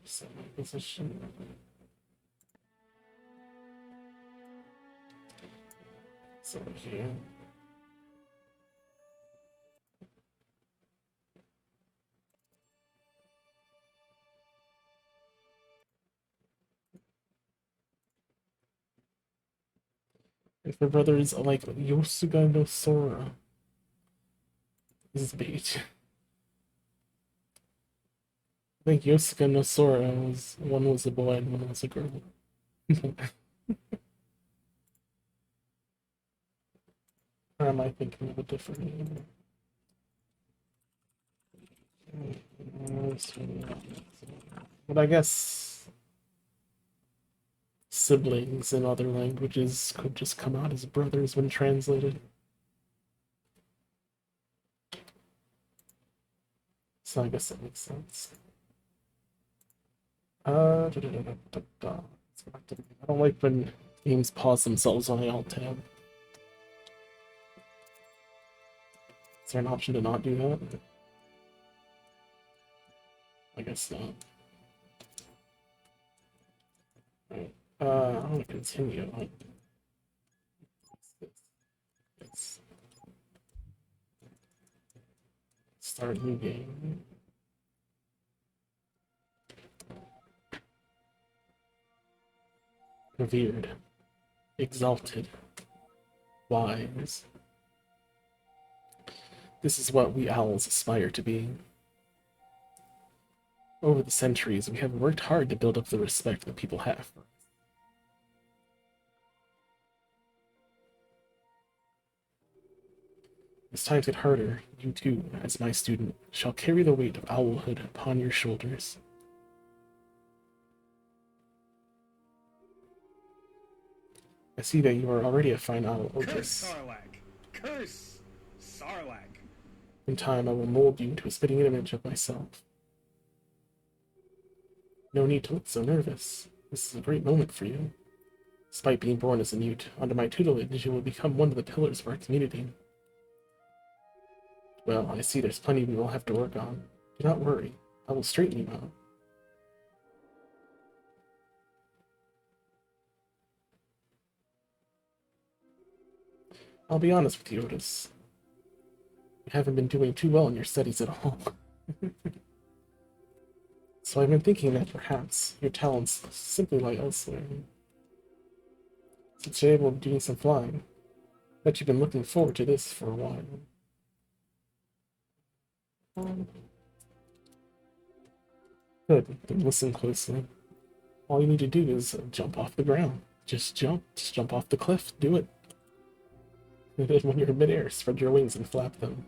Set my position. So here. If my brother is like Yosuga no Sora is bait. I think Yosuke no Sora was one was a boy and one was a girl. Or am I thinking of a different name? But I guess siblings in other languages could just come out as brothers when translated. So I guess that makes sense. Da, da, da, da, da. I don't like when games pause themselves on the alt tab. Is there an option to not do that? I guess not. Right. I'm gonna continue. Let's start a new game. Revered, exalted, wise. This is what we owls aspire to be. Over the centuries, we have worked hard to build up the respect that people have for us. As times get harder, you too, as my student, shall carry the weight of owlhood upon your shoulders. I see that you are already a fine owl, Curse Otis. Sarlacc! Curse Sarlacc! In time, I will mold you into a spitting image of myself. No need to look so nervous. This is a great moment for you. Despite being born as a newt, under my tutelage, you will become one of the pillars of our community. Well, I see there's plenty we will have to work on. Do not worry. I will straighten you out. I'll be honest with you, Otis. You haven't been doing too well in your studies at all. So I've been thinking that perhaps your talents simply lie elsewhere. Since you're able to do some flying, bet you've been looking forward to this for a while. Good, then listen closely. All you need to do is jump off the ground. Just jump off the cliff, do it. And then when you're in midair, spread your wings and flap them.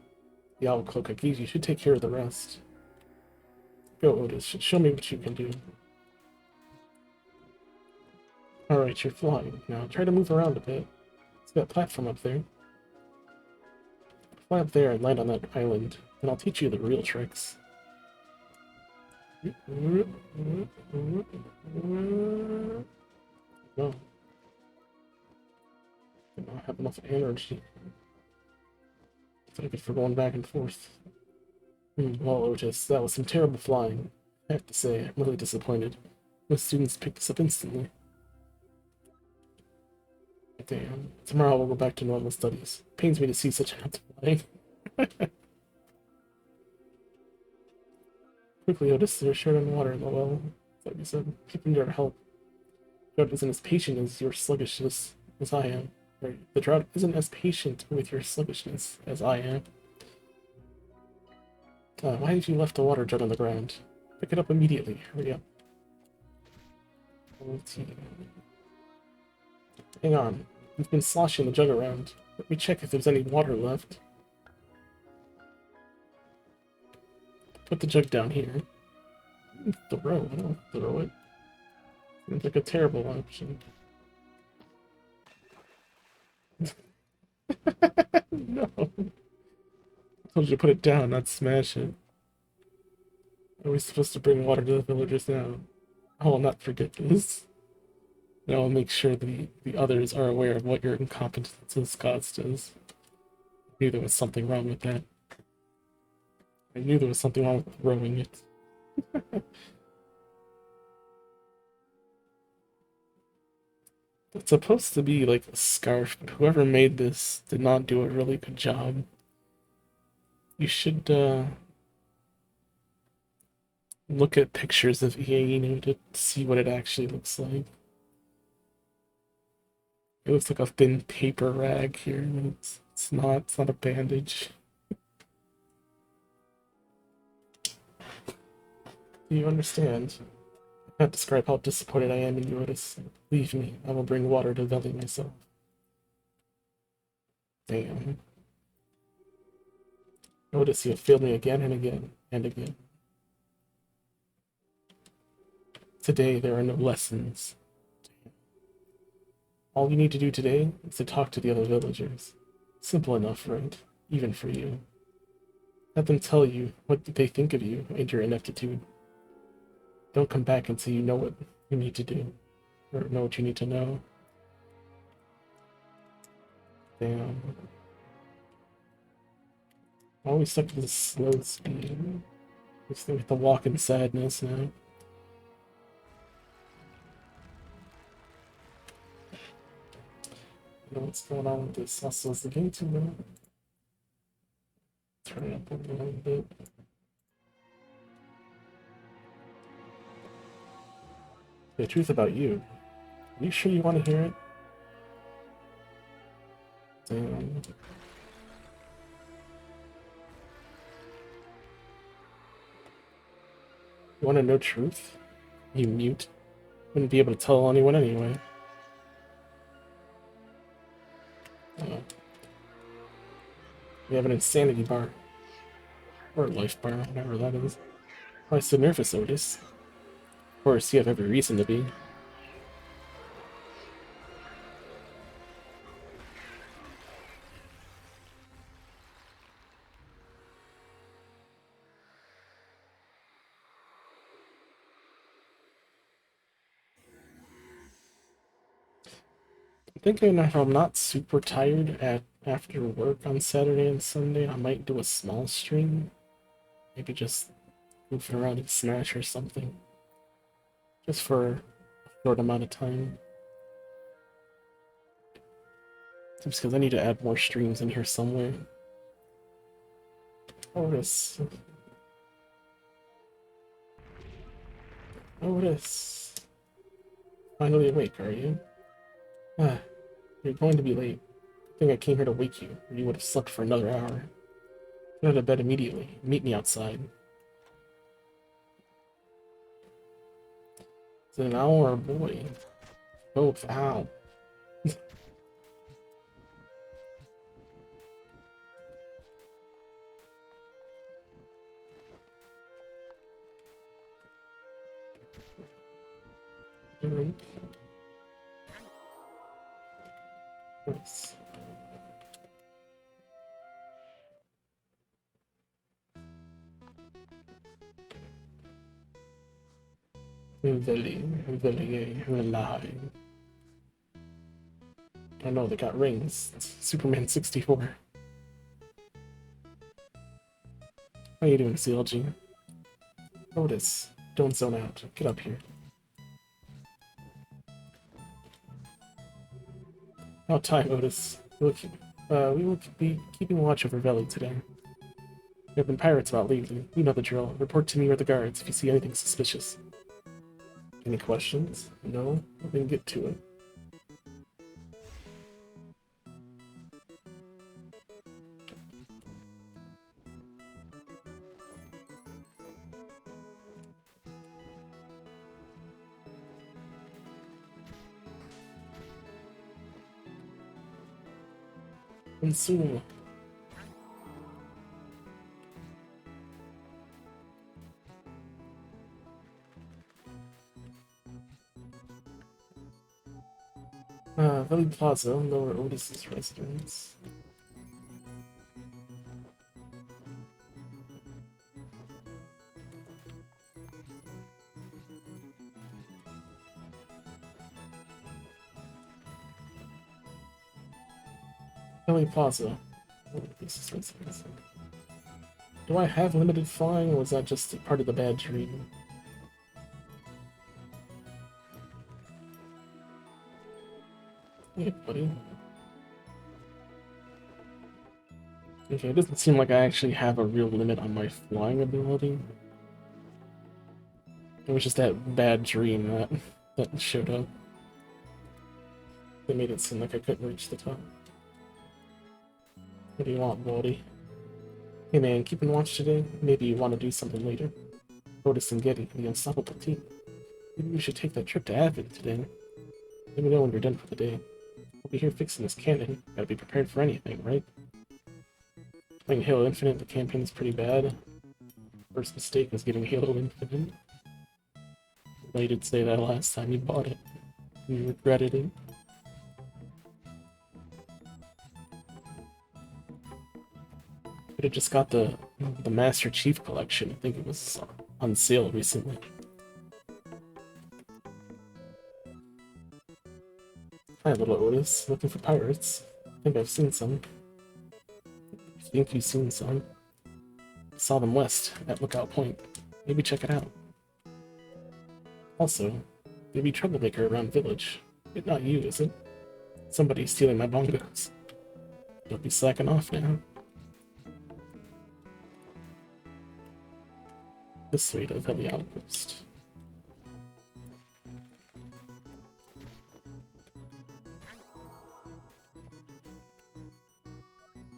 The owl cloak I gave you should take care of the rest. Go, Otis, show me what you can do. Alright, you're flying. Now try to move around a bit. It's that platform up there. Fly up there and land on that island, and I'll teach you the real tricks. No. I don't have enough energy. Thank you for going back and forth. Well, Otis, that was some terrible flying. I have to say, I'm really disappointed. Most students picked this up instantly. Damn. Tomorrow we'll go back to normal studies. Pains me to see such an flying. Quickly, Otis, you're short on water. Well, like you said, keep him to our help. The drought isn't as patient as your sluggishness as I am. Right? The drought isn't as patient with your sluggishness as I am. Why have you left the water jug on the ground? Pick it up immediately. Hurry up. Hang on. You've been sloshing the jug around. Let me check if there's any water left. Put the jug down here. Throw it. I don't throw it. Seems like a terrible option. No. I told you to put it down, not smash it. Are we supposed to bring water to the villagers now? I will not forget this. And I'll make sure the others are aware of what your incompetence as caused us. I knew there was something wrong with that. I knew there was something wrong with throwing it. It's supposed to be like a scarf, but whoever made this did not do a really good job. You should look at pictures of Ieinu to see what it actually looks like. It looks like a thin paper rag here, and it's not. It's not a bandage. Do you understand? I can't describe how disappointed I am in you, Otis. Leave me. I will bring water to Veli myself. Damn. Otis, you have failed me again and again and again. Today there are no lessons. All you need to do today is to talk to the other villagers. Simple enough, right? Even for you. Let them tell you what they think of you and your ineptitude. Don't come back until you know what you need to do, or know what you need to know. Damn. Always stuck to this slow speed. Just think to walk in sadness now. I don't know what's going on with this. Also, is the game too low? Turn it up a little bit. The truth about you. Are you sure you want to hear it? Damn. You want to know truth? You mute. Wouldn't be able to tell anyone anyway. Oh. We have an insanity bar. Or a life bar, whatever that is. Why so nervous, Otis? Of course, you have every reason to be. Thinking if I'm not super tired after work on Saturday and Sunday, I might do a small stream. Maybe just goofing around in Smash or something. Just for a short amount of time. Just because I need to add more streams in here somewhere. Otis. Otis. Finally awake, are you? Ah, you're going to be late. I think I came here to wake you, or you would have slept for another hour. Go to bed immediately. Meet me outside. Is it an owl or a boy? Both. Ow. Nice. Veli. I know they got rings. It's Superman 64. How you doing, CLG? Otis, don't zone out. Get up here. About time, Otis. We will be keeping watch over Veli today. There have been pirates about lately. You know the drill. Report to me or the guards if you see anything suspicious. Any questions? No? Then get to it. Consume. Valley Plaza, lower Otis's residence. Valley Plaza, lower Otis's residence. Do I have limited flying, or was that just part of the bad dream? Yeah, buddy. Okay, it doesn't seem like I actually have a real limit on my flying ability. It was just that bad dream that showed up. That made it seem like I couldn't reach the top. What do you want, buddy? Hey man, keeping watch today? Maybe you want to do something later? Otis and Getty, the unstoppable team. Maybe we should take that trip to Avid today. Let me know when you're done for the day. I'll be here fixing this cannon. Gotta be prepared for anything, right? Playing Halo Infinite, the campaign is pretty bad. First mistake was getting Halo Infinite. I did say that last time you bought it. You regretted it. Could have just got the Master Chief collection. I think it was on sale recently. Hi, little Otis. Looking for pirates. I think I've seen some. I think you've seen some. Saw them west at Lookout Point. Maybe check it out. Also, maybe troublemaker around village. It's not you, is it? Somebody's stealing my bongos. Don't be slacking off now. This way to the outpost.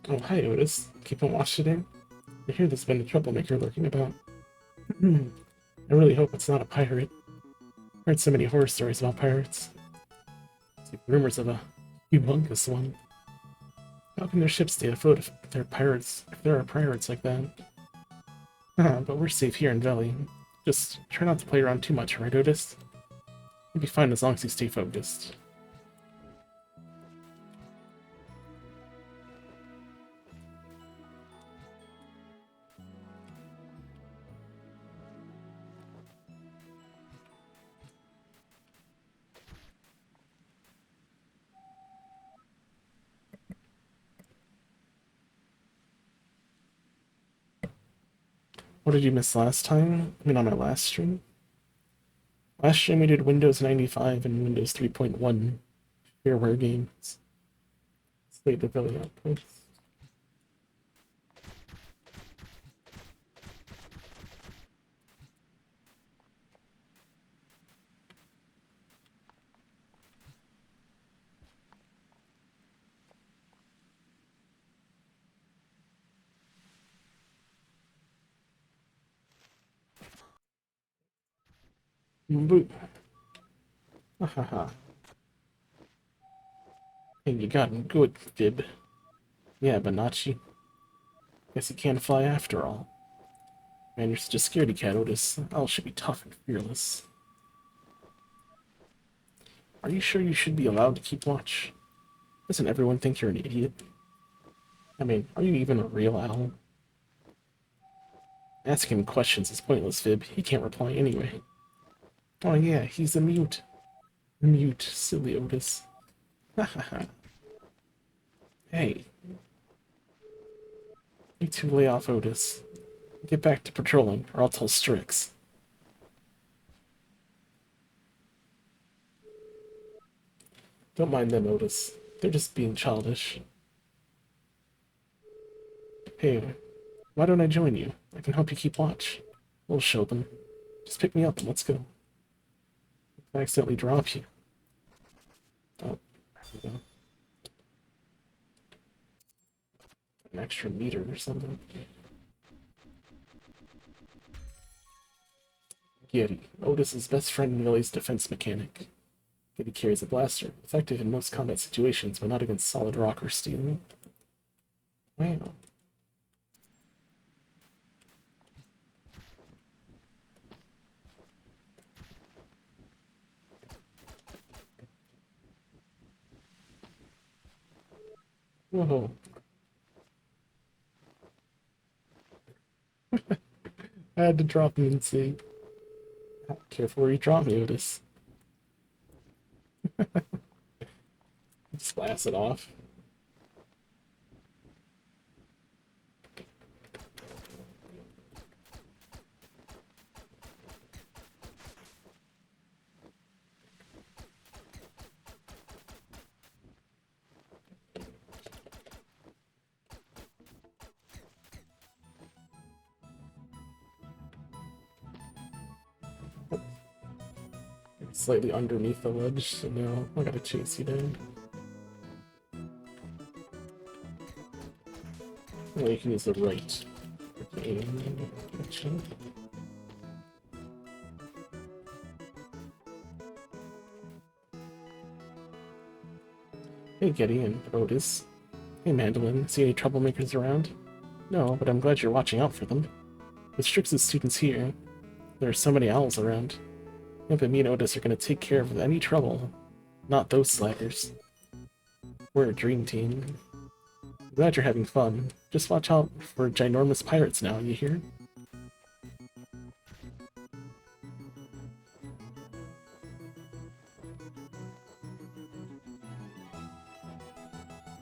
Oh, hi, Otis. Keeping watch today? I hear there's been a troublemaker lurking about. I really hope it's not a pirate. I've heard so many horror stories about pirates. It's like rumors of a humongous one. How can their ships stay afloat if they're pirates? If there are pirates like that? But we're safe here in Valley. Just try not to play around too much, right, Otis? You'll be fine as long as you stay focused. What did you miss last time? I mean, on my last stream? Last stream we did Windows 95 and Windows 3.1 shareware games. State the Valley outpost. Boo. Hahaha. And you got him good, Fib. Yeah, but not you. Guess you can't fly after all. Man, you're such a scaredy cat, Otis. Owl should be tough and fearless. Are you sure you should be allowed to keep watch? Doesn't everyone think you're an idiot? I mean, are you even a real owl? Asking him questions is pointless, Fib. He can't reply anyway. Oh yeah, he's a mute. Mute, silly Otis. Hahaha. Hey. You two lay off Otis. Get back to patrolling, or I'll tell Strix. Don't mind them, Otis. They're just being childish. Hey, why don't I join you? I can help you keep watch. We'll show them. Just pick me up and let's go. I accidentally drop you. Oh, there we go. An extra meter or something. Giddy, Otis's best friend and Millie's defense mechanic. Giddy carries a blaster, effective in most combat situations, but not against solid rock or steel. Wow. Whoa. I had to drop him and see. Careful where you drop me, Otis. Just blast it off. slightly underneath the ledge, so now I gotta chase you down. Well, you can use the right. Aim. Gotcha. Hey, Getty and Otis. Hey, Mandolin. See any troublemakers around? No, but I'm glad you're watching out for them. With Strix's students here, there are so many owls around. Yeah, but me and Otis are gonna take care of any trouble. Not those slackers. We're a dream team. I'm glad you're having fun. Just watch out for ginormous pirates now, you hear?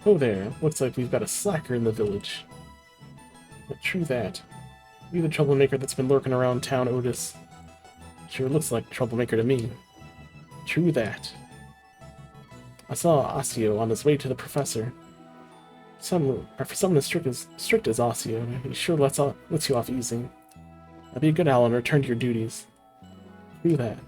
Oh there, looks like we've got a slacker in the village. But true that. You the troublemaker that's been lurking around town, Otis. Sure looks like a troublemaker to me. True that. I saw Osseo on his way to the professor. For someone as strict as Osseo, he sure lets you off easy. Now be a good owl and return to your duties. Do that.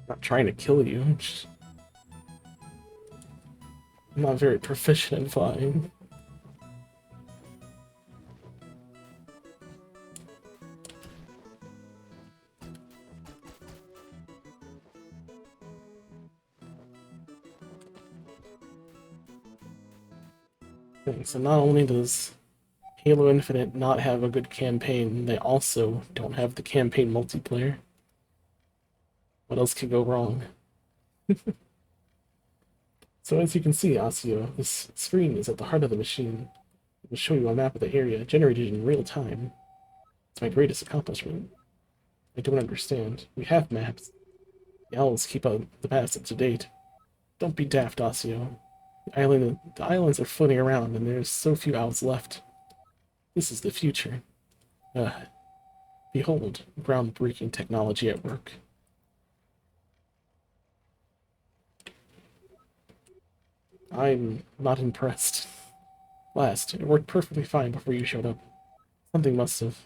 Not trying to kill you. I'm not very proficient in flying. Okay, so not only does Halo Infinite not have a good campaign, they also don't have the campaign multiplayer. What else could go wrong? So as you can see, Asio, this screen is at the heart of the machine. It will show you a map of the area, generated in real time. It's my greatest accomplishment. I don't understand. We have maps. The owls keep the maps up to date. Don't be daft, Asio. The islands are floating around, and there's so few owls left. This is the future. Behold, groundbreaking technology at work. I'm not impressed. Last, it worked perfectly fine before you showed up. Something must have.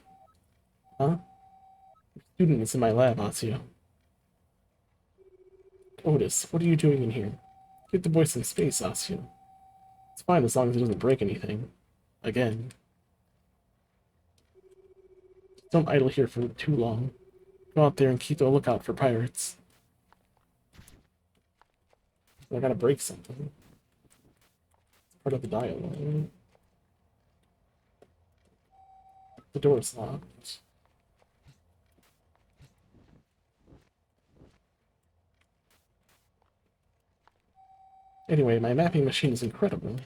Huh? Your student is in my lab, Asio. Otis, what are you doing in here? Give the boy some space, Asio. It's fine as long as it doesn't break anything. Again. Don't idle here for too long. Go out there and keep a lookout for pirates. I gotta break something. It's part of the dialogue. The door's locked. Anyway, my mapping machine is incredible.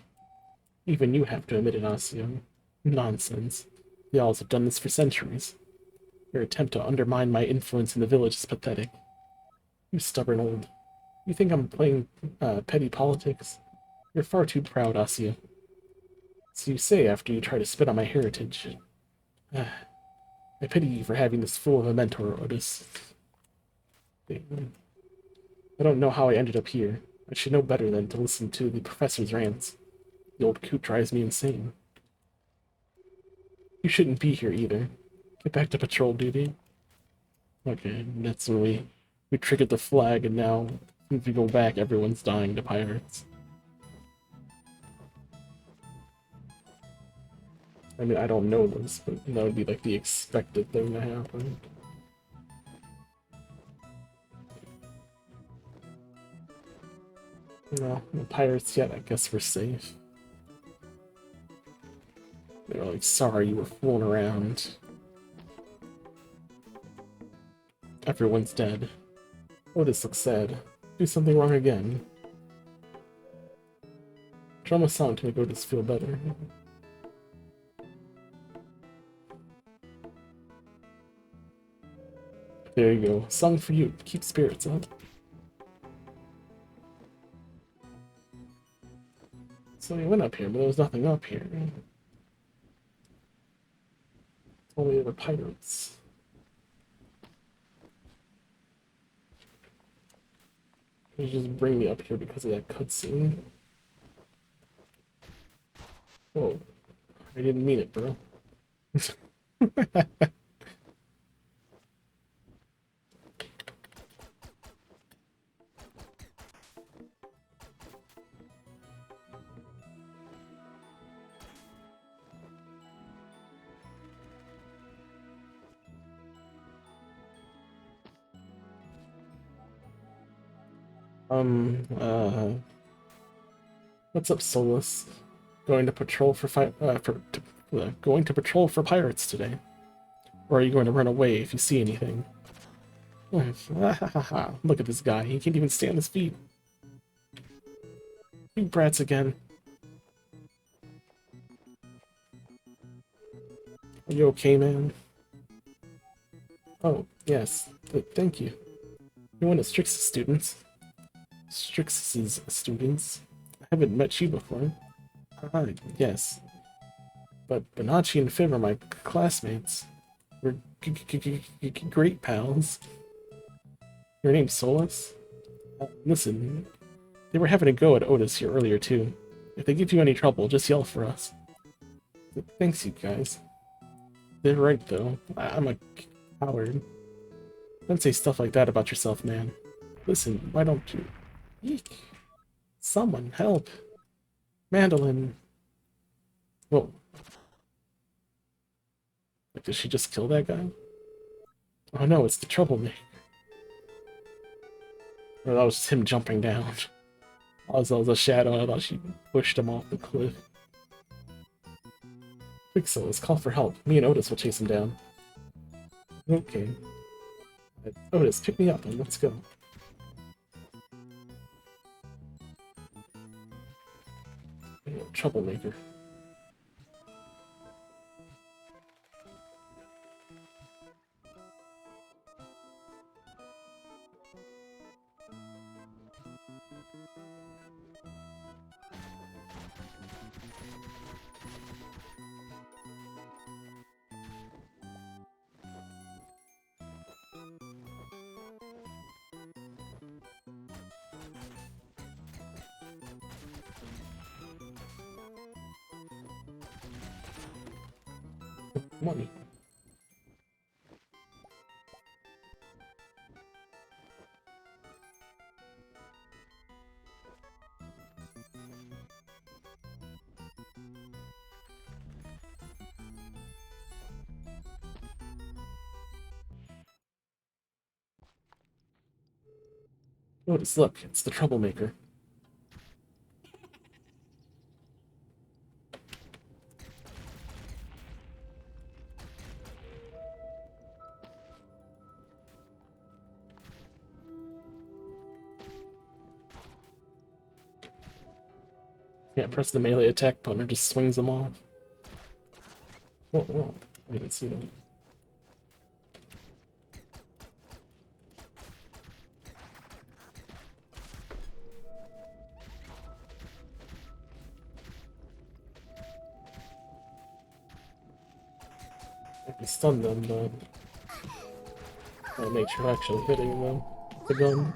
Even you have to admit it, Asio. Nonsense. The owls have done this for centuries. Your attempt to undermine my influence in the village is pathetic. You stubborn old. You think I'm playing petty politics? You're far too proud, Asio. So you say after you try to spit on my heritage. I pity you for having this fool of a mentor, Otis. I don't know how I ended up here. I should know better than to listen to the professor's rants. The old coot drives me insane. You shouldn't be here either. Get back to patrol duty. Okay, that's when we triggered the flag, and now if we go back, everyone's dying to pirates. I mean, I don't know this, but that would be like the expected thing to happen. No pirates yet. I guess we're safe. They were like, sorry you were fooling around. Everyone's dead. Otis looks sad. Do something wrong again. Drum a song to make Otis feel better. There you go. Song for you. Keep spirits up. So we went up here, but there was nothing up here. Only there were pirates. You just bring me up here because of that cutscene. Whoa. I didn't mean it, bro. What's up, Solus? Going to patrol for going to patrol for pirates today? Or are you going to run away if you see anything? Look at this guy. He can't even stand his feet. You brats again. Are you okay, man? Oh, yes. Thank you. You're one of Strix's students. Strix's students? I haven't met you before. Ah, yes. But Bonacci and Fib are my classmates. We're great pals. Your name's Solus? Listen, they were having a go at Otis here earlier, too. If they give you any trouble, just yell for us. Thanks, you guys. They're right, though. I'm a coward. Don't say stuff like that about yourself, man. Listen, why don't you... Eek. Someone, help. Mandolin. Whoa. Like, did she just kill that guy? Oh no, it's the troublemaker. Or that was just him jumping down. That was a shadow. I thought she pushed him off the cliff. Quick, Solus, call for help. Me and Otis will chase him down. Okay. Otis, pick me up and let's go. Troublemaker. Money. Otis, look, it's the troublemaker. Yeah, press the melee attack button or just swings them off. Whoa, whoa. I didn't see that. I can stun them, but I make sure actually hitting them with the gun.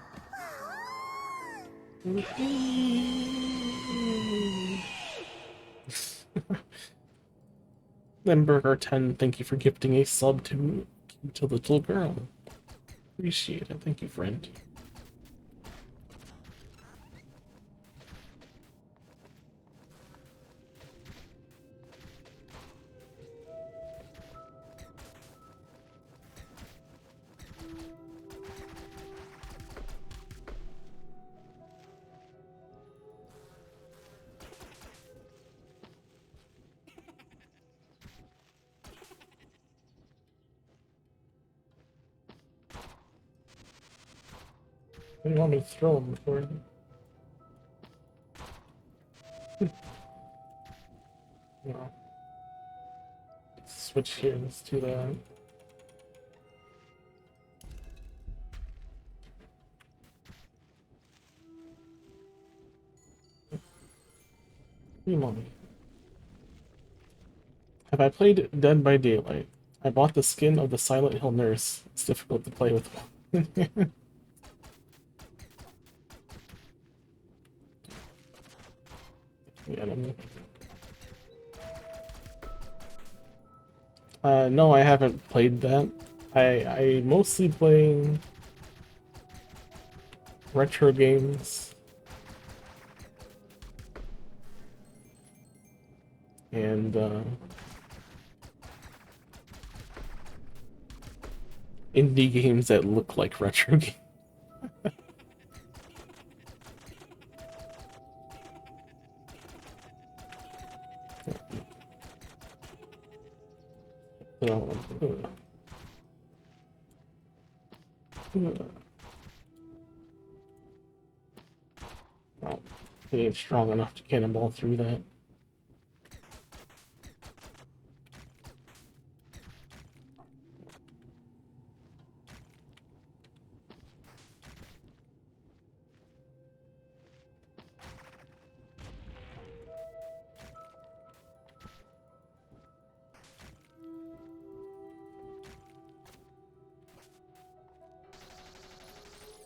Limburger10, thank you for gifting a sub to the little girl. Appreciate it. Thank you, friend. I didn't want me to throw him before. No. Switch here, let's do that. Free money. Have I played Dead by Daylight? I bought the skin of the Silent Hill nurse. It's difficult to play with. Yeah, no, I haven't played that. I mostly play retro games and indie games that look like retro games. So, well, he ain't strong enough to cannonball through that.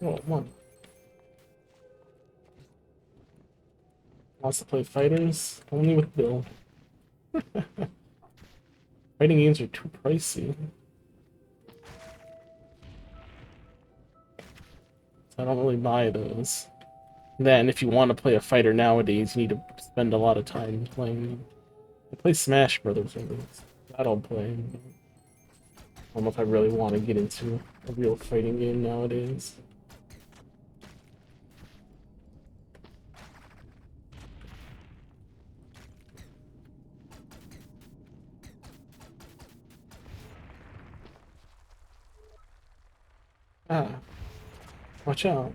Oh, one. Wants to play fighters only with Bill. Fighting games are too pricey. So I don't really buy those. Then, if you want to play a fighter nowadays, you need to spend a lot of time playing. I play Smash Brothers at least. I don't play. I don't know if I really want to get into a real fighting game nowadays. Ah, watch out.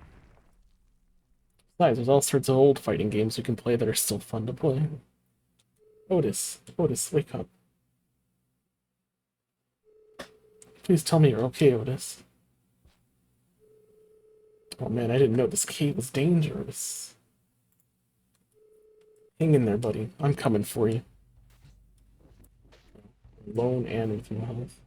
Besides, there's all sorts of old fighting games you can play that are still fun to play. Otis, Otis, wake up. Please tell me you're okay, Otis. Oh man, I didn't know this cave was dangerous. Hang in there, buddy. I'm coming for you. Alone and with no health.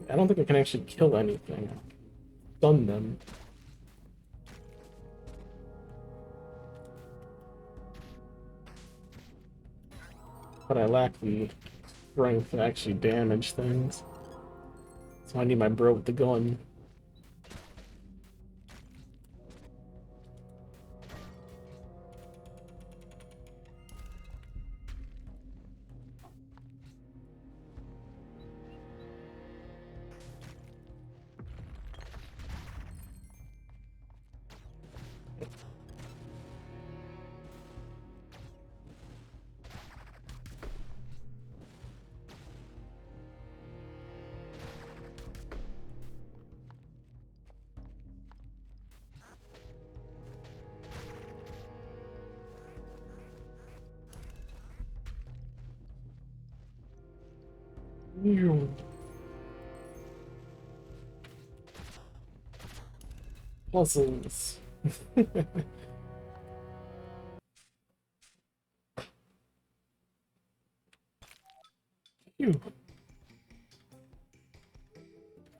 I don't think I can actually kill anything. Stun them. But I lack the strength to actually damage things. So I need my bro with the gun. Puzzles. Phew.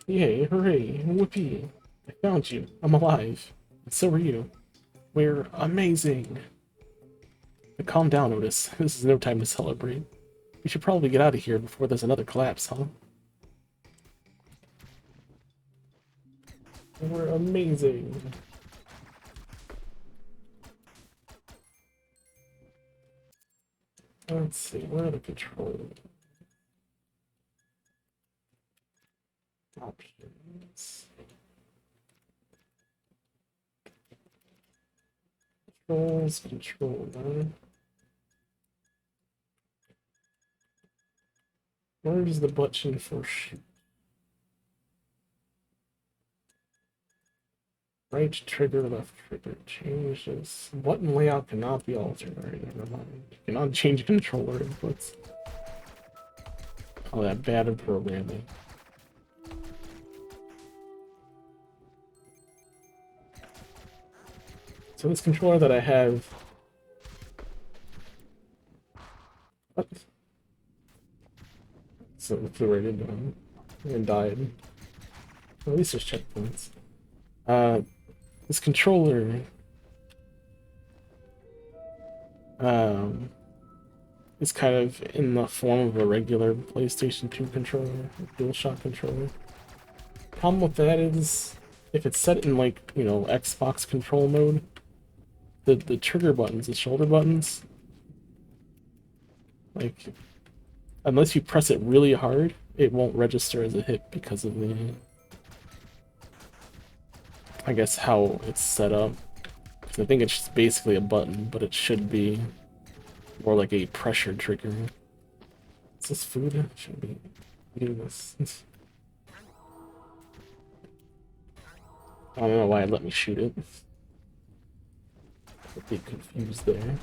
Yay, hooray, whoopee. I found you. I'm alive. And so are you. We're amazing. But calm down, Otis. This is no time to celebrate. We should probably get out of here before there's another collapse, huh? We're amazing. Let's see, where are the controls? Options. Controls, controller. Where's the button for shoot? Right trigger, left trigger changes. Button layout cannot be altered. Alright, never mind. You cannot change controller inputs. Oh, that bad in programming. So this controller that I have... What? So it flew right into him and died. Well, at least there's checkpoints. This controller is kind of in the form of a regular PlayStation 2 controller, a DualShock controller. Problem with that is, if it's set in like, you know, Xbox control mode, the trigger buttons, the shoulder buttons, like, unless you press it really hard, it won't register as a hit because of the, I guess, how it's set up. Because I think it's just basically a button, but it should be more like a pressure trigger. Is this food? I should be eating this. I don't know why it let me shoot it. I'd be confused there.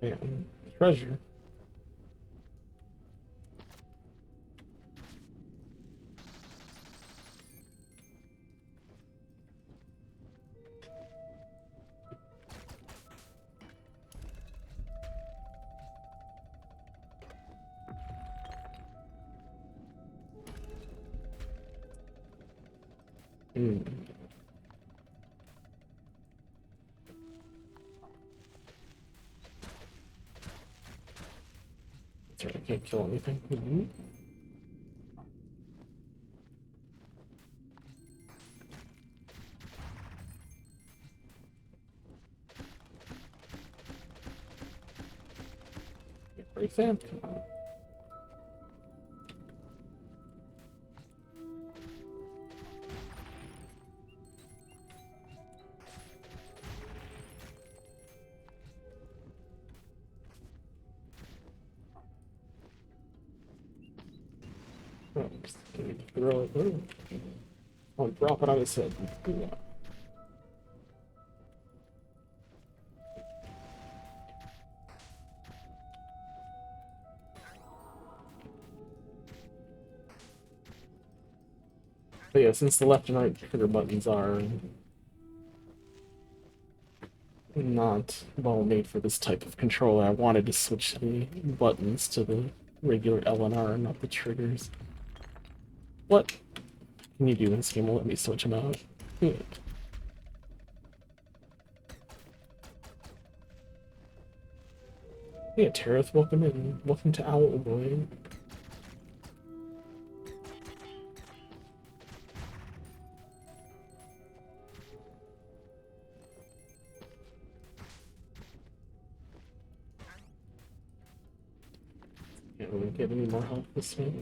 Man, treasure. Hmm. Sorry, I can't kill anything. Break that. Come on. Oh, just throw it. Ooh. I'll drop it on his head. Ooh. But yeah, since the left and right trigger buttons are not well made for this type of controller, I wanted to switch the buttons to the regular L and R, not the triggers. What can you do in this game? Will let me switch them out? Yeah, Tarath, welcome in. Welcome to Owlboy. Can't really get any more help this way.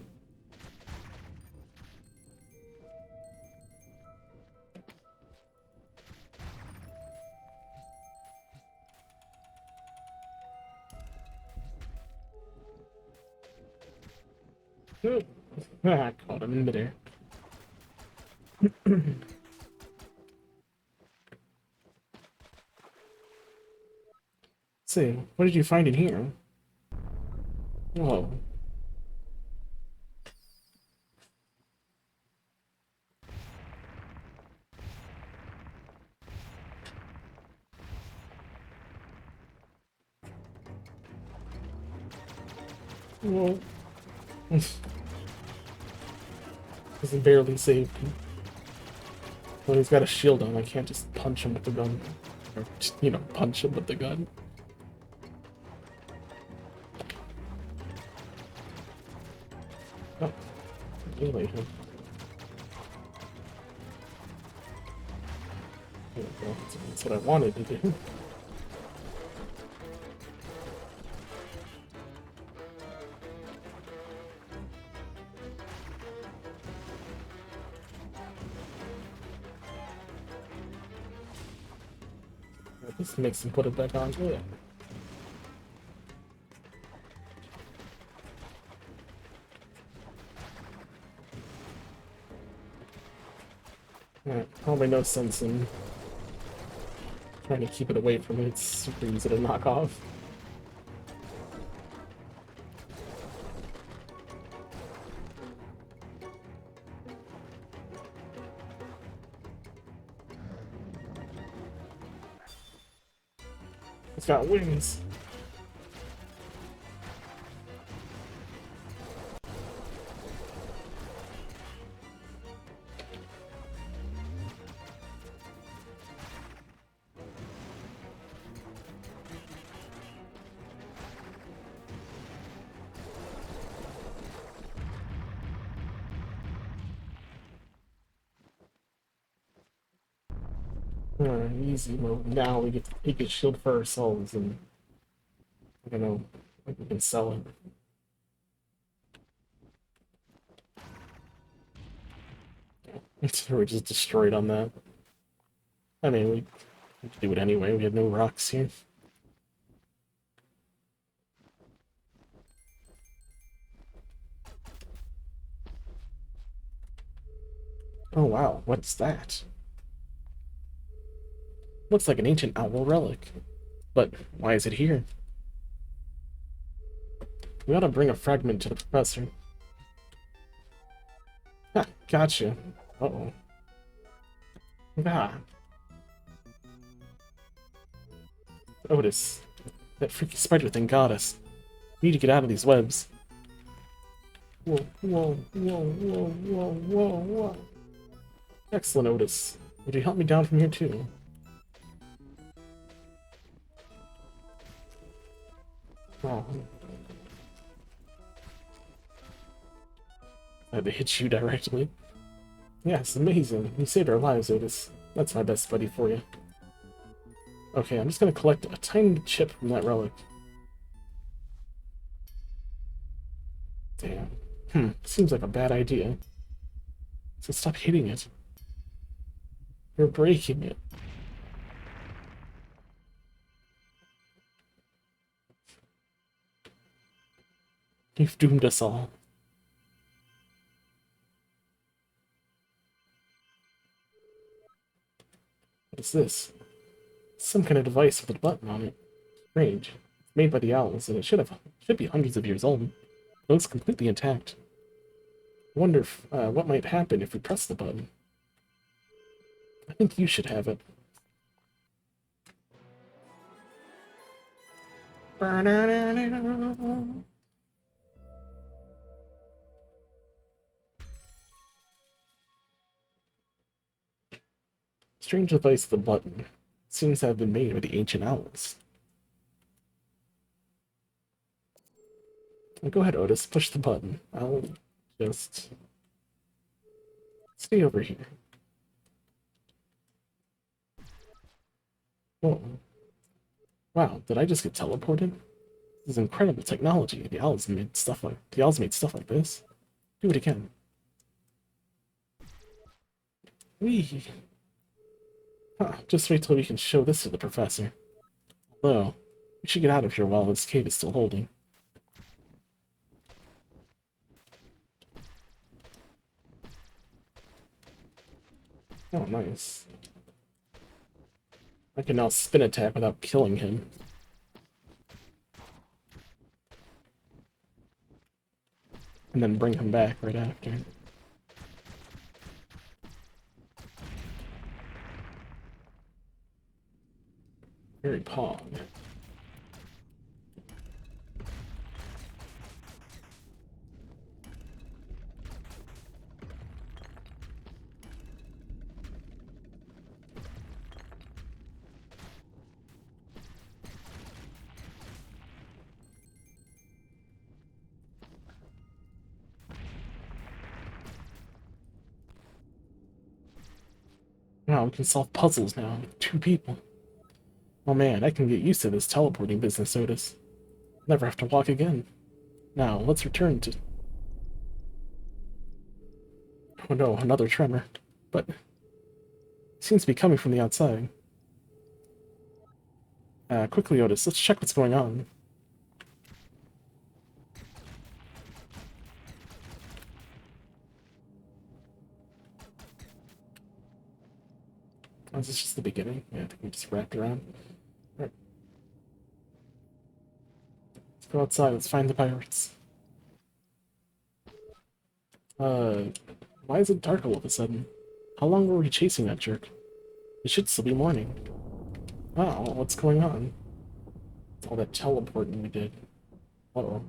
Ah, caught him in midair. See, what did you find in here? Whoa. Whoa. This is barely saved. Well, he's got a shield on. I can't just punch him with the gun. Or just, you know, punch him with the gun. Oh. Anyway, here. There we go. That's what I wanted to do. This makes him put it back on. Yeah. Alright, probably no sense in trying to keep it away from me. It's super easy to knock off. It's got wings. Easy mode. Now we get to take a shield for ourselves and I don't know, like we can sell it. We're just destroyed on that. I mean, we could do it anyway. We had no rocks here. Oh wow, what's that? Looks like an ancient owl relic. But why is it here? We ought to bring a fragment to the professor. Ha, gotcha. Uh-oh. Ah. Otis. That freaky spider thing got us. We need to get out of these webs. Whoa, whoa, whoa, whoa, whoa, whoa, whoa. Excellent, Otis. Would you help me down from here, too? Oh. I had to hit you directly. Yeah, it's amazing. You saved our lives, Otis. That's my best buddy for you. Okay, I'm just gonna collect a tiny chip from that relic. Damn. Seems like a bad idea. So stop hitting it. You're breaking it. You've doomed us all. What is this? Some kind of device with a button on it. Strange. It's made by the owls, and it should be hundreds of years old. It looks completely intact. I wonder if, what might happen if we press the button. I think you should have it. Strange device with a button. Seems to have been made by the ancient owls. Go ahead, Otis. Push the button. I'll just stay over here. Whoa. Wow, did I just get teleported? This is incredible technology. The owls made stuff like this. Do it again. Whee! Huh, just wait till we can show this to the professor. Although, we should get out of here while this cave is still holding. Oh, nice. I can now spin attack without killing him. And then bring him back right after. Very pog. Wow, we can solve puzzles now with 2 people. Oh man, I can get used to this teleporting business, Otis. Never have to walk again. Now, let's return to... Oh no, another tremor. But... it seems to be coming from the outside. Quickly, Otis, let's check what's going on. Oh, is this just the beginning? Yeah, I think we just wrapped around. Alright. Let's go outside, let's find the pirates. Why is it dark all of a sudden? How long were we chasing that jerk? It should still be morning. Wow, what's going on? All that teleporting we did. Uh-oh.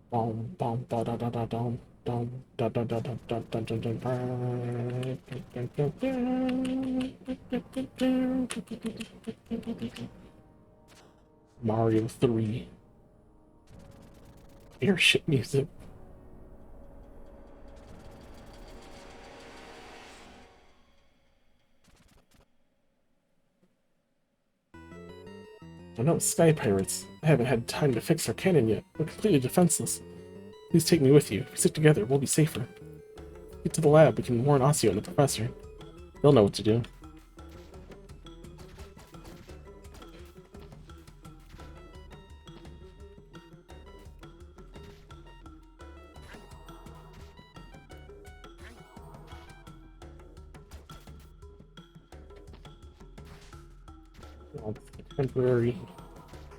Bom, bom, da da da da dom, dom, da da da da da da da da. Mario 3. Airship music. Oh no, Sky Pirates. I haven't had time to fix our cannon yet. We're completely defenseless. Please take me with you. If we stick together, we'll be safer. Get to the lab, we can warn Osseo and the professor. They'll know what to do. Oh, temporary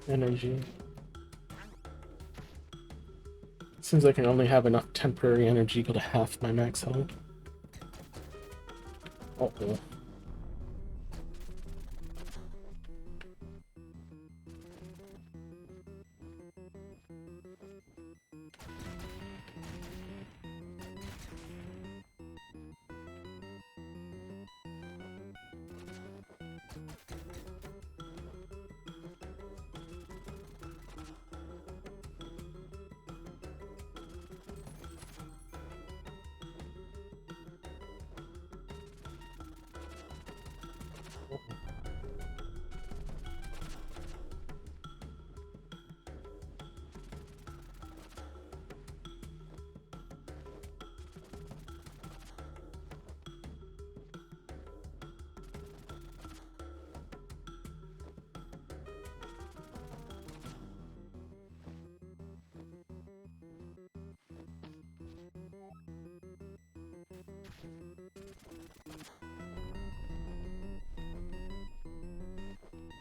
energy. Seems like I only have enough temporary energy equal to half my max health. Uh-oh.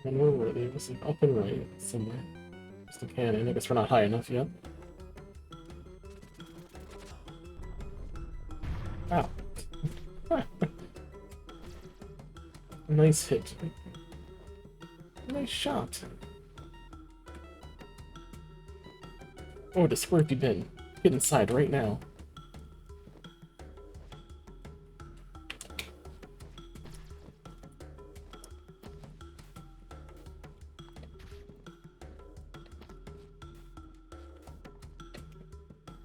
And where were they? It was like up and right somewhere. Just a cannon. I guess we're not high enough yet. Wow. Nice hit. Nice shot. Otis, where have you been? Get inside right now.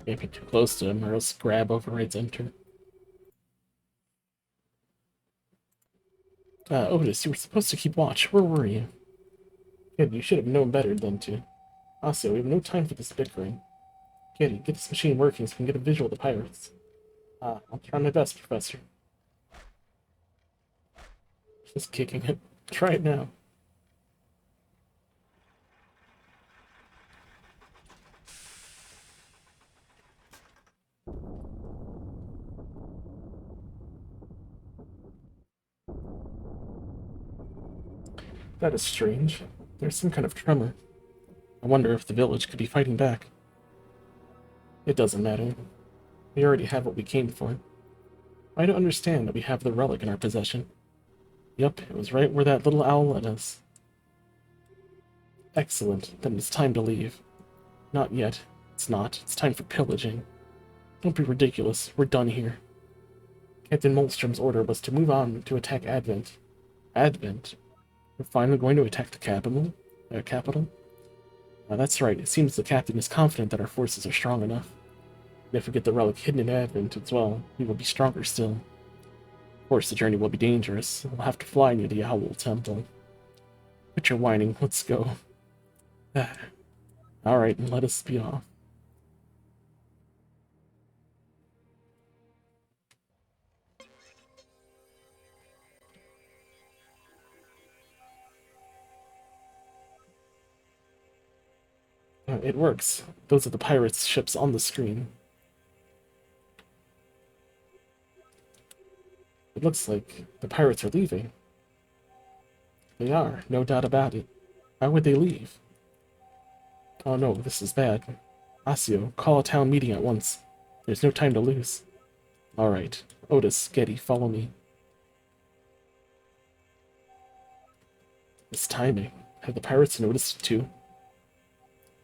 Can't be too close to him or else grab overrides enter. Otis, you were supposed to keep watch. Where were you? Kid, you should have known better than to. Also, we have no time for this bickering. Kitty, get this machine working so we can get a visual of the pirates. I'll try my best, Professor. Just kicking it. Try it now. That is strange. There's some kind of tremor. I wonder if the village could be fighting back. It doesn't matter. We already have what we came for. I don't understand that we have the relic in our possession. Yep, it was right where that little owl led us. Excellent, then it's time to leave. Not yet. It's not. It's time for pillaging. Don't be ridiculous. We're done here. Captain Molstrom's order was to move on to attack Advent. Advent? We're finally going to attack the capital? That's right. It seems the captain is confident that our forces are strong enough. And if we get the relic hidden in Advent as well, we will be stronger still. Of course, the journey will be dangerous. We'll have to fly near the Owl Temple. Quit your whining. Let's go. Alright, let us be off. It works. Those are the pirates' ships on the screen. It looks like the pirates are leaving. They are, no doubt about it. Why would they leave? Oh no, this is bad. Asio, call a town meeting at once. There's no time to lose. Alright. Otis, Getty, follow me. This timing. Have the pirates noticed it too?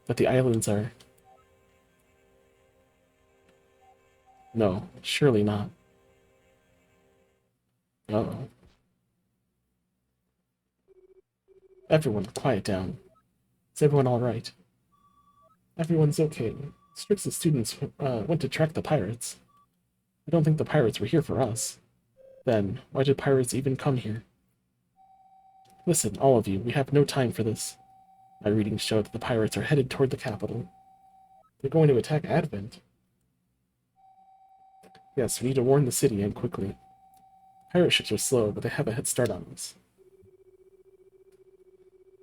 That the islands are... No, surely not. Uh-oh. Everyone, quiet down. Is everyone alright? Everyone's okay. Strix's students went to track the pirates. I don't think the pirates were here for us. Then, why did pirates even come here? Listen, all of you, we have no time for this. My readings show that the pirates are headed toward the capital. They're going to attack Advent. Yes, we need to warn the city and quickly. Pirate ships are slow, but they have a head start on us.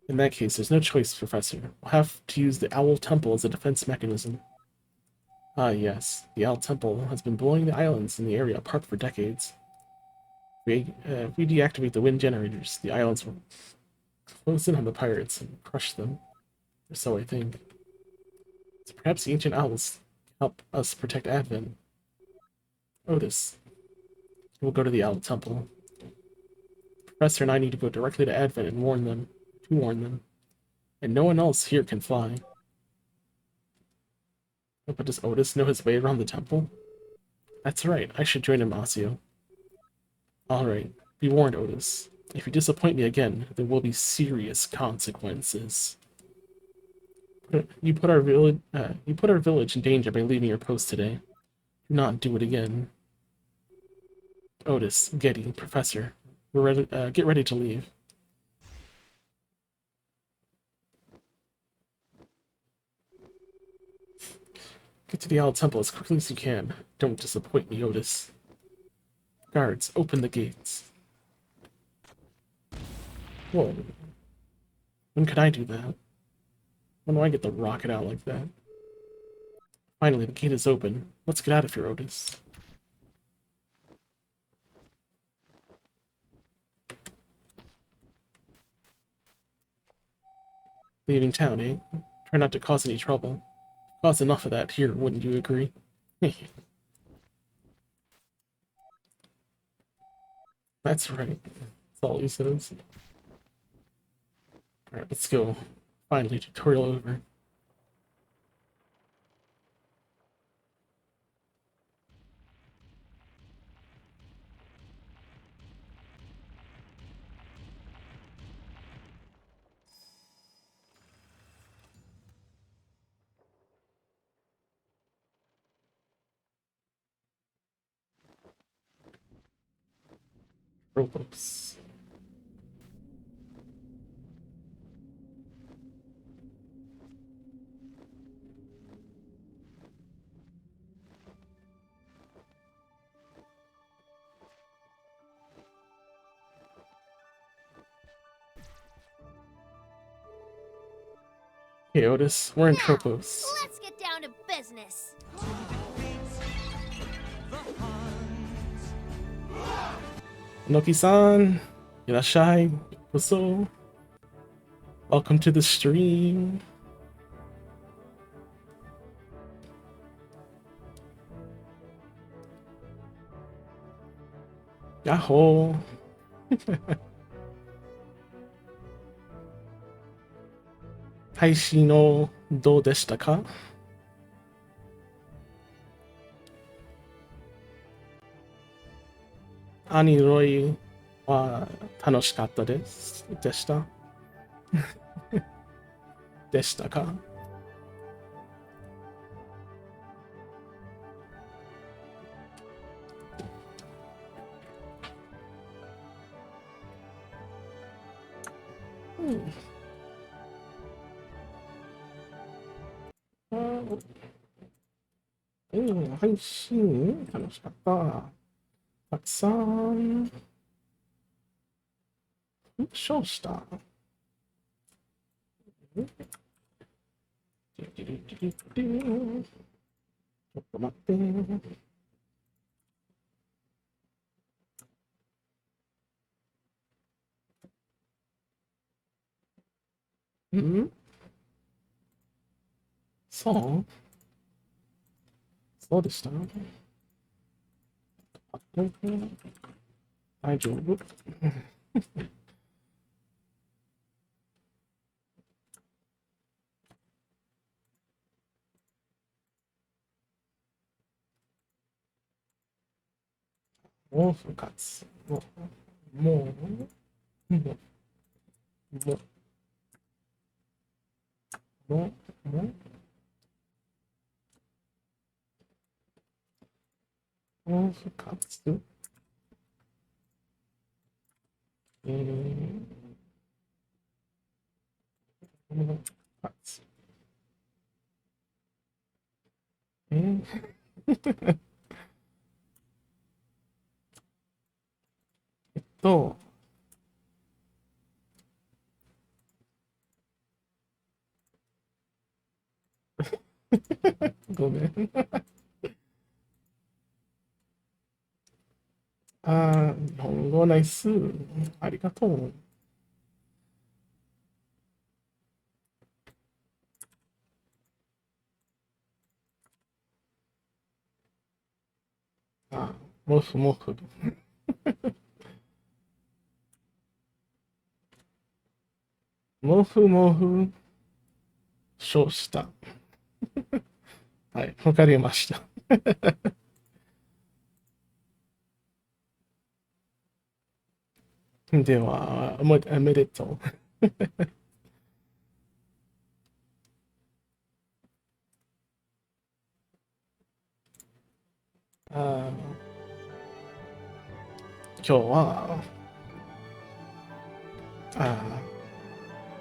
In that case, there's no choice, Professor. We'll have to use the Owl Temple as a defense mechanism. Ah, yes. The Owl Temple has been blowing the islands in the area apart for decades. If we deactivate the wind generators, the islands will close in on the pirates and crush them. Or so I think. So perhaps the ancient owls help us protect Advent. Otis, we'll go to the Owl Temple. Professor and I need to go directly to Advent and warn them. And no one else here can fly. Oh, but does Otis know his way around the temple? That's right, I should join him, Asio. Alright, be warned, Otis. If you disappoint me again, there will be serious consequences. You put our village in danger by leaving your post today. Do not do it again. Otis, Getty, Professor, we're ready, get ready to leave. Get to the Owl Temple as quickly as you can. Don't disappoint me, Otis. Guards, open the gates. Whoa. When could I do that? When do I get the rocket out like that? Finally, the gate is open. Let's get out of here, Otis. Leaving town, eh? Try not to cause any trouble. Caused enough of that here, wouldn't you agree? That's right. That's all he says. Alright, let's go. Finally, tutorial over. Roblox. Hey Otis, we're in Tropos. Let's get down to business. Noki-san, irashai, yokoso. Welcome to the stream. Yahoo! 配信をどうでしたか？アニロイは楽しかったです。でした。でしたか？配信楽しかった。たくさん優勝した。ちょっと待って。んそうそうでした。大丈夫。もう復活。もう、もう、もう、もう復活。もう復活。えー、と、ごめん。日本語ナイス。ありがとう。あもふもふ。もふもふ、そうした。はい、わかりました。では、おめでとう。今日は、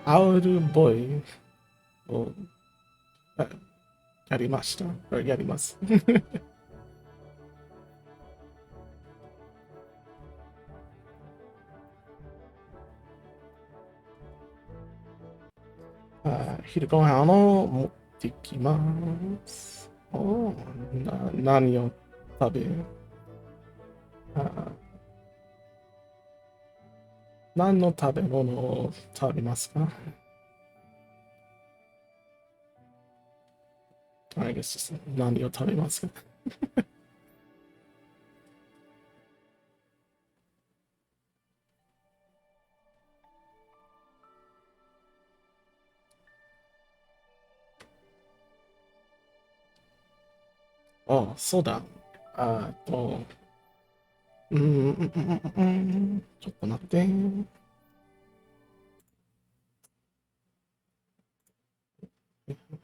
アウルボーイをあやりました。やります。昼ご飯を持ってきます。何を食べあ何の食べ物を食べますか？ I guess 何を食べますか？そうだ。あと、ちょっと待って。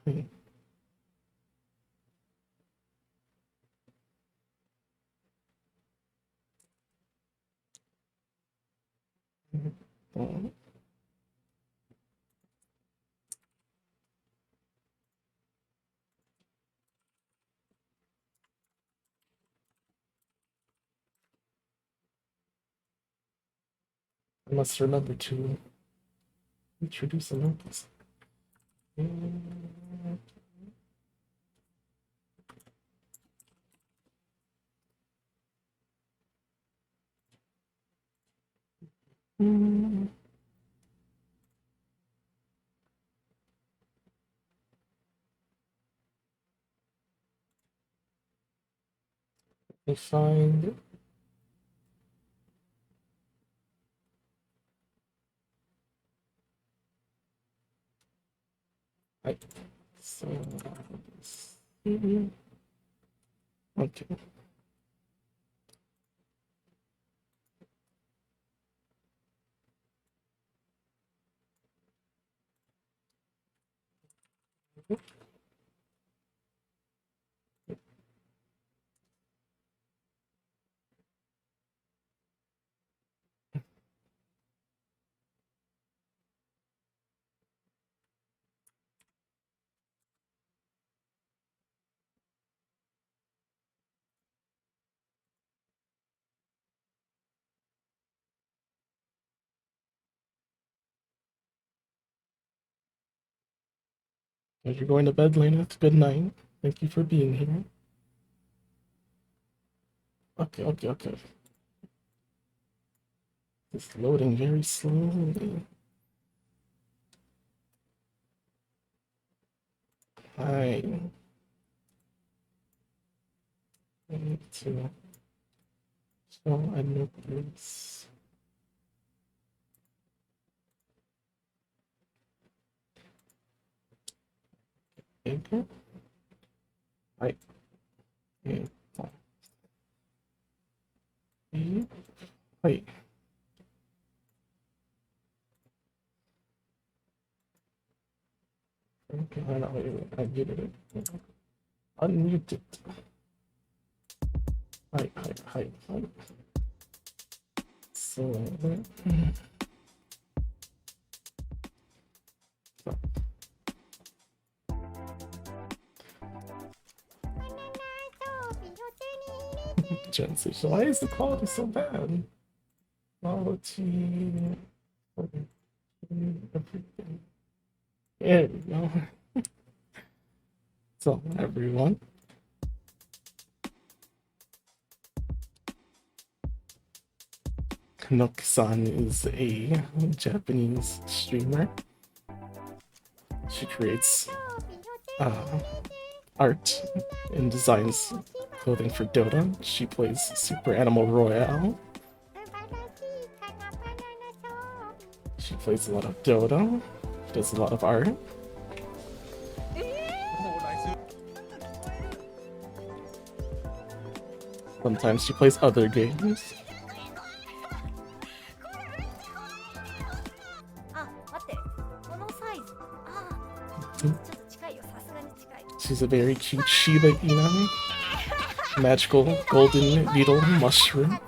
はい。と I must remember to introduce the notes. うん、find. はい。そうです。OK。As you're going to bed, Lena, good night. Thank you for being here. Okay, okay, okay. It's loading very slowly. Hi. I need to show a new place. Anchor? Hi. Hey. Wait. Okay, I know, wait, I muted it. Unmute it. Hi. So, translation. Why is the quality so bad? Quality. Everything. There we go. So, everyone. Nook-san is a Japanese streamer. She creates art and designs clothing for Dota. She plays Super Animal Royale. She plays a lot of Dota. Does a lot of art. Sometimes she plays other games. She's a very cute Shiba Inu. Magical golden beetle mushroom.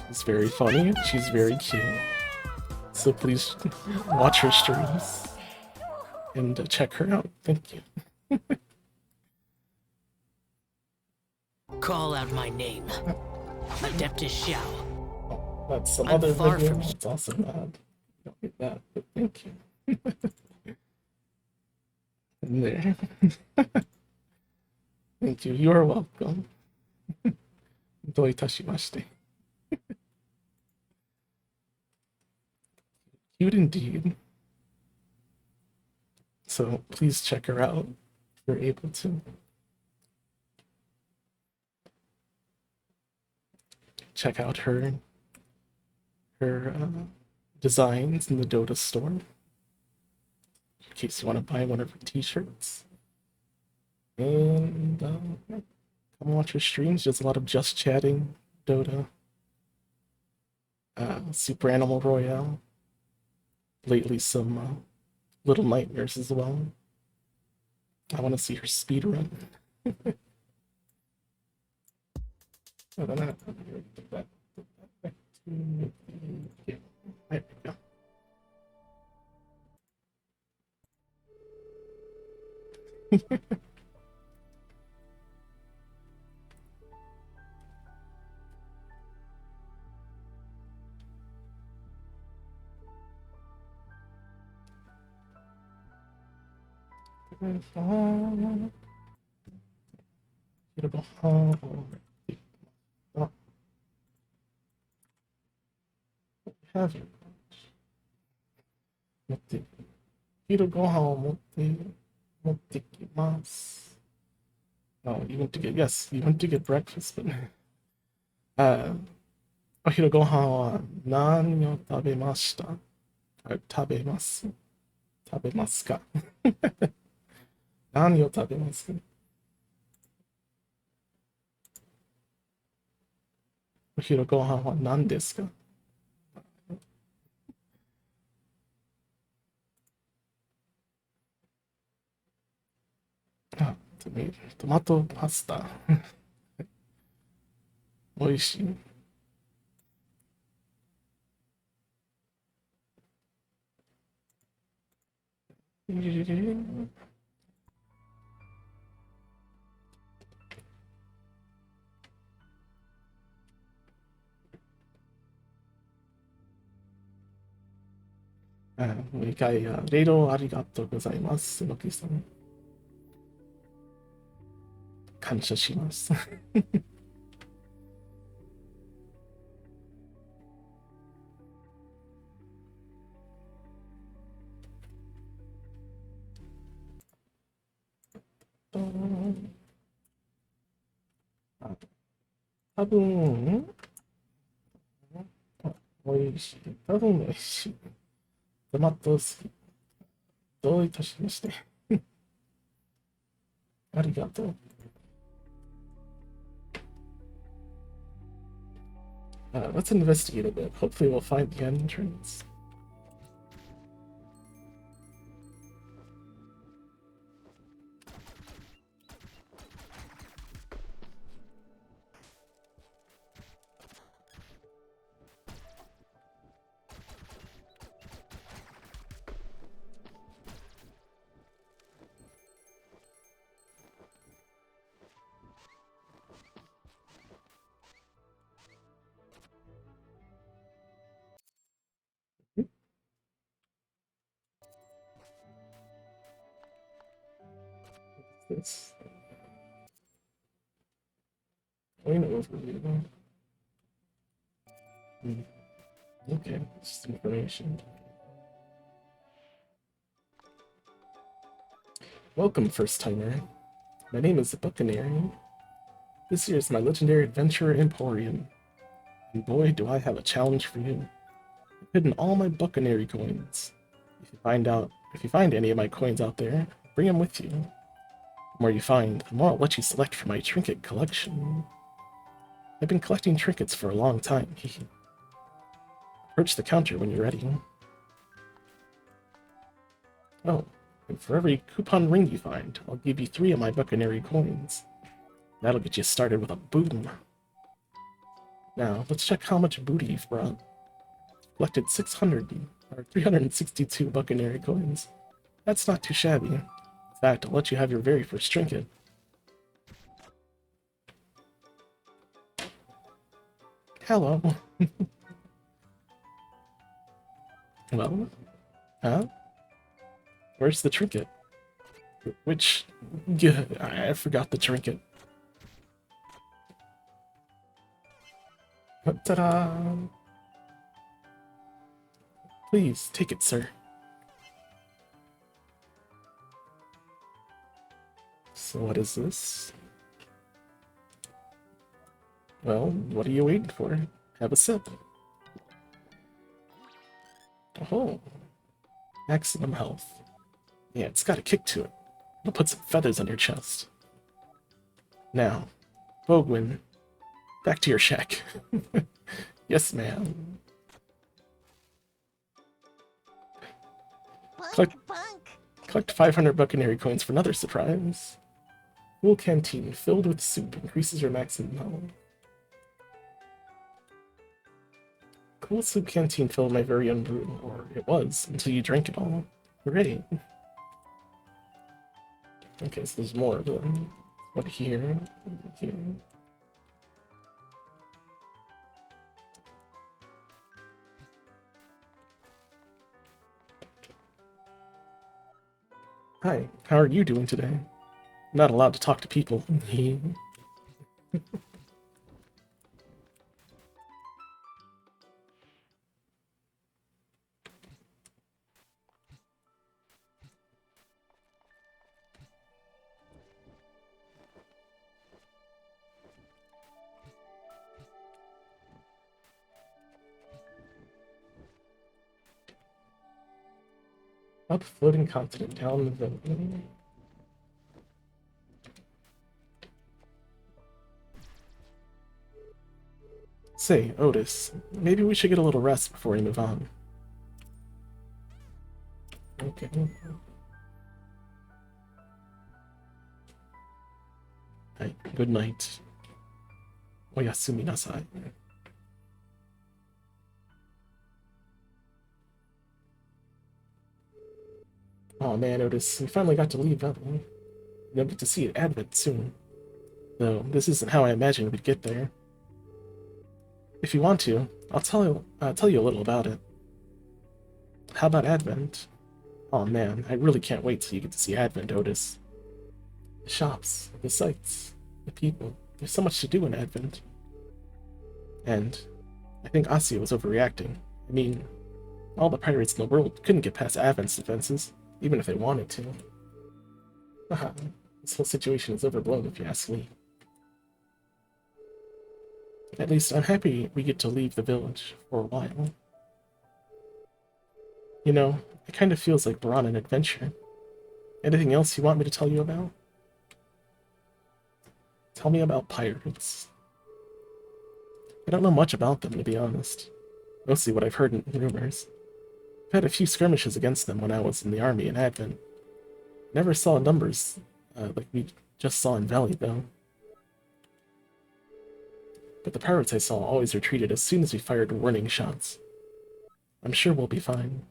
She's very funny. She's very cute. So please watch her streams and check her out. Thank you. Call out my name. Adeptus Xiao. That's some I'm other far video. from- It's also bad. Don't get that, but thank you. And there. Thank you. You are welcome. どういたしまして. Cute indeed. So please check her out if you're able to. Check out her designs in the Dota store. In case you want to buy one of her t-shirts. And come watch her streams. She does a lot of just chatting, Dota, Super Animal Royale. Lately some Little Nightmares as well. I want to see her speed run. I don't know. Put that back to yeah. There we go. Have you? 持って昼ご飯を持ってきます。Oh, you went to get yes, you went to get breakfast, but お昼ご飯は何を食べました？食べます。食べますか？何を食べますか？お昼ご飯は何ですか？あ、トマトパスタ。美味しい。もう一回、レイドありがとうございます。マキさん。感謝します。あ多分、美味しい。多分美味しい。トマトスープ。どういたしまして。ありがとう。Let's investigate a bit. Hopefully we'll find the entrance. This. We know overview. Okay, just information. Welcome, first timer. My name is the Buccaneer. This here is my legendary adventure emporium. And boy, do I have a challenge for you. I've hidden all my Buccaneer coins. If you find any of my coins out there, bring them with you. The more you find, the more I'll let you select from my trinket collection. I've been collecting trinkets for a long time. Approach the counter when you're ready. Oh, and for every coupon ring you find, I'll give you 3 of my Buccaneer coins. That'll get you started with a boom. Now, let's check how much booty you've brought. Collected 362 Buccaneer coins. That's not too shabby. In fact, I'll let you have your very first trinket. Hello. Well, huh? Where's the trinket? Which... Yeah, I forgot the trinket. Ta-da! Please, take it, sir. So what is this? Well, what are you waiting for? Have a sip. Oh, maximum health. Yeah, it's got a kick to it. It'll put some feathers on your chest. Now, Bogwin, back to your shack. Yes, ma'am. Collect 500 Buccaneer coins for another surprise. Cool canteen filled with soup increases your maximum health. Cool soup canteen filled my very own brew, or it was, until you drank it all. Hooray. Okay, so there's more of them. What here? Here. Hi, how are you doing today? I'm not allowed to talk to people. Up floating continent, down the village. Say, Otis, maybe we should get a little rest before we move on. Okay. Right, good night. Oyasumi nasai. Oh man, Otis, we finally got to leave, haven't we? You'll get to see it Advent soon. Though, this isn't how I imagined we'd get there. If you want to, I'll tell you a little about it. How about Advent? Oh man, I really can't wait till you get to see Advent, Otis. The shops, the sights, the people. There's so much to do in Advent. And I think Asio was overreacting. I mean, all the pirates in the world couldn't get past Advent's defenses, even if they wanted to. Haha, this whole situation is overblown if you ask me. At least I'm happy we get to leave the village for a while. You know, it kind of feels like we're on an adventure. Anything else you want me to tell you about? Tell me about pirates. I don't know much about them, to be honest. Mostly what I've heard in rumors. I've had a few skirmishes against them when I was in the army in Advent. Never saw numbers like we just saw in Valley, though. But the pirates I saw always retreated as soon as we fired warning shots. I'm sure we'll be fine.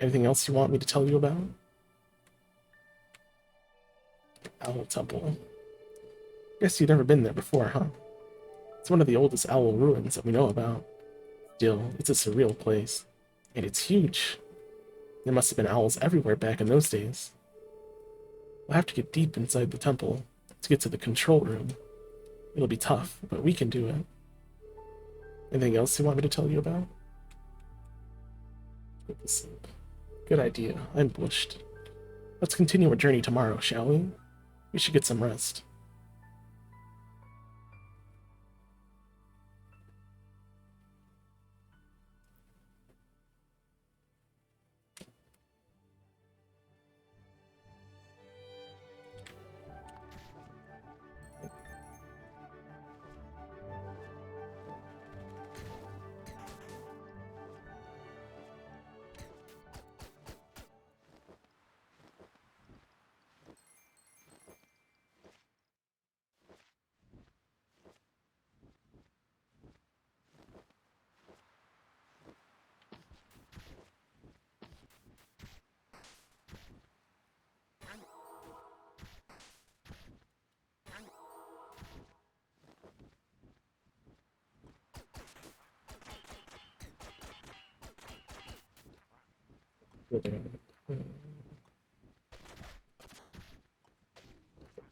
Anything else you want me to tell you about? Owl Temple. Guess you've never been there before, huh? It's one of the oldest owl ruins that we know about. Still, it's a surreal place. And it's huge. There must have been owls everywhere back in those days. We'll have to get deep inside the temple to get to the control room. It'll be tough, but we can do it. Anything else you want me to tell you about? Go to sleep. Good idea. I'm bushed. Let's continue our journey tomorrow, shall we? We should get some rest.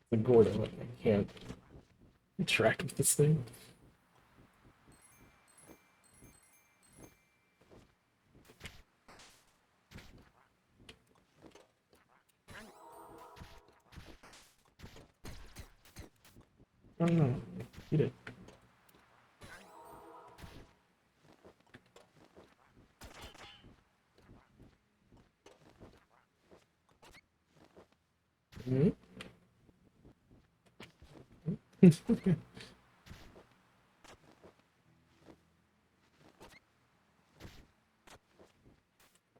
The Gordo, I can't interact with this thing. I don't know. Eat it. Hmm?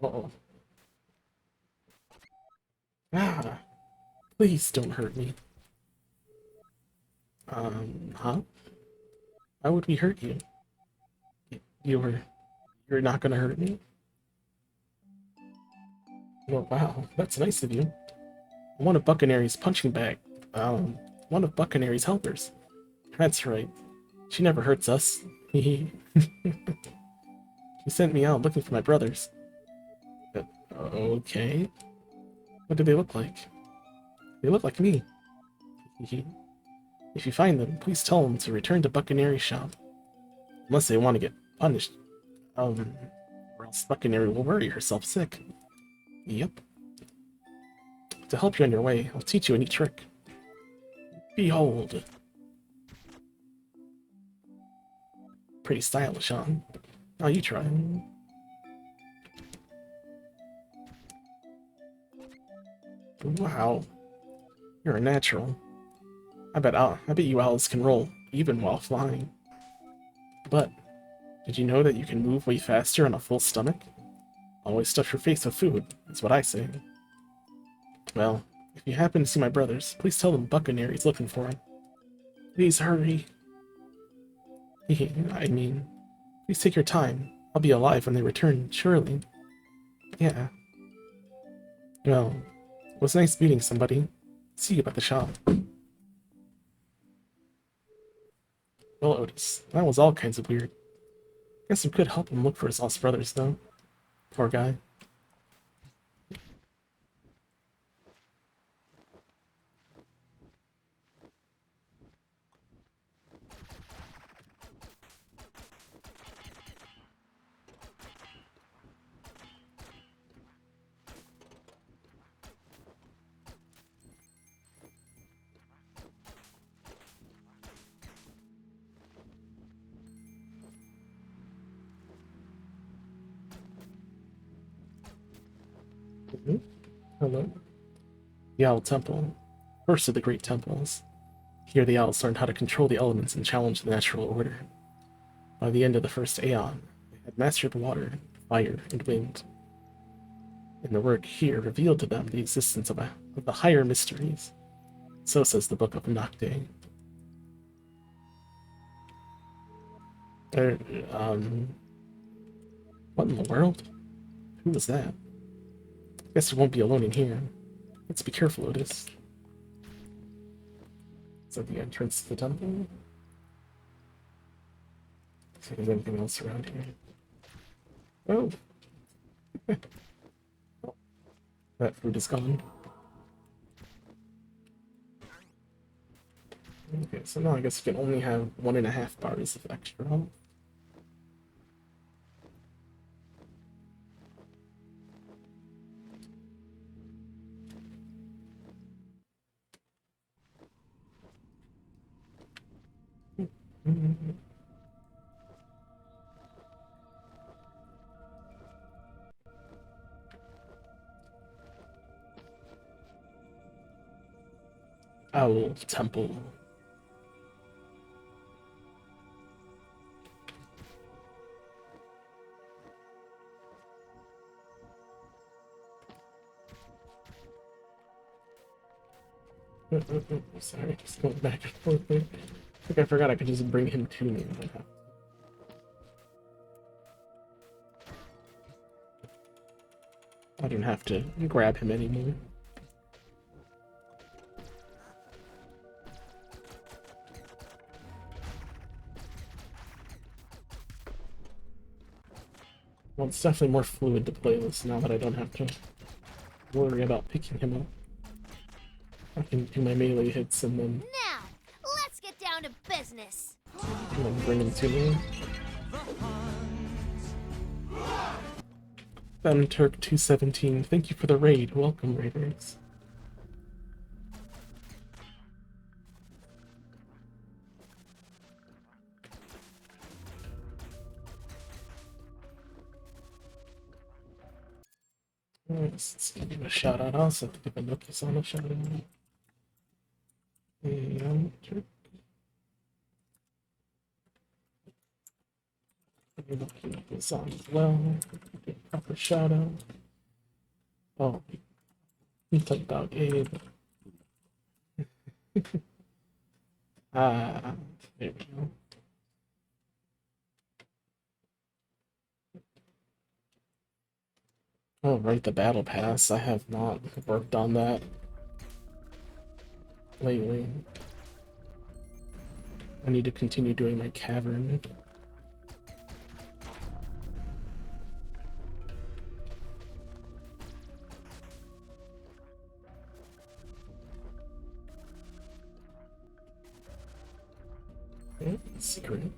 Uh-oh. Ah, please don't hurt me. Huh? Why would we hurt you? You're not gonna hurt me? Well, wow, that's nice of you. One of Buccaneery's punching bag. One of Buccaneery's helpers. That's right. She never hurts us. He sent me out looking for my brothers. Okay. What do they look like? They look like me. If you find them, please tell them to return to Buccaneery's shop. Unless they want to get punished. Or else Buccaneery will worry herself sick. Yep. To help you on your way, I'll teach you a neat trick. Behold. Pretty stylish, huh? Now you try. Wow. You're a natural. I bet you owls can roll, even while flying. But, did you know that you can move way faster on a full stomach? Always stuff your face with food, is what I say. Well, if you happen to see my brothers, please tell them Buccaneery's looking for him. Please hurry. I mean, please take your time. I'll be alive when they return, surely. Yeah. Well, it was nice meeting somebody. See you at the shop. Well, Otis, that was all kinds of weird. Guess we could help him look for his lost brothers, though. Poor guy. Mhm. Hello. The Owl Temple. First of the great temples. Here the owls learned how to control the elements and challenge the natural order. By the end of the first Aeon, they had mastered water, fire, and wind. And the work here revealed to them the existence of the higher mysteries. So says the Book of Nocte. Er, um, what in the world? Who was that? Guess it won't be alone in here. Let's be careful, Otis. Is that the entrance to the temple? See if there's anything else around here. Oh! Oh, that food is gone. Okay, so now I guess you can only have 1.5 bars of extra health. Owl Temple. Sorry, just going back and forth there. I think I forgot I could just bring him to me. I didn't have to grab him anymore. Well, it's definitely more fluid to play this now that I don't have to worry about picking him up. I can do my melee hits and then Now, let's get down to business. bring him to me. Ben Turk 217, thank you for the raid. Welcome, raiders. Let's give him a shout out. I also have to give a Nokia a shout out. Turk. Nokia on as well. Give a proper shout out. Oh, he talked about Abe. There we go. Oh, right, the battle pass. I have not worked on that lately. I need to continue doing my cavern. Okay, secret.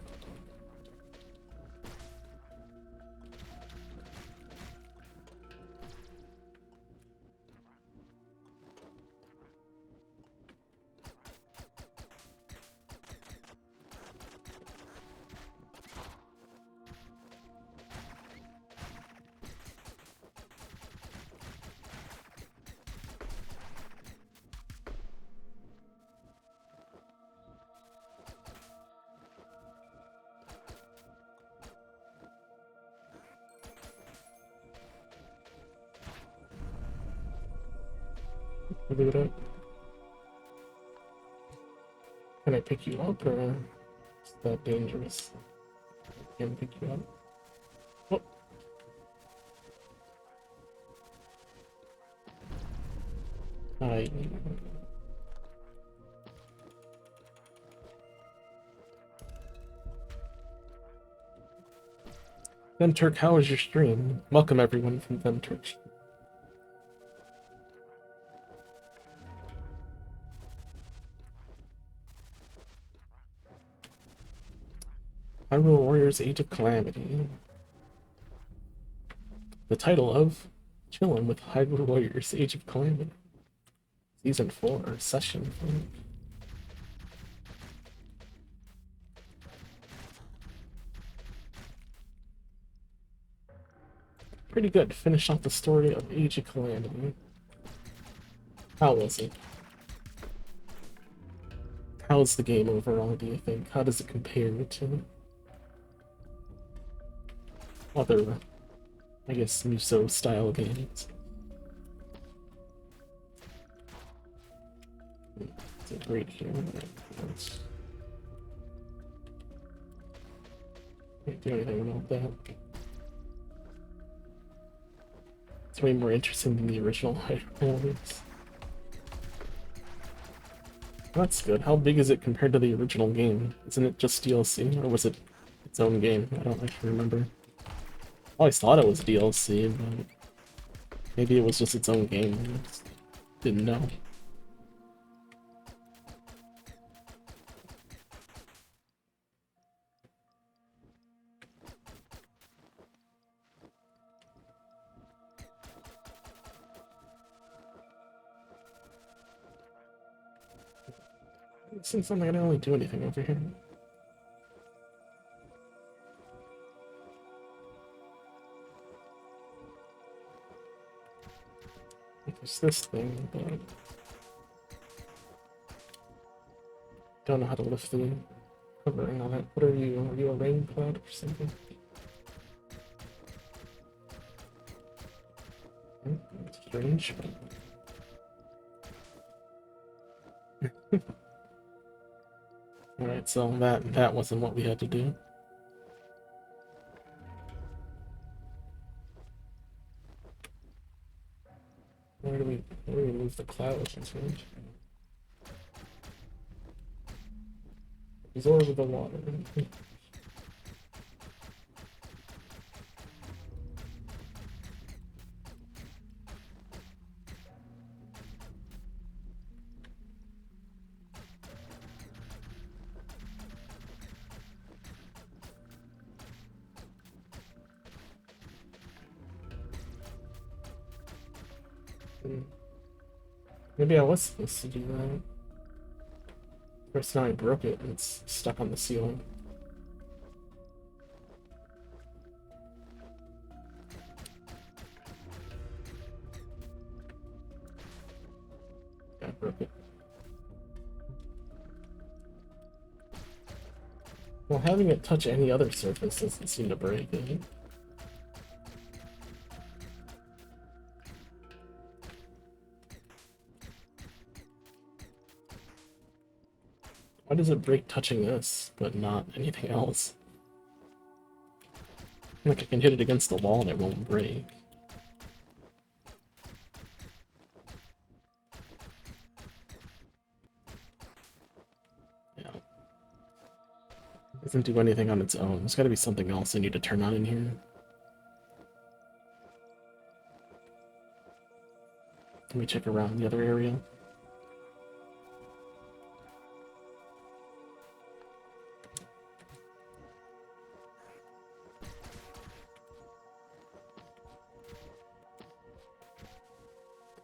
Do it up. Can I pick you up or is that dangerous? I can't pick you up. Oh. I Then Turk, how was your stream? Welcome everyone from Then Turk. Hyrule Warriors Age of Calamity. The title of Chillin' with Hyrule Warriors Age of Calamity. Season 4, Session 4. Pretty good. Finish off the story of Age of Calamity. How was it? How's the game overall, do you think? How does it compare to other, I guess, Muso style games? It's a great here. Can't do anything about that. It's way more interesting than the original Hyrule. That's good. How big is it compared to the original game? Isn't it just DLC, or was it its own game? I don't actually remember. I always thought it was DLC, but maybe it was just its own game. I just didn't know. It seems like I don't really do anything over here. There's this thing, but don't know how to lift the covering on it. What are you? Are you a rain cloud or something? It's strange. Alright, so that wasn't what we had to do. Where do we move the clouds and change? Absorb the water. Maybe I was supposed to do that. First now I broke it and it's stuck on the ceiling. Yeah, I broke it. Well, having it touch any other surface doesn't seem to break it. Why does it break touching this, but not anything else? Like I can hit it against the wall and it won't break. Yeah. Doesn't do anything on its own. There's gotta be something else I need to turn on in here. Let me check around the other area.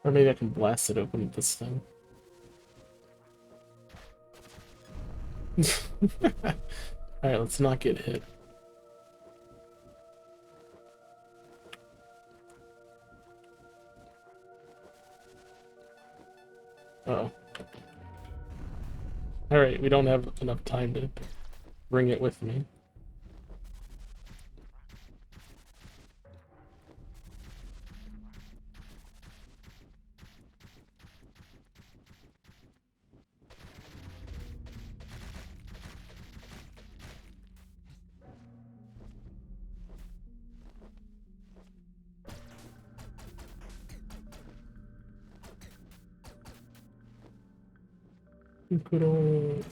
Or maybe I can blast it open with this thing. Alright, let's not get hit. Uh-oh. Alright, we don't have enough time to bring it with me. Good old...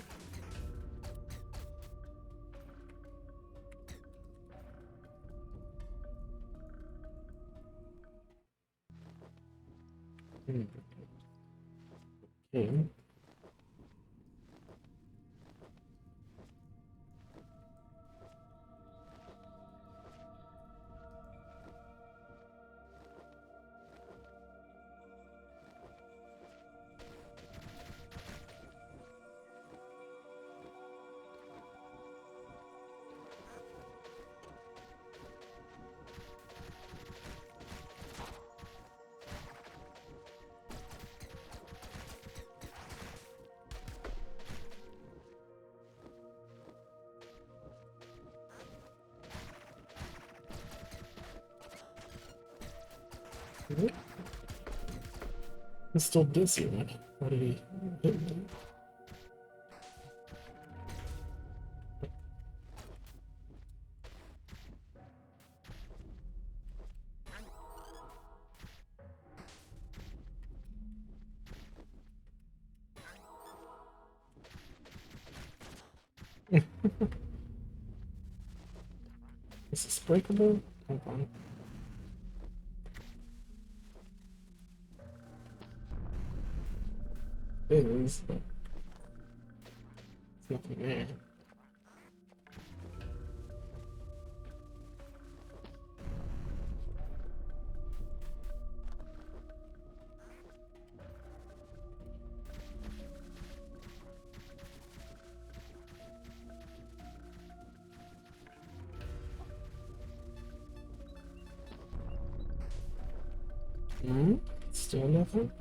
He's still dizzy. Why did he hit me? Is this breakable? Hold on. It is, but there's nothing there. Hmm? Still nothing?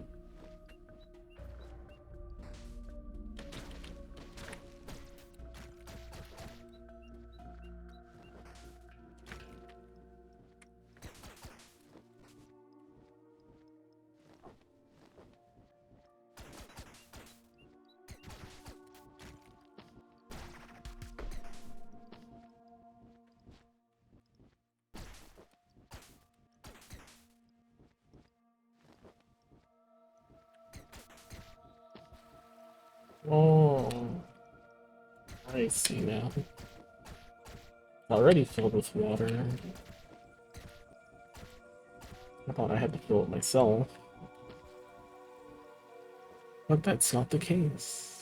Oh, I see now. Already filled with water. I thought I had to fill it myself. But that's not the case.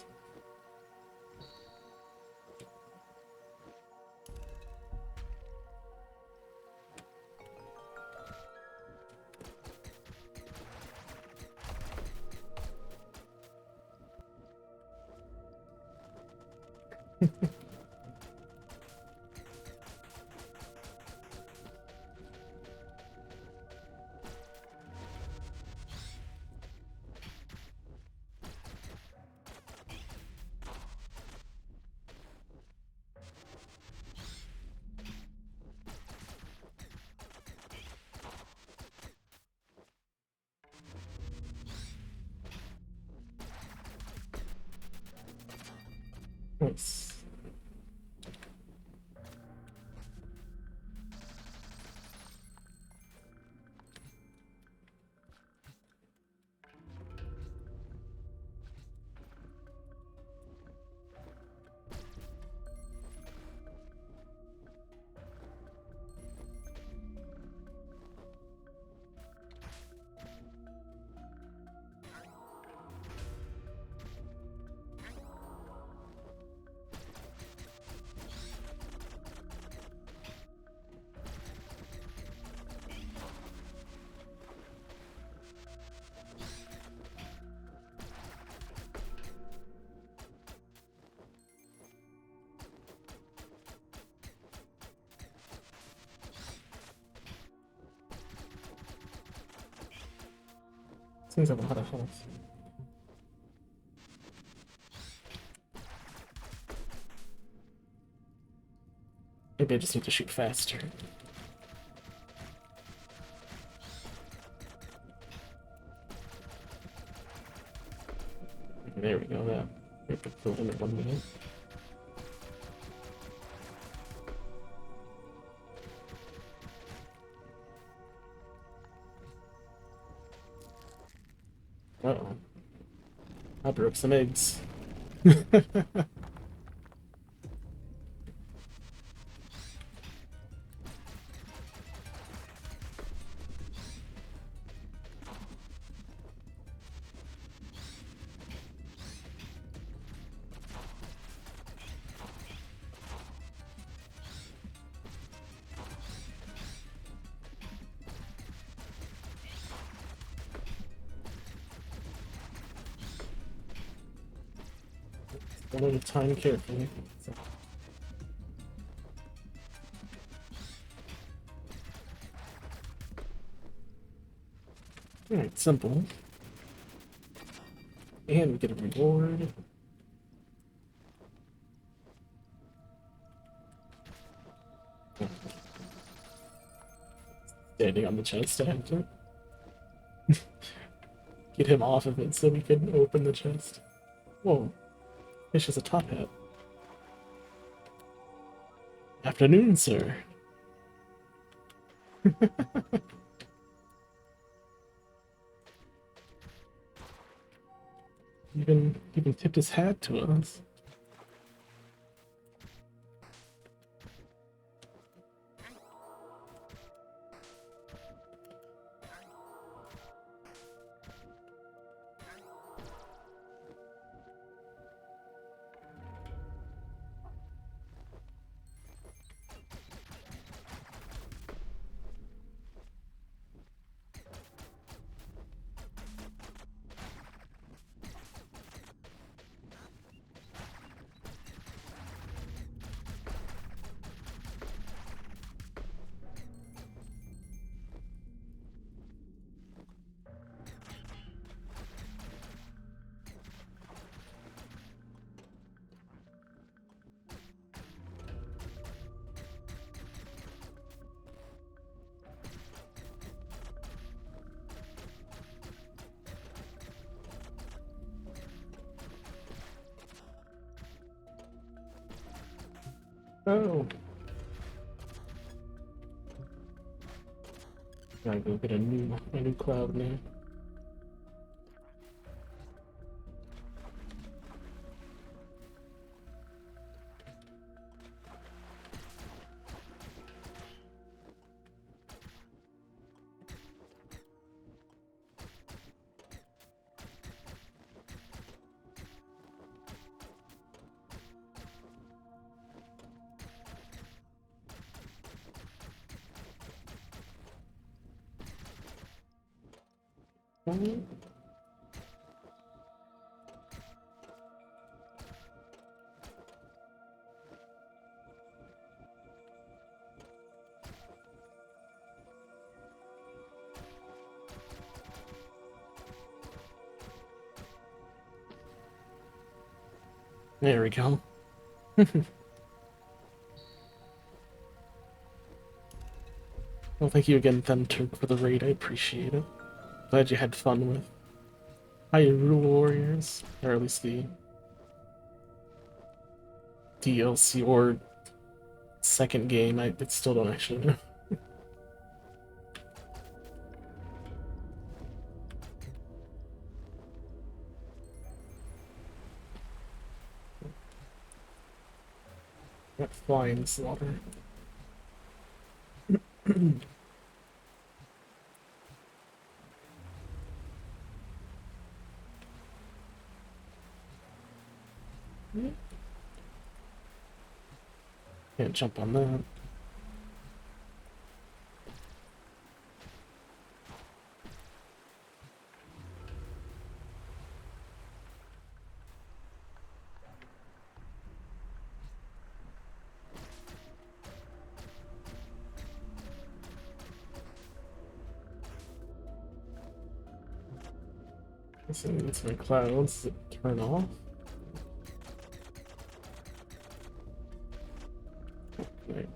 Nice. Seems like a lot of health. Maybe I just need to shoot faster. There we go, that. We have to fill in at 1 minute. Uh-oh. I broke some eggs. One at a time carefully. So. Alright, simple. And we get a reward. Standing on the chest, I have to. get him off of it so we can open the chest. Whoa, fish has a top hat. Afternoon, sir. Even tipped his hat to us. Oh. Gotta go get a new cloud now. There we go. Well, thank you again, Turk, for the raid. I appreciate it. Glad you had fun with Hyrule Warriors, or at least the DLC or second game. I still don't actually know. That flying slaughter. Can't jump on that. So it's my clouds that turn off. Right.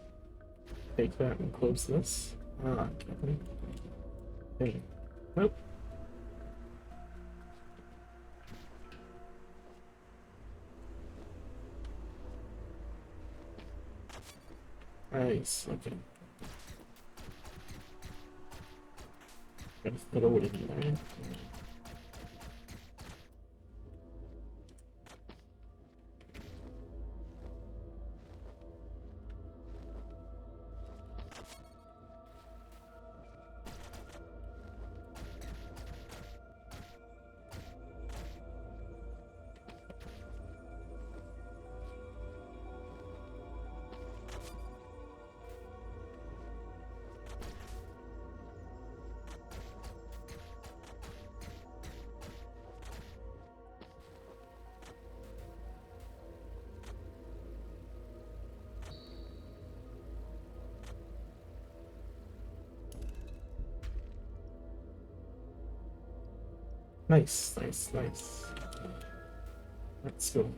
Take that and close this. Ah, okay. Hey. Nope. Nice, okay. Gotta throw it in there. Nice, nice, nice. Let's go.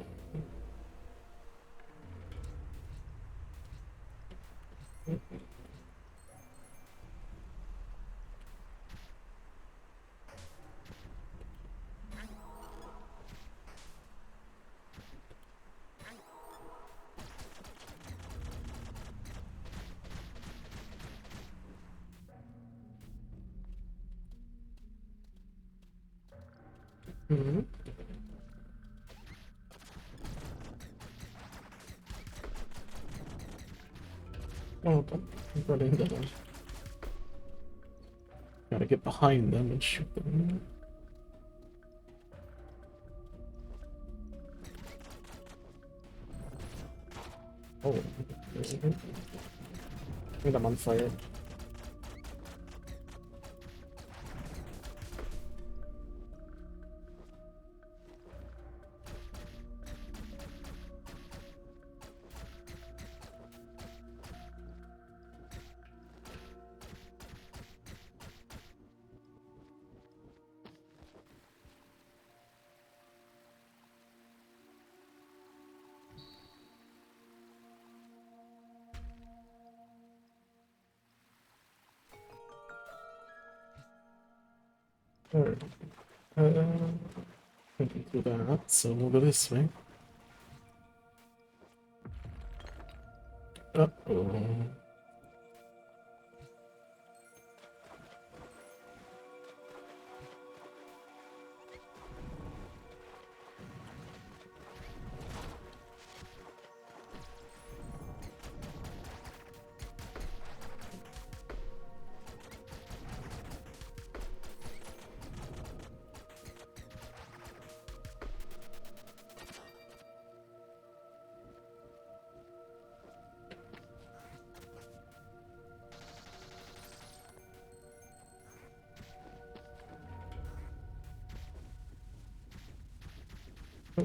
Mm-hmm. Oh, don't run into them. Gotta get behind them and shoot them. Oh, I think I'm on fire. Alright. Thinking through that, so we'll go this way. Uh-oh.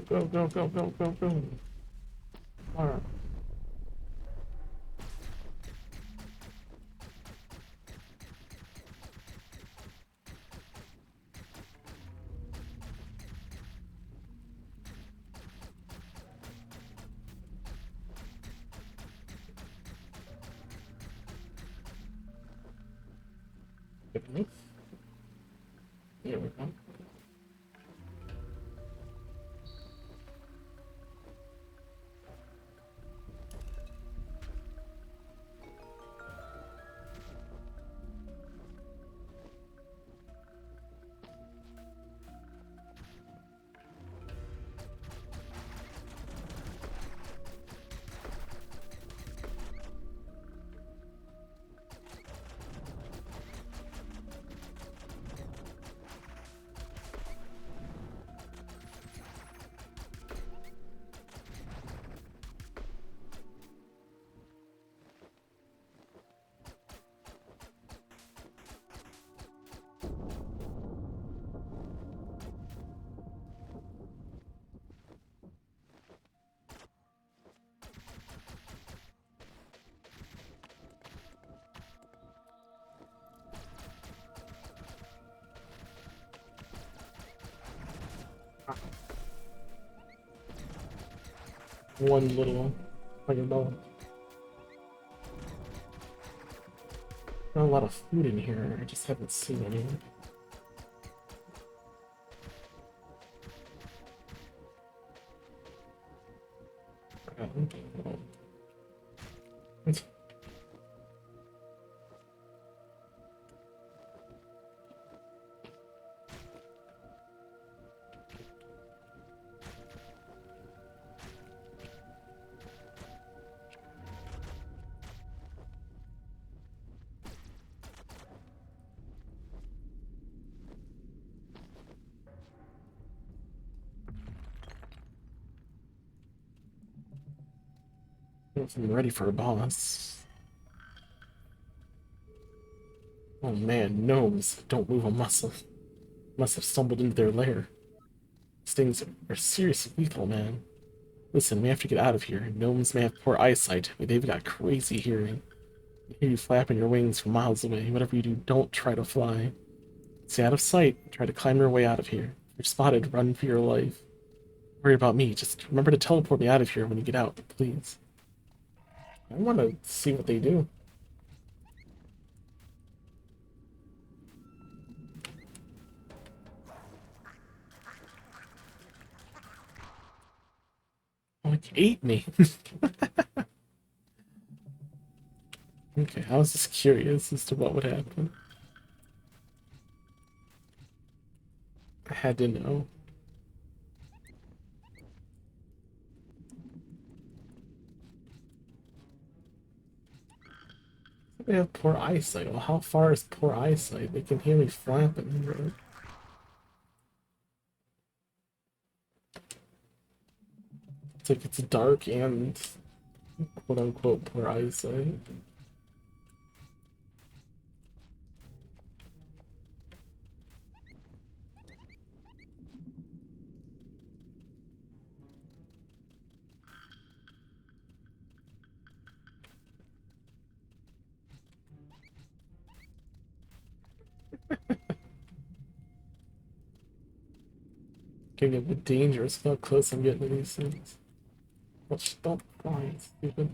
Go, go, go, go, go, go, go. Alright. Good enough. There we go. One little fireball. Not a lot of food in here, I just haven't seen any. I'm ready for a boss. Oh man, gnomes don't move a muscle. Must have stumbled into their lair. These things are seriously lethal, man. Listen, we have to get out of here. Gnomes may have poor eyesight, but they've got crazy hearing. I hear you flapping your wings from miles away. Whatever you do, don't try to fly. Stay out of sight. Try to climb your way out of here. If you're spotted, run for your life. Don't worry about me. Just remember to teleport me out of here when you get out, please. I want to see what they do. Oh, it ate me. Okay, I was just curious as to what would happen. I had to know. They have poor eyesight. Well, how far is poor eyesight? They can hear me flapping, right? It's like it's dark and quote unquote poor eyesight. Can get a bit dangerous how close I'm getting to these things. Well, don't fly, stupid.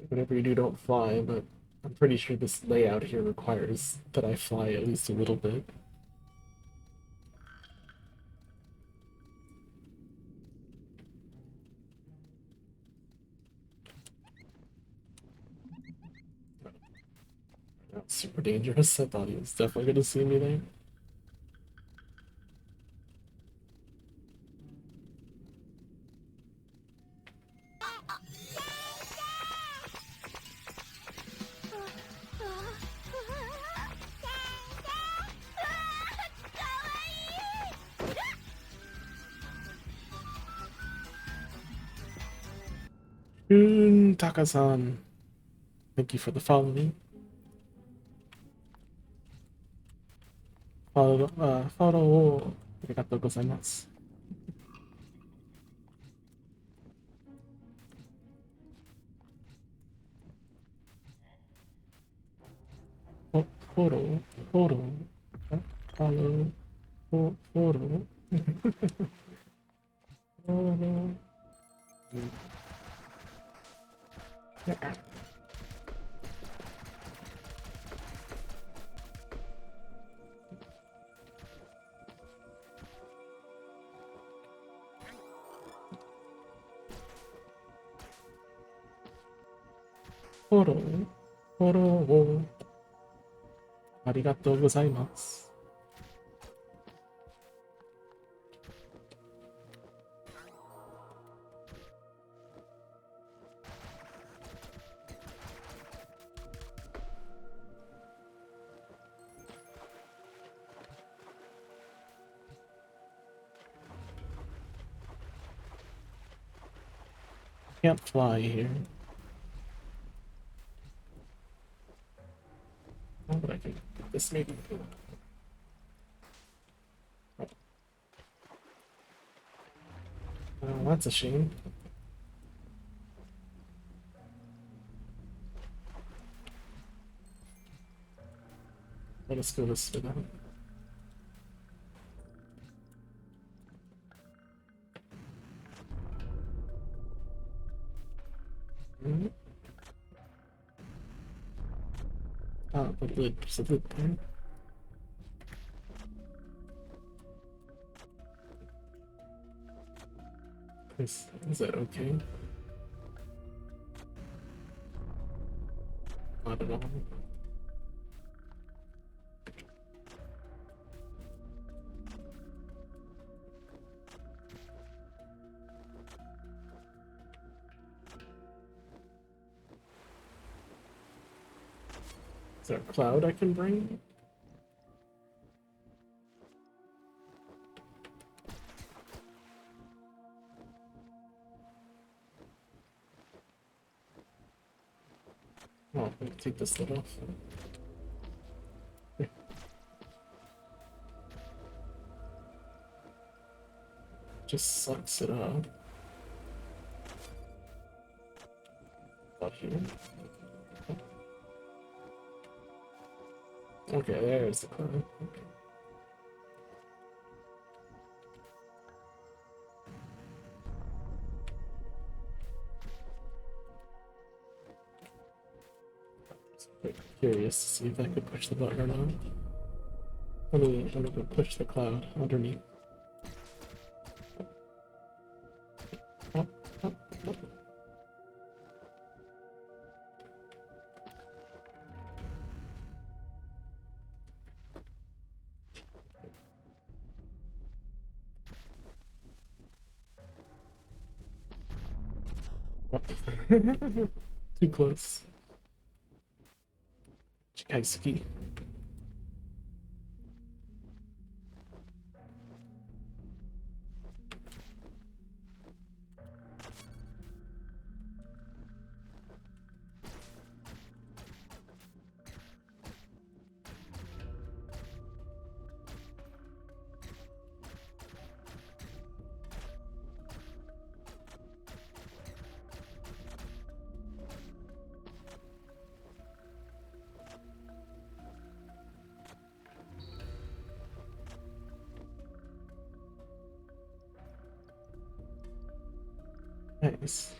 Whatever you do, don't fly, but I'm pretty sure this layout here requires that I fly at least a little bit. That's super dangerous. I thought he was definitely gonna see me there. Taka-san, thank you for the follow. Follow をありがとうございます。フォロー、フォロー、フォロー、フォロー、フォロー。フォロー、フォロー、ありがとうございます。Can't fly here. Oh, but I can get this maybe. Oh, that's a shame. Let us go this way then. Ah, but there's a lid there. Is that okay? Not at all. Is there a cloud I can bring? Oh, I can take this lid off. Just sucks it up. About here. Okay, there's the cloud. Okay. Curious to see if I could push the button or not. Let me go push the cloud underneath. Oh, oh, oh. Too close. Chikaisuki. Nice.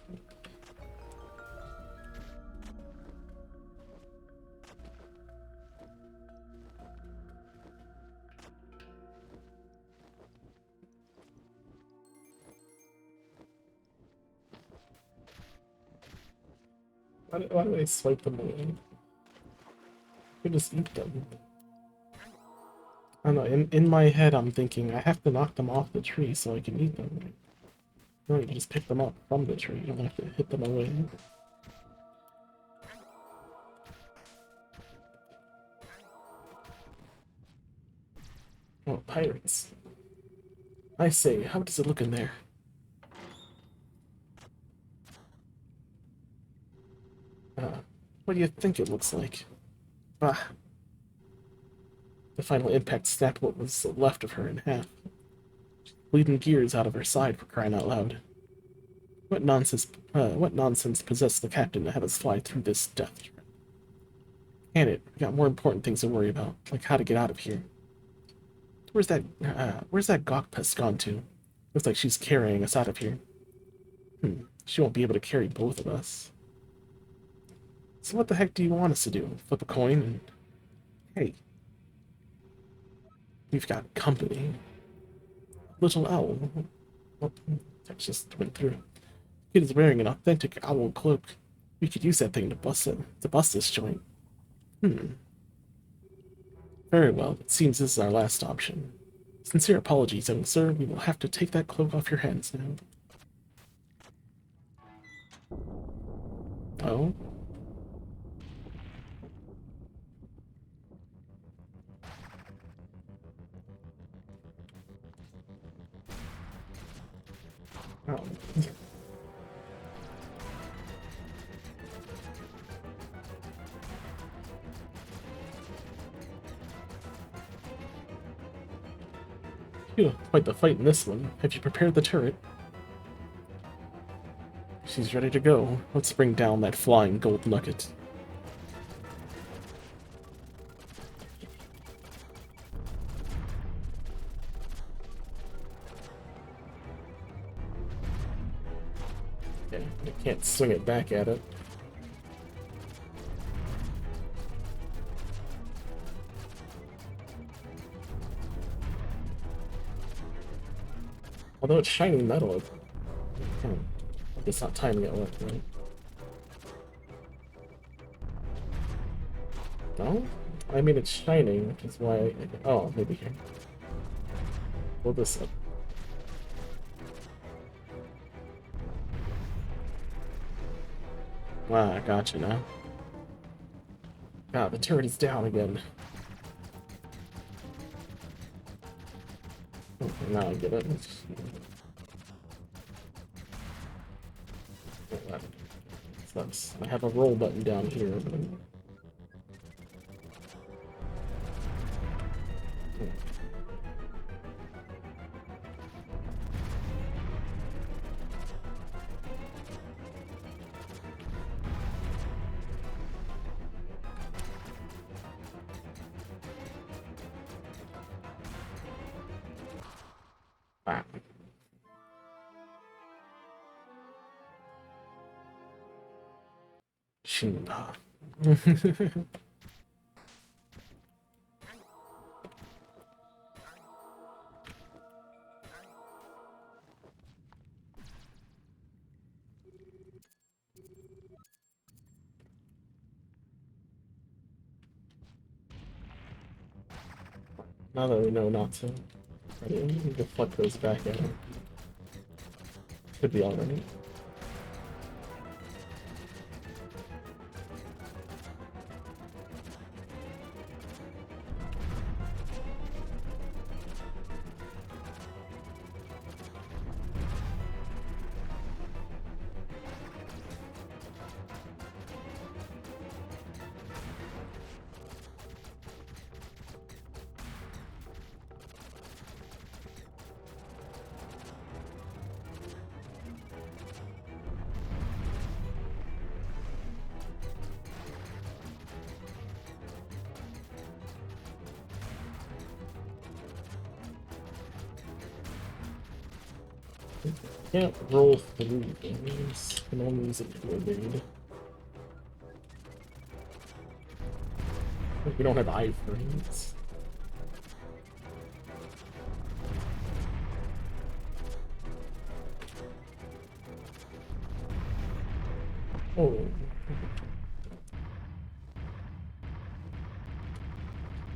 Why do they swipe them away? You can just eat them. I don't know, in my head I'm thinking I have to knock them off the tree so I can eat them. No, you just pick them up from the tree, you don't have to hit them away. Oh, pirates. I say, how does it look in there? What do you think it looks like? Bah. The final impact snapped what was left of her in half. Bleeding gears out of her side, for crying out loud. What nonsense possessed the captain to have us fly through this death trap? Can it? We got more important things to worry about, like how to get out of here. Where's that gawk pest gone to? Looks like she's carrying us out of here. She won't be able to carry both of us. So what the heck do you want us to do? Flip a coin and... Hey. We've got company. Little owl. Well, that just went through. Kid is wearing an authentic owl cloak. We could use that thing to bust this joint. Very well, it seems this is our last option. Sincere apologies, young sir. We will have to take that cloak off your hands now. Oh? Oh. Phew, quite the fight in this one. Have you prepared the turret? She's ready to go. Let's bring down that flying gold nugget. Okay, I can't swing it back at it. Although it's shiny metal, it's not timing it left, right? No? I mean, it's shining, which is why oh, maybe here. Pull this up. Ah, gotcha now. Ah, the turret is down again. Okay, now I get it. Sucks. I have a roll button down here, but... Ah. Shinda. Now that we know not to. Ready? We can deflect those back at him. Could be alright. Can't roll through things. Can only use it to evade. We don't have iframes. Oh.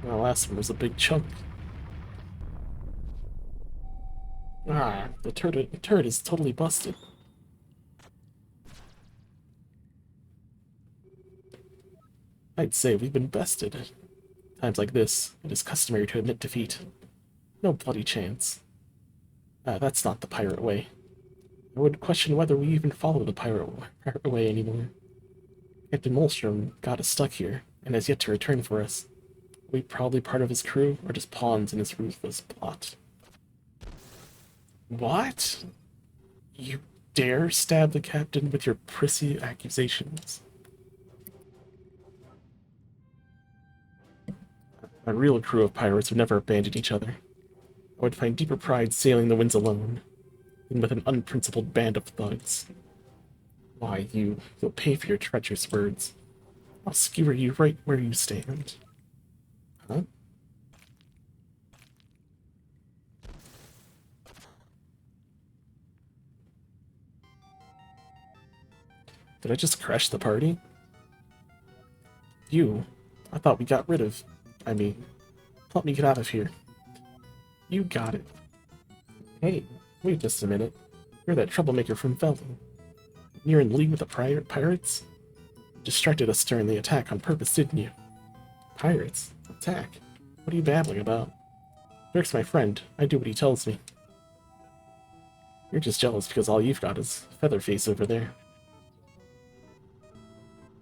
The last one was a big chunk. Ah, the turret is totally busted. I'd say we've been bested. Times like this, it is customary to admit defeat. No bloody chance. That's not the pirate way. I would question whether we even follow the pirate way anymore. Captain Molstrom got us stuck here, and has yet to return for us. Are we probably part of his crew, or just pawns in his ruthless plot? What? You dare stab the captain with your prissy accusations? A real crew of pirates would never abandon each other. I would find deeper pride sailing the winds alone than with an unprincipled band of thugs. Why, you'll pay for your treacherous words. I'll skewer you right where you stand. Huh? Did I just crash the party? You? I thought we got rid of... I mean, help me get out of here. You got it. Hey, wait just a minute. You're that troublemaker from Felden. You're in league with the pirates? You distracted us during the attack on purpose, didn't you? Pirates? Attack? What are you babbling about? Dirk's my friend. I do what he tells me. You're just jealous because all you've got is Featherface over there.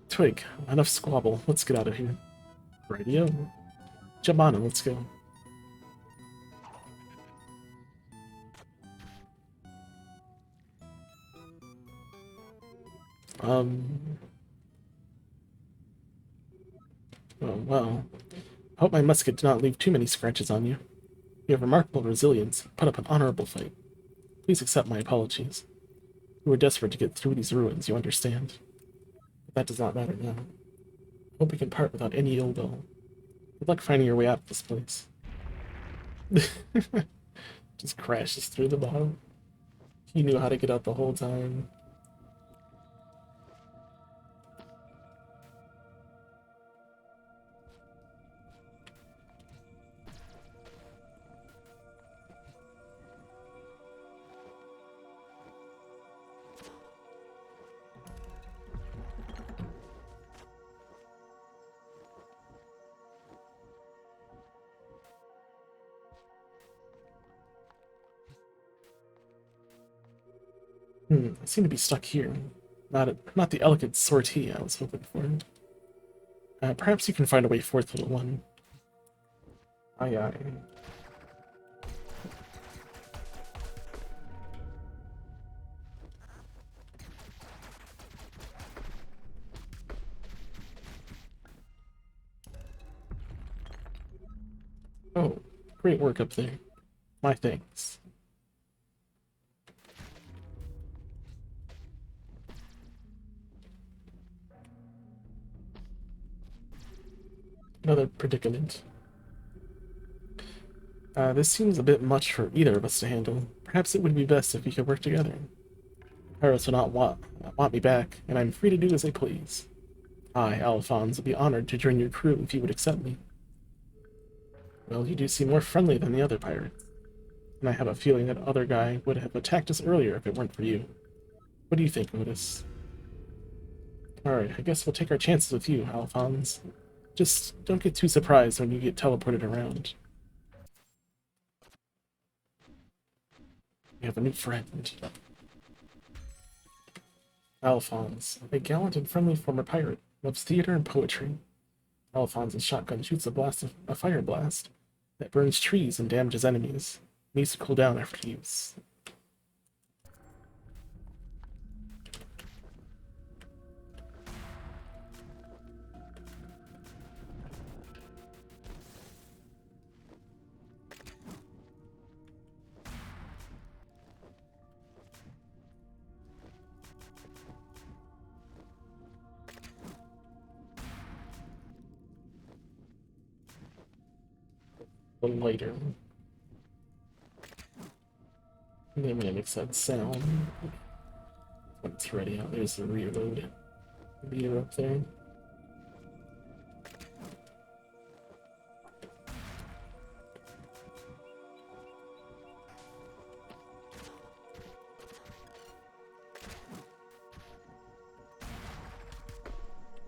Twig, enough squabble. Let's get out of here. Radio? Jump on it, let's go. Oh, well. I hope my musket did not leave too many scratches on you. You have remarkable resilience. Put up an honorable fight. Please accept my apologies. We were desperate to get through these ruins, you understand? But that does not matter now. Hope we can part without any ill will. Good luck finding your way out of this place. Just crashes through the bottom. He knew how to get out the whole time. I seem to be stuck here. Not the elegant sortie I was hoping for. Perhaps you can find a way forth, little one. Aye, aye. Oh, great work up there. My thanks. Another predicament. This seems a bit much for either of us to handle. Perhaps it would be best if we could work together. Paris will not want me back, and I'm free to do as I please. I, Alphonse, would be honored to join your crew if you would accept me. Well, you do seem more friendly than the other pirates. And I have a feeling that other guy would have attacked us earlier if it weren't for you. What do you think, Otis? Alright, I guess we'll take our chances with you, Alphonse. Just don't get too surprised when you get teleported around. We have a new friend. Alphonse, a gallant and friendly former pirate, loves theater and poetry. Alphonse's shotgun shoots a fire blast that burns trees and damages enemies. It needs to cool down after use. A little lighter. And then when it makes that sound, when it's ready, out there's the reload meter up there.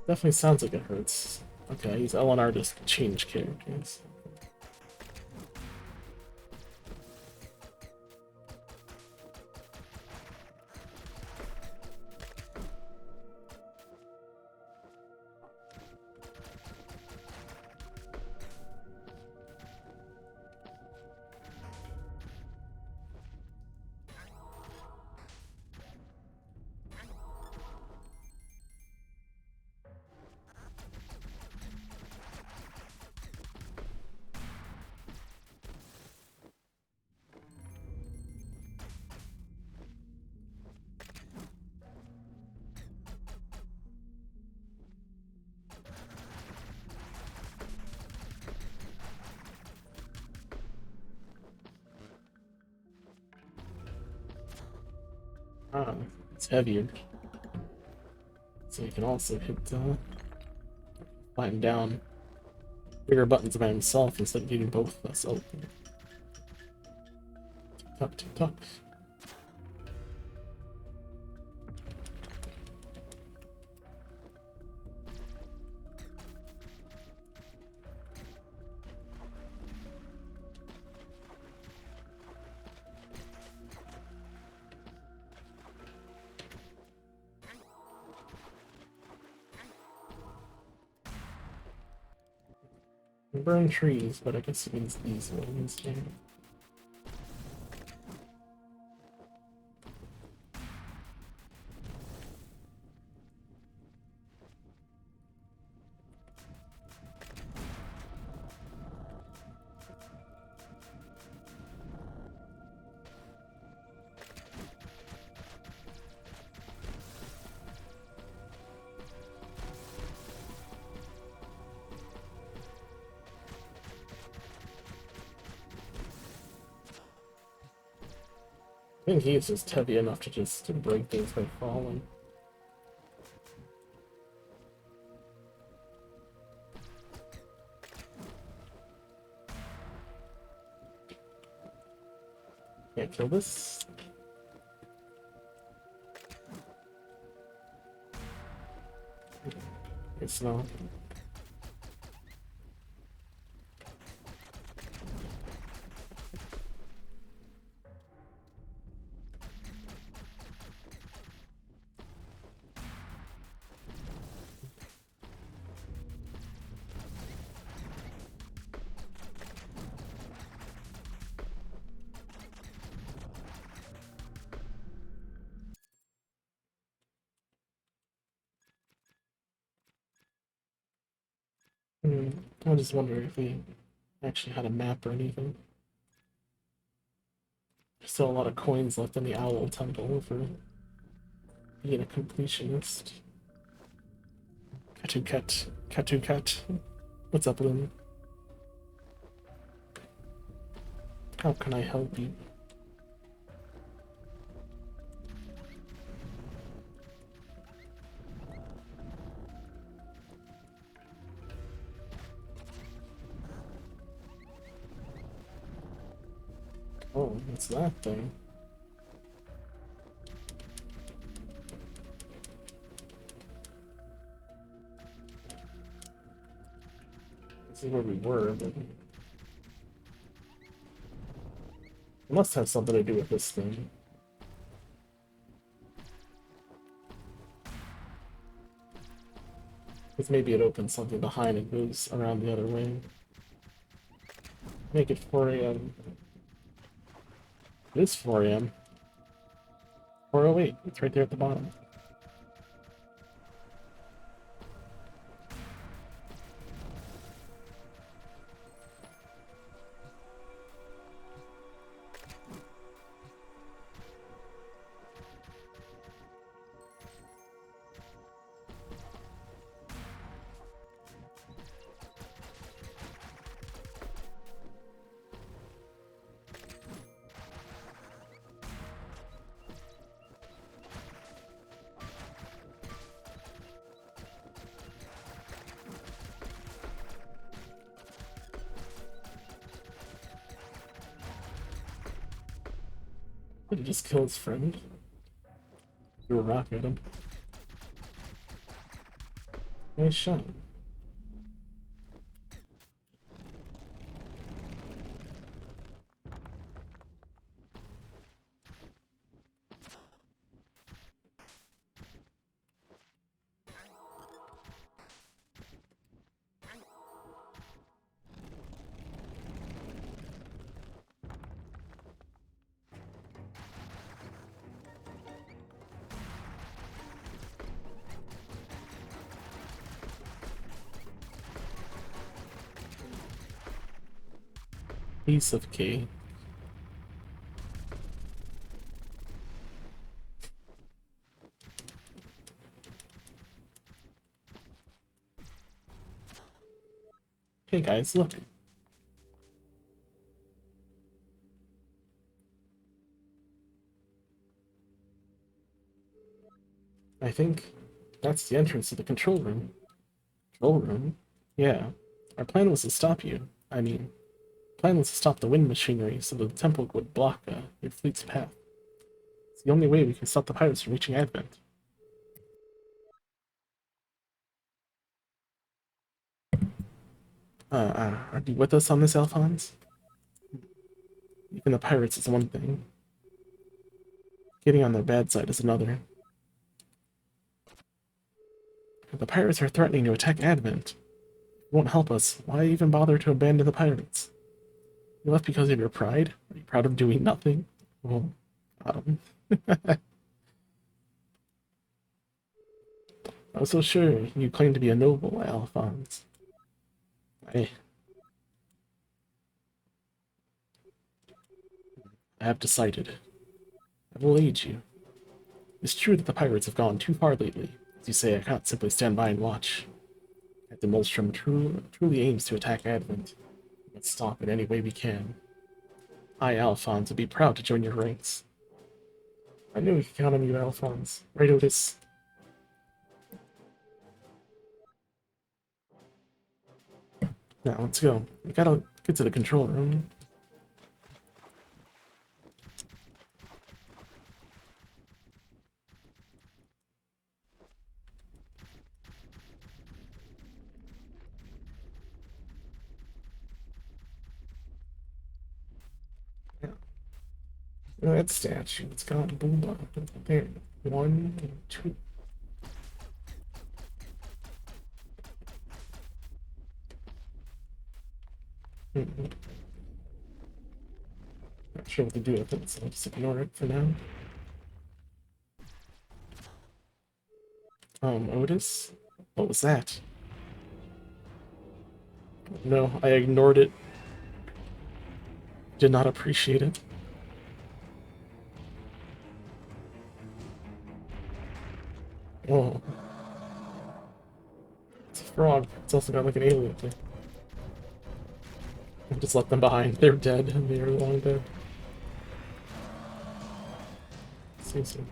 Definitely sounds like it hurts. Okay, I use LNR to change characters. Ah, it's heavier. So you can also hit climb down bigger buttons by himself instead of hitting both of us open. Tick tock, tick tock. Burn trees, but I guess it means these ones. Yeah. I think he's just heavy enough to just break things by falling. Can't kill this. It's not. I just wonder if we actually had a map or anything. There's still a lot of coins left in the Owl Temple for being a completionist. Katu Kat. What's up, Loon? How can I help you? Oh, what's that thing? This is where we were, but it must have something to do with this thing. Because maybe it opens something behind and goes around the other way. Make it 4 a.m. It is 4 a.m. 4:08. It's right there at the bottom. Did he just kill his friend? Threw a rock at him. Nice shot. Piece of cake. Hey guys, look. I think that's the entrance to the control room. Control room? Yeah. Our plan was to stop you. I mean, plan was to stop the wind machinery so the temple would block your fleet's path. It's the only way we can stop the pirates from reaching Advent. Are you with us on this, Alphonse? Even the pirates is one thing. Getting on their bad side is another. If the pirates are threatening to attack Advent. It won't help us. Why even bother to abandon the pirates? You left because of your pride? Are you proud of doing nothing? Well, um... I was so sure you claimed to be a noble, Alphonse. I have decided. I will aid you. It's true that the pirates have gone too far lately. As you say, I can't simply stand by and watch. Captain Molstrom truly aims to attack Advent. Let's stop it any way we can. I, Alphonse, would be proud to join your ranks. I knew we could count on you, Alphonse. Right, Otis? Now, let's go. We gotta get to the control room. Yeah. That statue, it's got Boomba. There. 1 and 2. Not sure what to do with it, so I'll just ignore it for now. Otis? What was that? No, I ignored it. Did not appreciate it. Oh. It's a frog. It's also got like an alien thing. I just left them behind. They're dead. They are long dead. Seriously.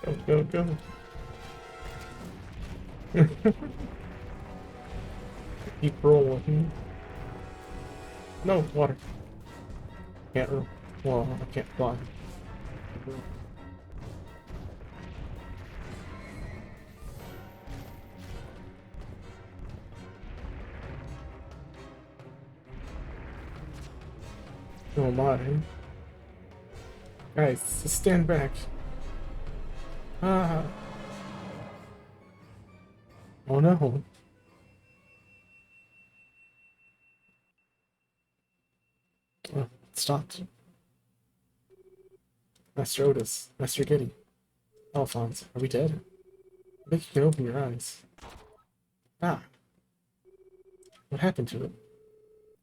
Go, go, go. Keep rolling. No, water. Can't roll. Well, I can't fly. Oh my. Guys, just stand back. Ah. Oh no. Oh, it stopped. Master Otis, Master Giddy, Alphonse, are we dead? I think you can open your eyes. Ah, what happened to it?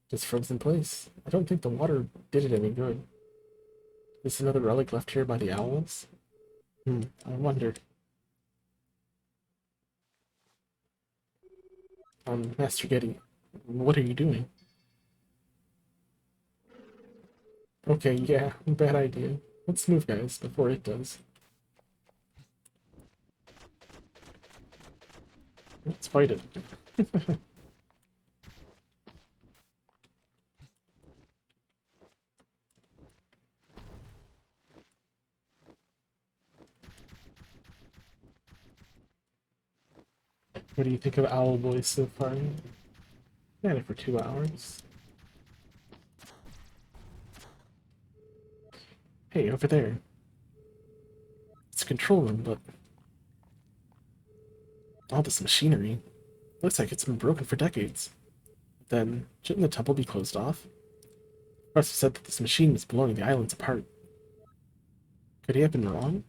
Just froze in place. I don't think the water did it any good. Is another relic left here by the owls? I wonder. Master Giddy, what are you doing? Okay, yeah, bad idea. Let's move, guys, before it does. Let's fight it. What do you think of Owlboy so far? Had it for 2 hours. Hey, over there. It's a control room, but all this machinery looks like it's been broken for decades. Then, shouldn't the temple be closed off? The professor said that this machine was blowing the islands apart. Could he have been wrong?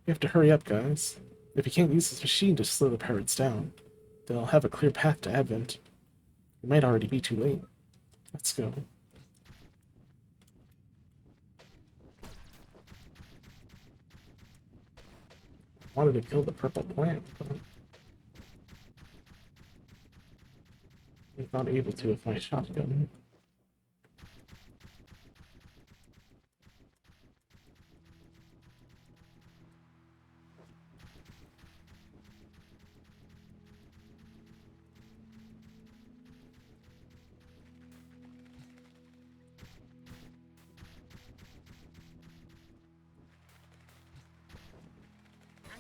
We have to hurry up, guys. If we can't use this machine to slow the pirates down, they'll have a clear path to Advent. It might already be too late. Let's go. I wanted to kill the purple plant, but I'm not able to with my shotgun.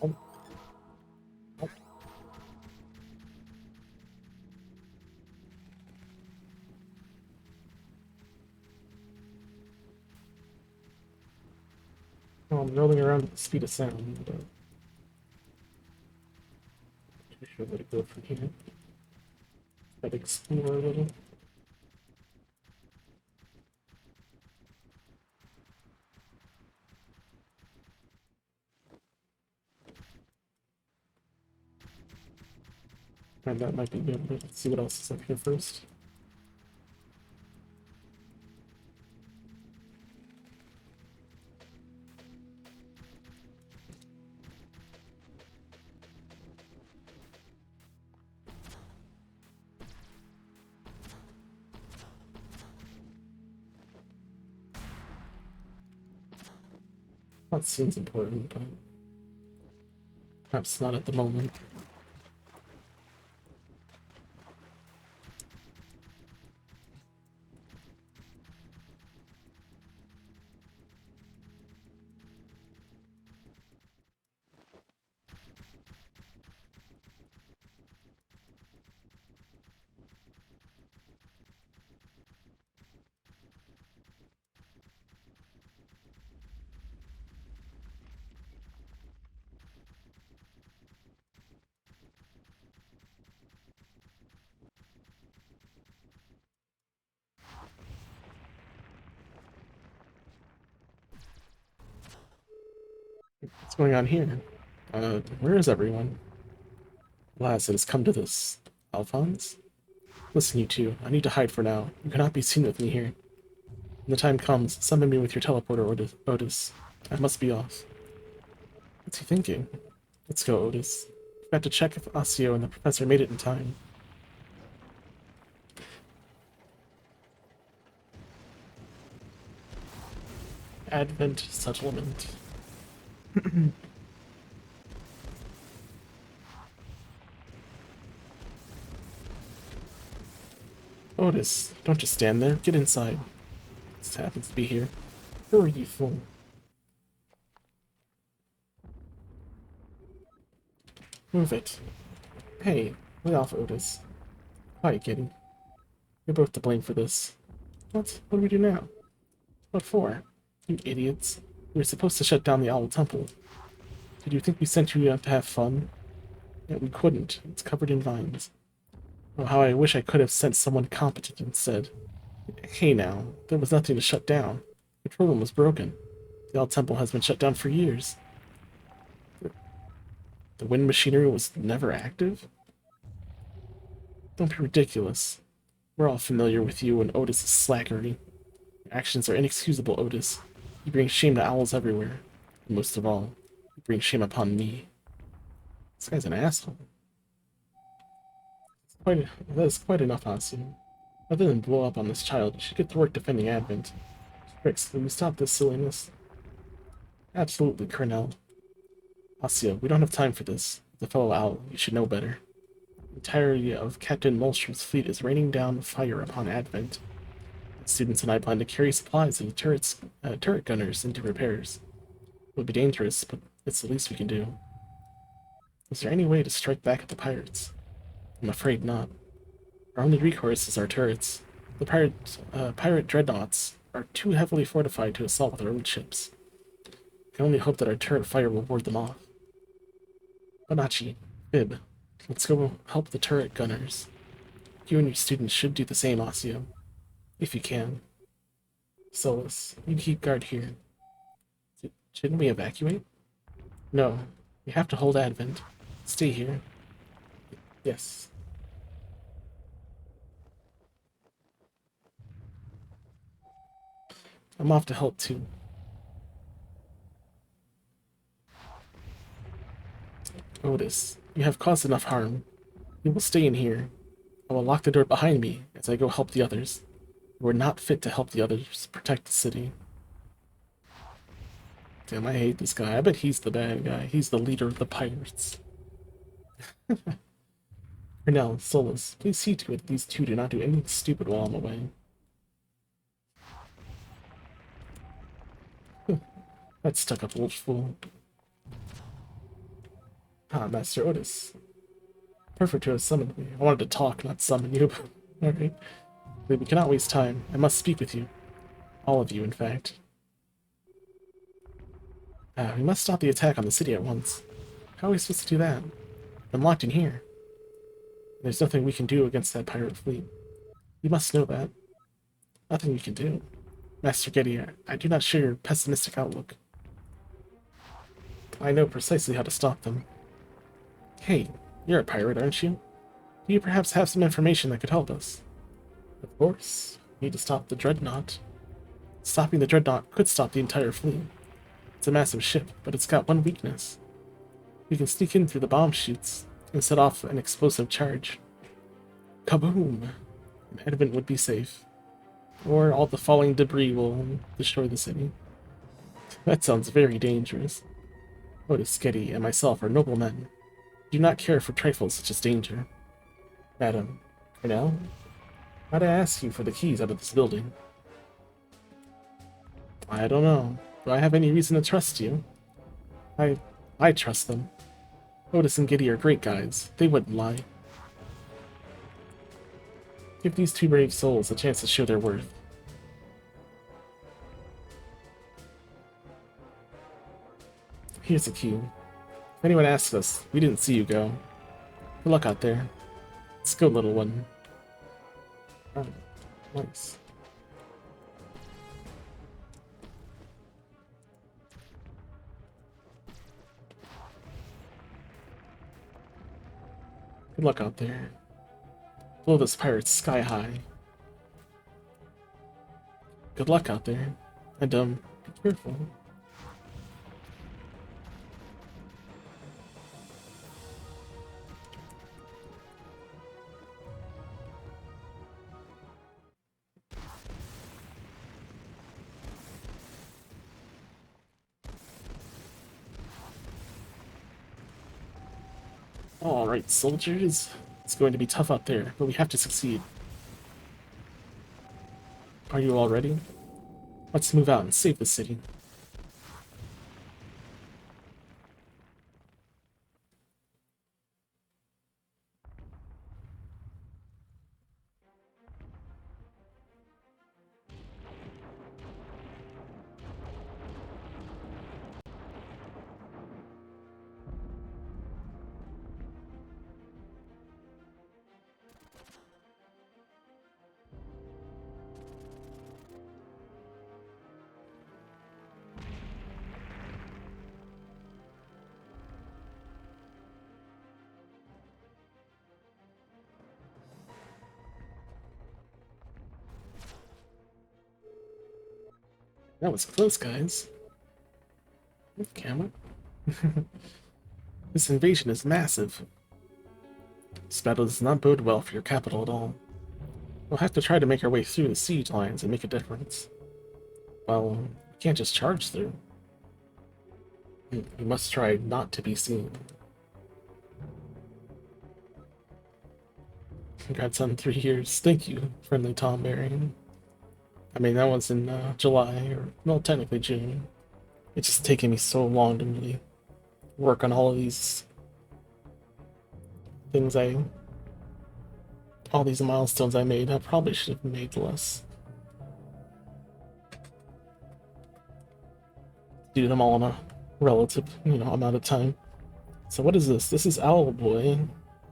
Oh, oh. Oh, I'm rolling around at the speed of sound, but I'm not sure where to go from here. Gotta explore a little. And that might be good, but let's see what else is up here first. That seems important, but perhaps not at the moment. What's going on here? Where is everyone? Alas, it has come to this. Alphonse? Listen, you two. I need to hide for now. You cannot be seen with me here. When the time comes, summon me with your teleporter, Otis. I must be off. What's he thinking? Let's go, Otis. We've got to check if Osseo and the professor made it in time. Advent settlement. Otis, don't just stand there. Get inside. This happens to be here. Hurry, you fool. Move it. Hey, lay off, Otis. Quiet, Giddy. You're both to blame for this. What? What do we do now? What for? You idiots. We were supposed to shut down the Owl Temple. Did you think we sent you out to have fun? Yet we couldn't. It's covered in vines. Oh, how I wish I could have sent someone competent instead. Hey now, there was nothing to shut down. The control room was broken. The Owl Temple has been shut down for years. The wind machinery was never active? Don't be ridiculous. We're all familiar with you and Otis' slackery. Your actions are inexcusable, Otis. You bring shame to owls everywhere. And most of all, you bring shame upon me. This guy's an asshole. That is quite enough, Asya. Rather than blow up on this child, you should get to work defending Advent. Trix, will you stop this silliness? Absolutely, Colonel. Asya, we don't have time for this. The fellow owl, you should know better. The entirety of Captain Molstrom's fleet is raining down fire upon Advent. The students and I plan to carry supplies of the turret gunners into repairs. It would be dangerous, but it's the least we can do. Is there any way to strike back at the pirates? I'm afraid not. Our only recourse is our turrets. The pirate dreadnoughts are too heavily fortified to assault with our own ships. We can only hope that our turret fire will ward them off. Bonachi, Bib, let's go help the turret gunners. You and your students should do the same, Asio. If you can. Solus, you keep guard here. Shouldn't we evacuate? No, we have to hold Advent. Stay here. Yes. I'm off to help too. Otis, you have caused enough harm. You will stay in here. I will lock the door behind me as I go help the others. You are not fit to help the others protect the city. Damn, I hate this guy. I bet he's the bad guy. He's the leader of the pirates. Cornell, Solus, please see to it that these two do not do anything stupid while I'm away. That stuck-up old fool. Ah, Master Otis. Perfect to have summoned me. I wanted to talk, not summon you. Alright. We cannot waste time. I must speak with you. All of you, in fact. We must stop the attack on the city at once. How are we supposed to do that? I'm locked in here. There's nothing we can do against that pirate fleet. You must know that. Nothing we can do. Master Getty, I do not share your pessimistic outlook. I know precisely how to stop them. Hey, you're a pirate, aren't you? Do you perhaps have some information that could help us? Of course. We need to stop the Dreadnought. Stopping the Dreadnought could stop the entire fleet. It's a massive ship, but it's got one weakness. We can sneak in through the bomb chutes and set off an explosive charge. Kaboom! And Advent would be safe. Or all the falling debris will destroy the city. That sounds very dangerous. Otis, Getty, and myself are noble men. We do not care for trifles such as danger. Madam, Cornell, might I ask you for the keys out of this building? I don't know. Do I have any reason to trust you? I trust them. Otis and Giddy are great guys. They wouldn't lie. Give these two brave souls a chance to show their worth. Here's the key. If anyone asks us, we didn't see you go. Good luck out there. Let's go, little one. Oh, nice. Good luck out there. Blow this pirate sky high. Good luck out there. And, be careful. Alright, soldiers. It's going to be tough out there, but we have to succeed. Are you all ready? Let's move out and save the city. That was close, guys. Camera. This invasion is massive. This battle does not bode well for your capital at all. We'll have to try to make our way through the siege lines and make a difference. Well, we can't just charge through. We must try not to be seen. Congrats on 3 years. Thank you, friendly Tom Berry. I mean, that was in July, or, well, technically June. It's just taken me so long to really work on all of these things all these milestones I made. I probably should have made less. Do them all in a relative, amount of time. So what is this? This is Owlboy.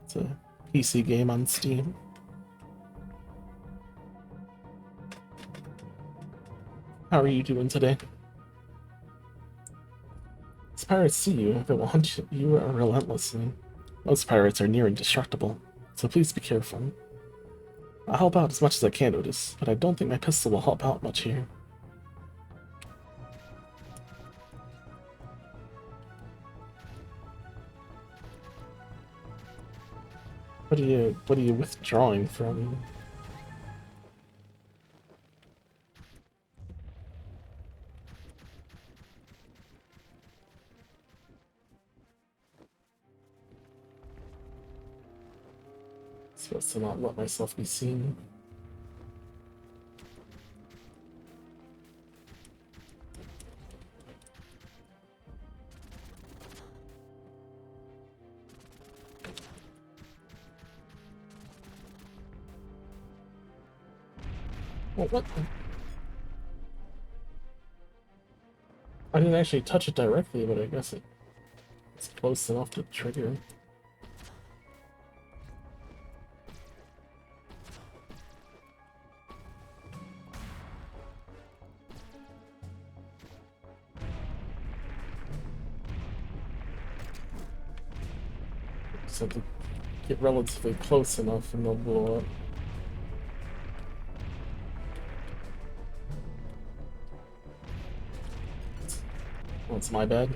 It's a PC game on Steam. How are you doing today? These pirates see you, they will hunt you relentlessly. Most pirates are near indestructible, so please be careful. I'll help out as much as I can, Otis, but I don't think my pistol will help out much here. What are you withdrawing from? Supposed to not let myself be seen. Well, what? I didn't actually touch it directly, but I guess it's close enough to trigger. Just have to get relatively close enough and they'll blow up. Oh, it's my bad.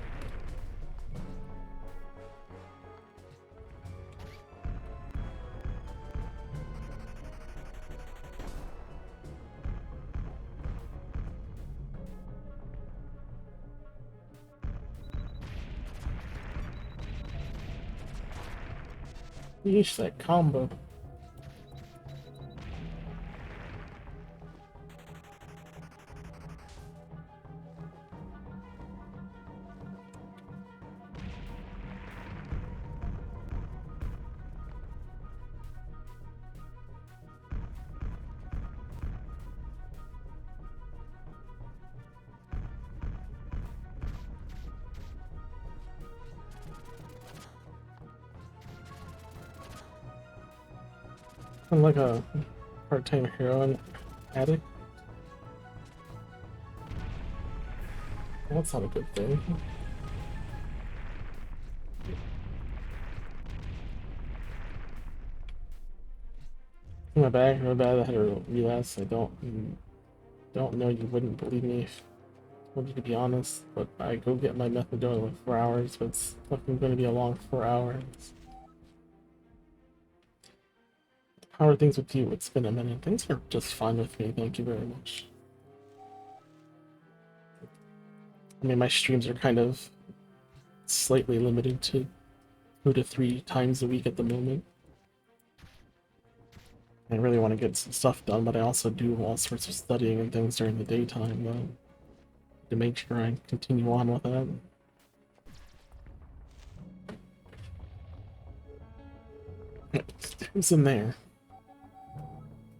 Yeesh, that combo. I'm like a part-time heroin addict. That's not a good thing. My bad. I had a relapse. I don't know. You wouldn't believe me if I told you, to be honest. But I go get my methadone in like 4 hours, but it's fucking going to be a long 4 hours. How are things with you? It's been a minute. Things are just fine with me. Thank you very much. I mean, my streams are kind of slightly limited to 2 to 3 times a week at the moment. I really want to get some stuff done, but I also do all sorts of studying and things during the daytime, though, to make sure I continue on with that. Who's in there?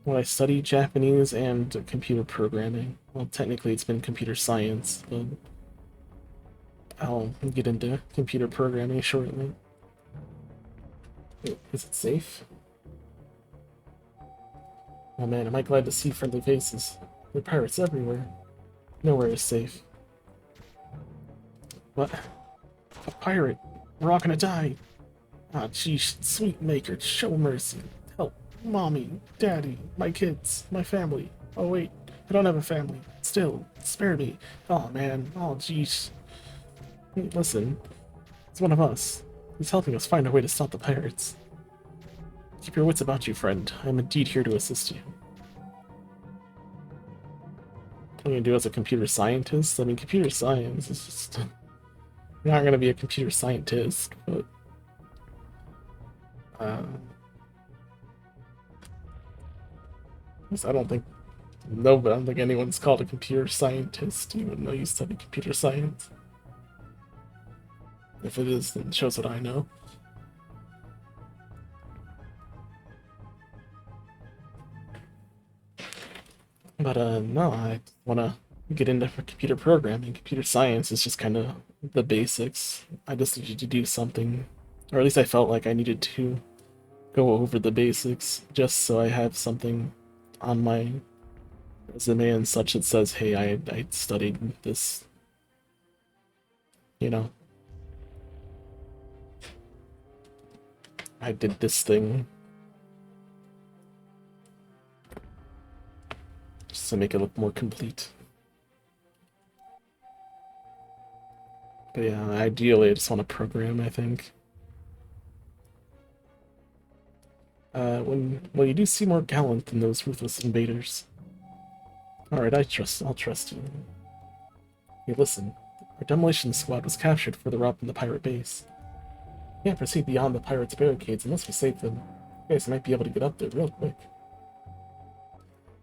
Well, I study Japanese and computer programming. Well, technically it's been computer science, but I'll get into computer programming shortly. Is it safe? Oh man, am I glad to see friendly faces. There are pirates everywhere. Nowhere is safe. What? A pirate! We're all gonna die! Ah, geez, sweet maker, show mercy. Help. Mommy, daddy, my kids, my family. Oh wait, I don't have a family. Still, spare me. Oh man, oh jeez. Listen, it's one of us. He's helping us find a way to stop the pirates. Keep your wits about you, friend. I am indeed here to assist you. What are you gonna do as a computer scientist? I mean, computer science is just... You're not gonna be a computer scientist, but... I don't think... No, but I don't think anyone's called a computer scientist, even though you study computer science. If it is, then it shows what I know. But, no, I want to get into computer programming. Computer science is just kind of the basics. I just needed to do something, or at least I felt like I needed to go over the basics, just so I have something on my resume and such that says, hey, I studied this, you know. I did this thing. Just to make it look more complete. But yeah, ideally I just want to program, I think. Well, you do seem more gallant than those ruthless invaders. Alright, I'll trust you. Hey, listen. Our demolition squad was captured further up in the pirate base. We can't proceed beyond the pirates' barricades unless we save them. You guys might be able to get up there real quick.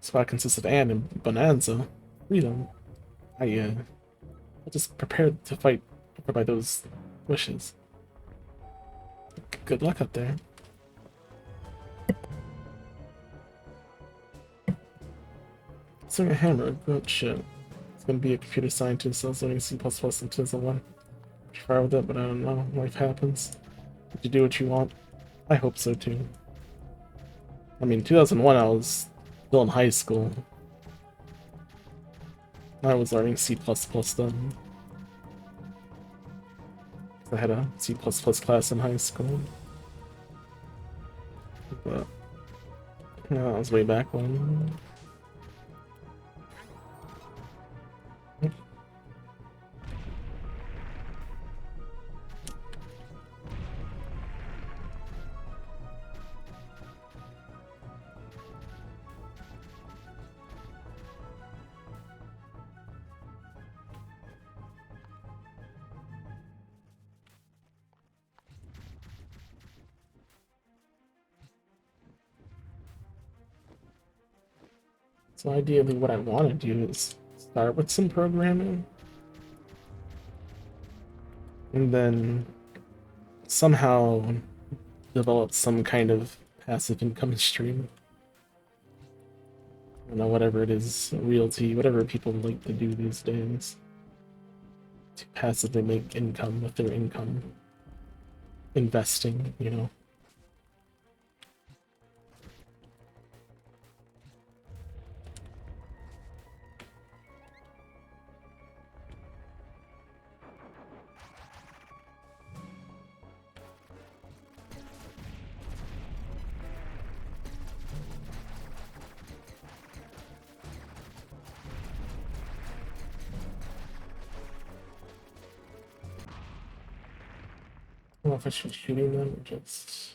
The squad consists of Anne and Bonanza. Freedom. I just prepared to fight by those wishes. Good luck up there. Swing a hammer, good shit. It's gonna be a computer scientist, I was learning C++ in 2001. Pretty far with it, but I don't know, life happens. Did you do what you want? I hope so too. I mean, 2001 I was still in high school. I was learning C++ then. I had a C++ class in high school. But, yeah, that was way back when. So ideally what I want to do is start with some programming and then somehow develop some kind of passive income stream. I don't know, whatever it is, realty, whatever people like to do these days. To passively make income with their income. Investing, you know. I don't know if I should be shooting them or just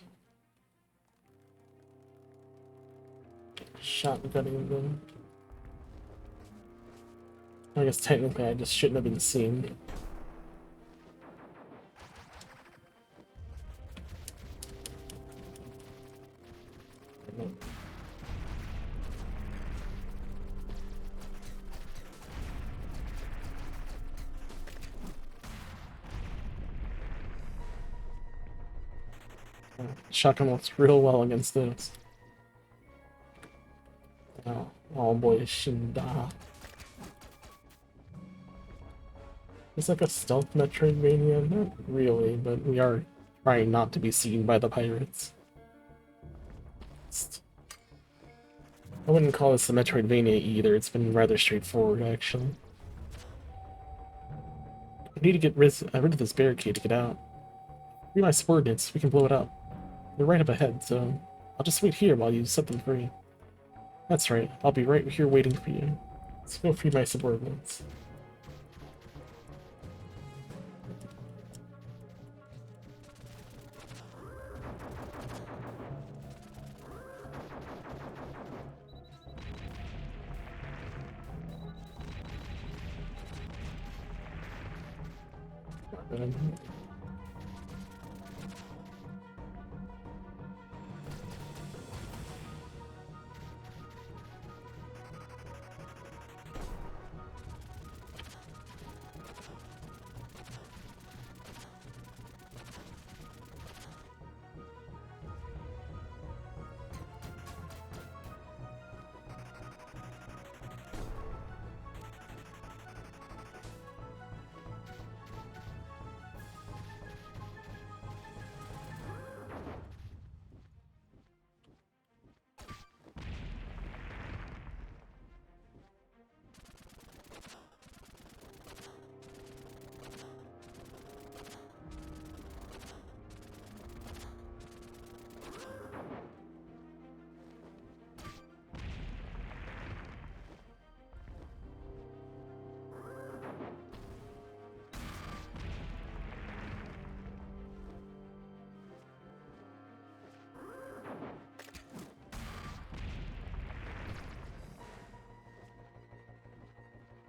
shotgunning them. I guess technically I just shouldn't have been seen. Shotgun works real well against this. Oh, Owlboy Shinda. It's like a stealth Metroidvania, not really, but we are trying not to be seen by the pirates. I wouldn't call this a Metroidvania either, it's been rather straightforward actually. I need to get rid of this barricade to get out. Free my subordinates, we can blow it up. They're right up ahead, so I'll just wait here while you set them free. That's right, I'll be right here waiting for you. Let's go free my subordinates.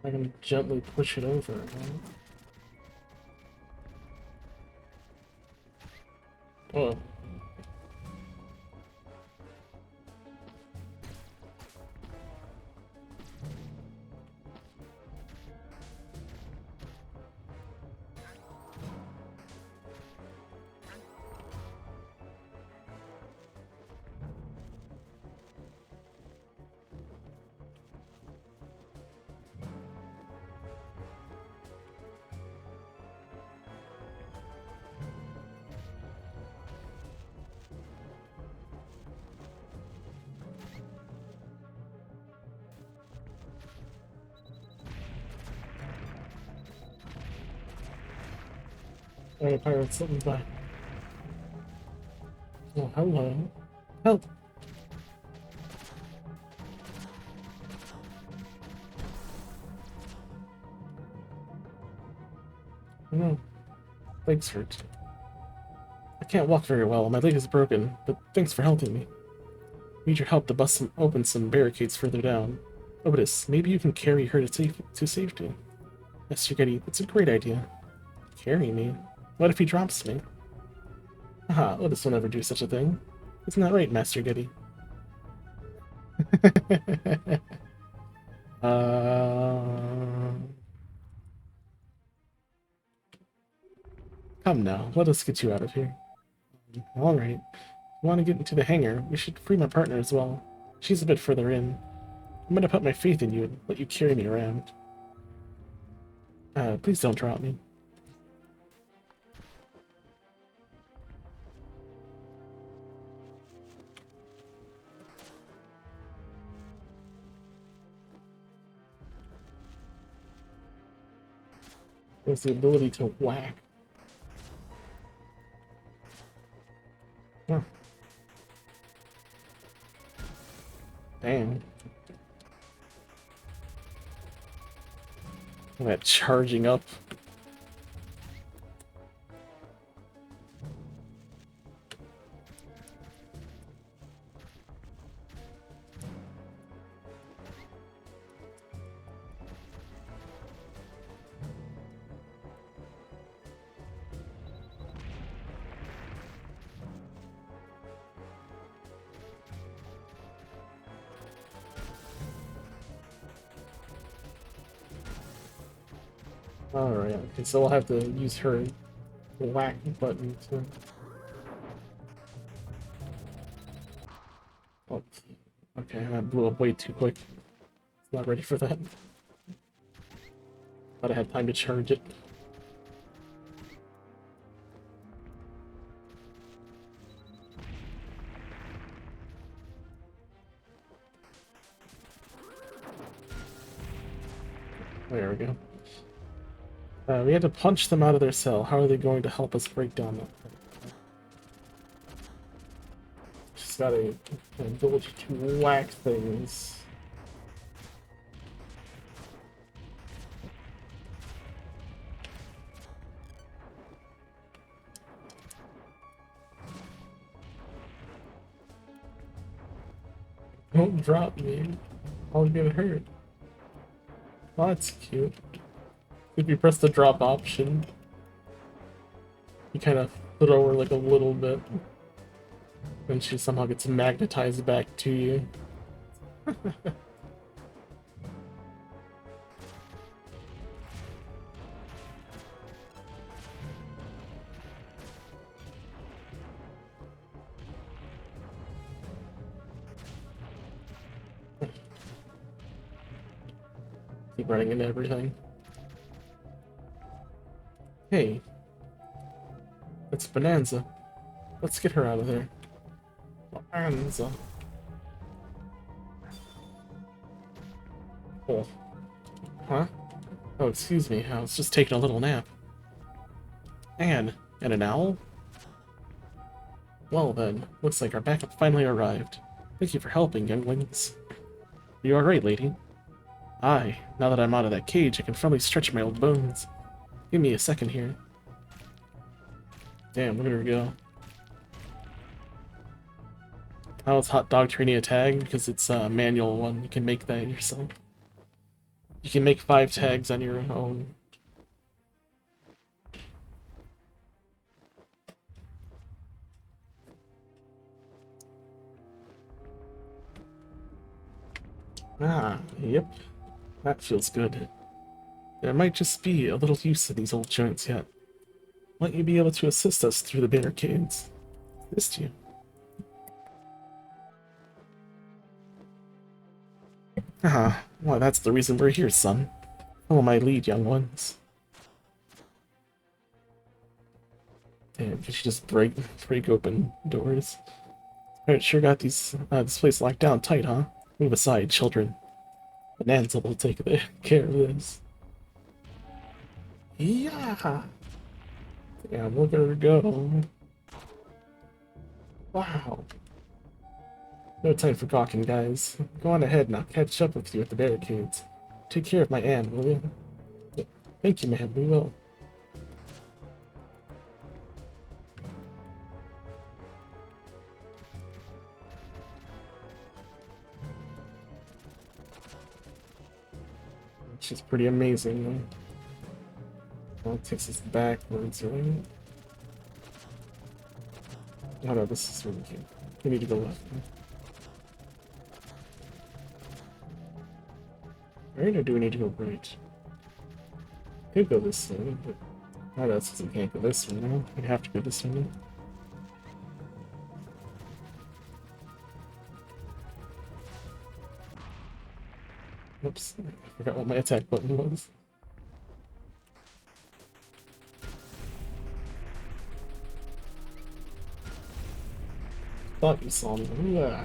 I can gently push it over. Right? Oh. Hey, pirates, let me by. Oh, hello. Help! No. Legs hurt. I can't walk very well, my leg is broken, but thanks for helping me. Need your help to open some barricades further down. Otis, maybe you can carry her to safety. Yes, Getty, that's a great idea. Carry me? What if he drops me? Haha, Otis will never do such a thing. Isn't that right, Master Getty? Come now, let us get you out of here. Alright. If you want to get into the hangar, we should free my partner as well. She's a bit further in. I'm gonna put my faith in you and let you carry me around. Please don't drop me. There's the ability to whack. Huh. Damn. Look at that charging up. Alright, okay, so we'll have to use her whack button to... Oh, okay, that blew up way too quick. It's not ready for that. Thought I had time to charge it. There we go. We had to punch them out of their cell. How are they going to help us break down that thing? She's got an ability to whack things. Don't drop me. I'll get hurt. Oh, that's cute. If you press the drop option, you kind of throw her like a little bit, and she somehow gets magnetized back to you. Keep running into everything. Hey, it's Bonanza. Let's get her out of there. Bonanza. Oh. Huh? Oh, excuse me. I was just taking a little nap. And an owl? Well then, looks like our backup finally arrived. Thank you for helping, younglings. You alright, lady? Aye, now that I'm out of that cage, I can finally stretch my old bones. Give me a second here. Damn, look at her go. How is hot dog training a tag? Because it's a manual one. You can make that yourself. You can make 5 tags on your own. Ah, yep. That feels good. There might just be a little use of these old joints yet. Might you be able to assist us through the barricades? Assist you. Ah, well, that's the reason we're here, son. Follow my lead, young ones. Damn, could you just break open doors? Alright, sure got this place locked down tight, huh? Move aside, children. Bonanza will take care of this. Yeah! Damn, look at her go. Wow. No time for gawking, guys. Go on ahead and I'll catch up with you at the barricades. Take care of my Anne, will you? Thank you, ma'am, we will. She's pretty amazing, though. Well, it takes us backwards, right? Oh no, this is really cute. We need to go left. Right, or do we need to go right? Could go this way, but... Oh, that's because we can't go this way now. We have to go this way. Oops, I forgot what my attack button was. Thought you saw me. Yeah.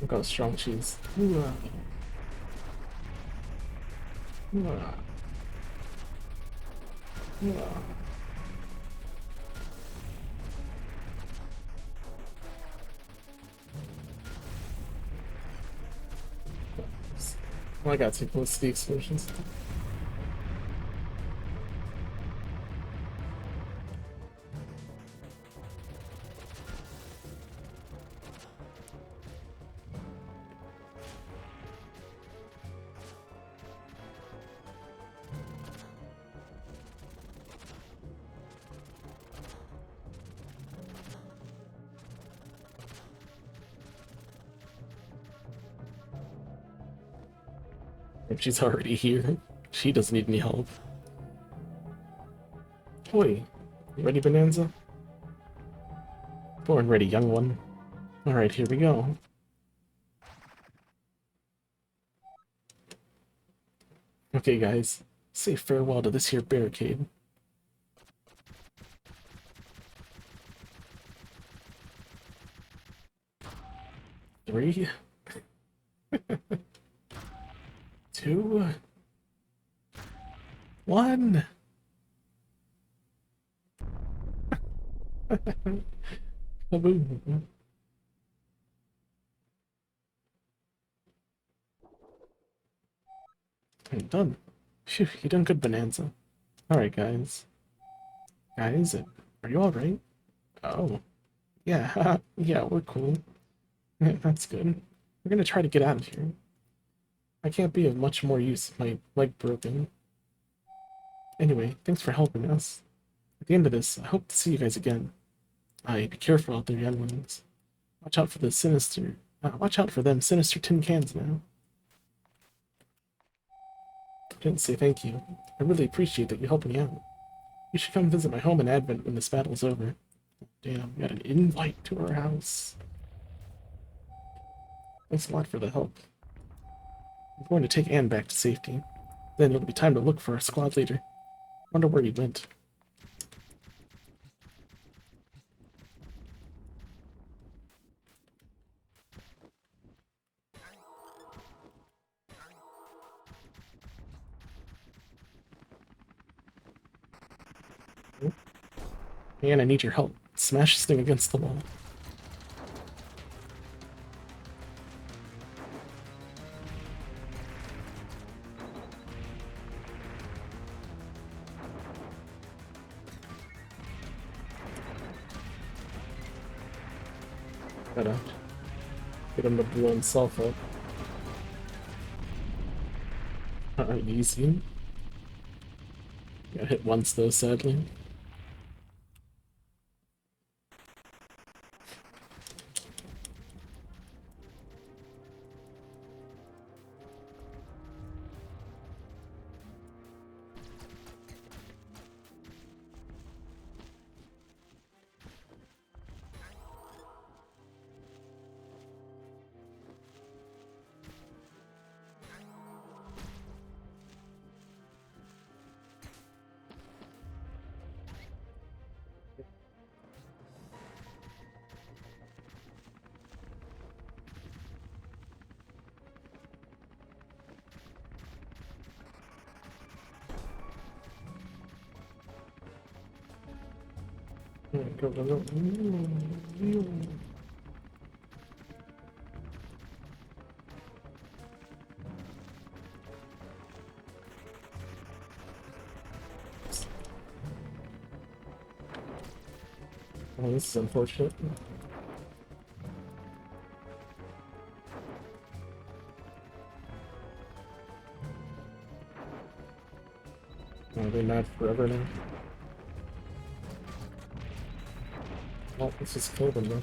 Look how strong she is. Ooh-ah. Ooh-ah. Ooh-ah. Oh, I got 2 ballistic explosions. And she's already here. She doesn't need any help. Oi, you ready, Bonanza? Born ready, young one. Alright, here we go. Okay, guys, say farewell to this here barricade. 3, 2, 1. Kaboom. Okay, done. Phew, you done good, Bonanza. Alright, guys. Guys, are you alright? Oh. Yeah, yeah, we're cool. Yeah, that's good. We're gonna try to get out of here. I can't be of much more use if my leg broken. Anyway, thanks for helping us. At the end of this, I hope to see you guys again. Aye, be careful out there, young ones. Watch out for the sinister. Watch out for them sinister tin cans now. I didn't say thank you. I really appreciate that you helped me out. You should come visit my home in Advent when this battle's over. Damn, we got an invite to our house. Thanks a lot for the help. I'm going to take Anne back to safety. Then it'll be time to look for our squad leader. Wonder where he went. Anne, I need your help. Smash this thing against the wall. Gotta get him to blow himself up. Alright, easy. Got hit once though, sadly. Go, go, go. Oh, this is unfortunate. Oh, they're mad forever now. Oh, let's just kill them though.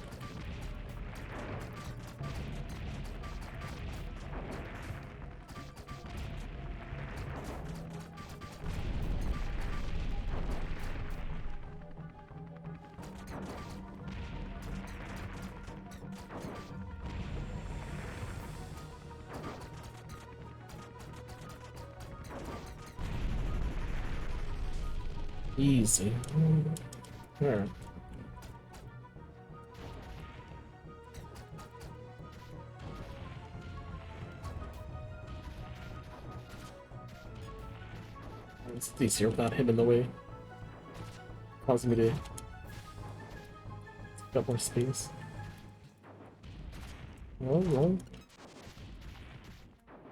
Easy. Alright. It's easier without him in the way. Causing me to take up more space. Roll, roll.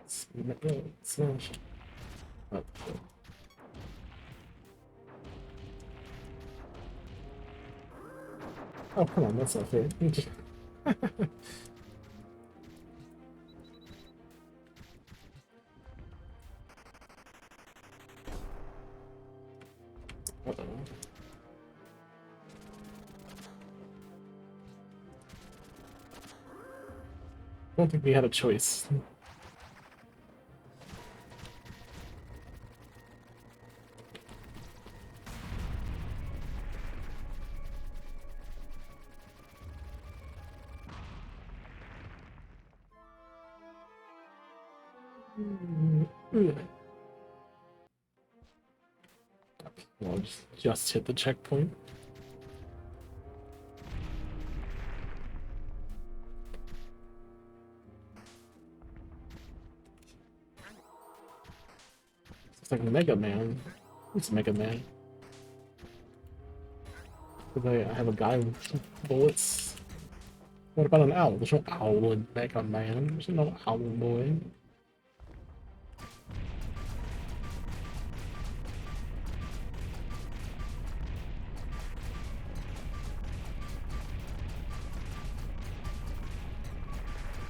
Smash. Oh, shit. Oh, come on, that's not fair. Uh-oh. I don't think we had a choice. Well, just hit the checkpoint. It's like Mega Man. It's Mega Man. I have a guy with bullets. What about an owl? There's no owl in Mega Man. There's no Owlboy.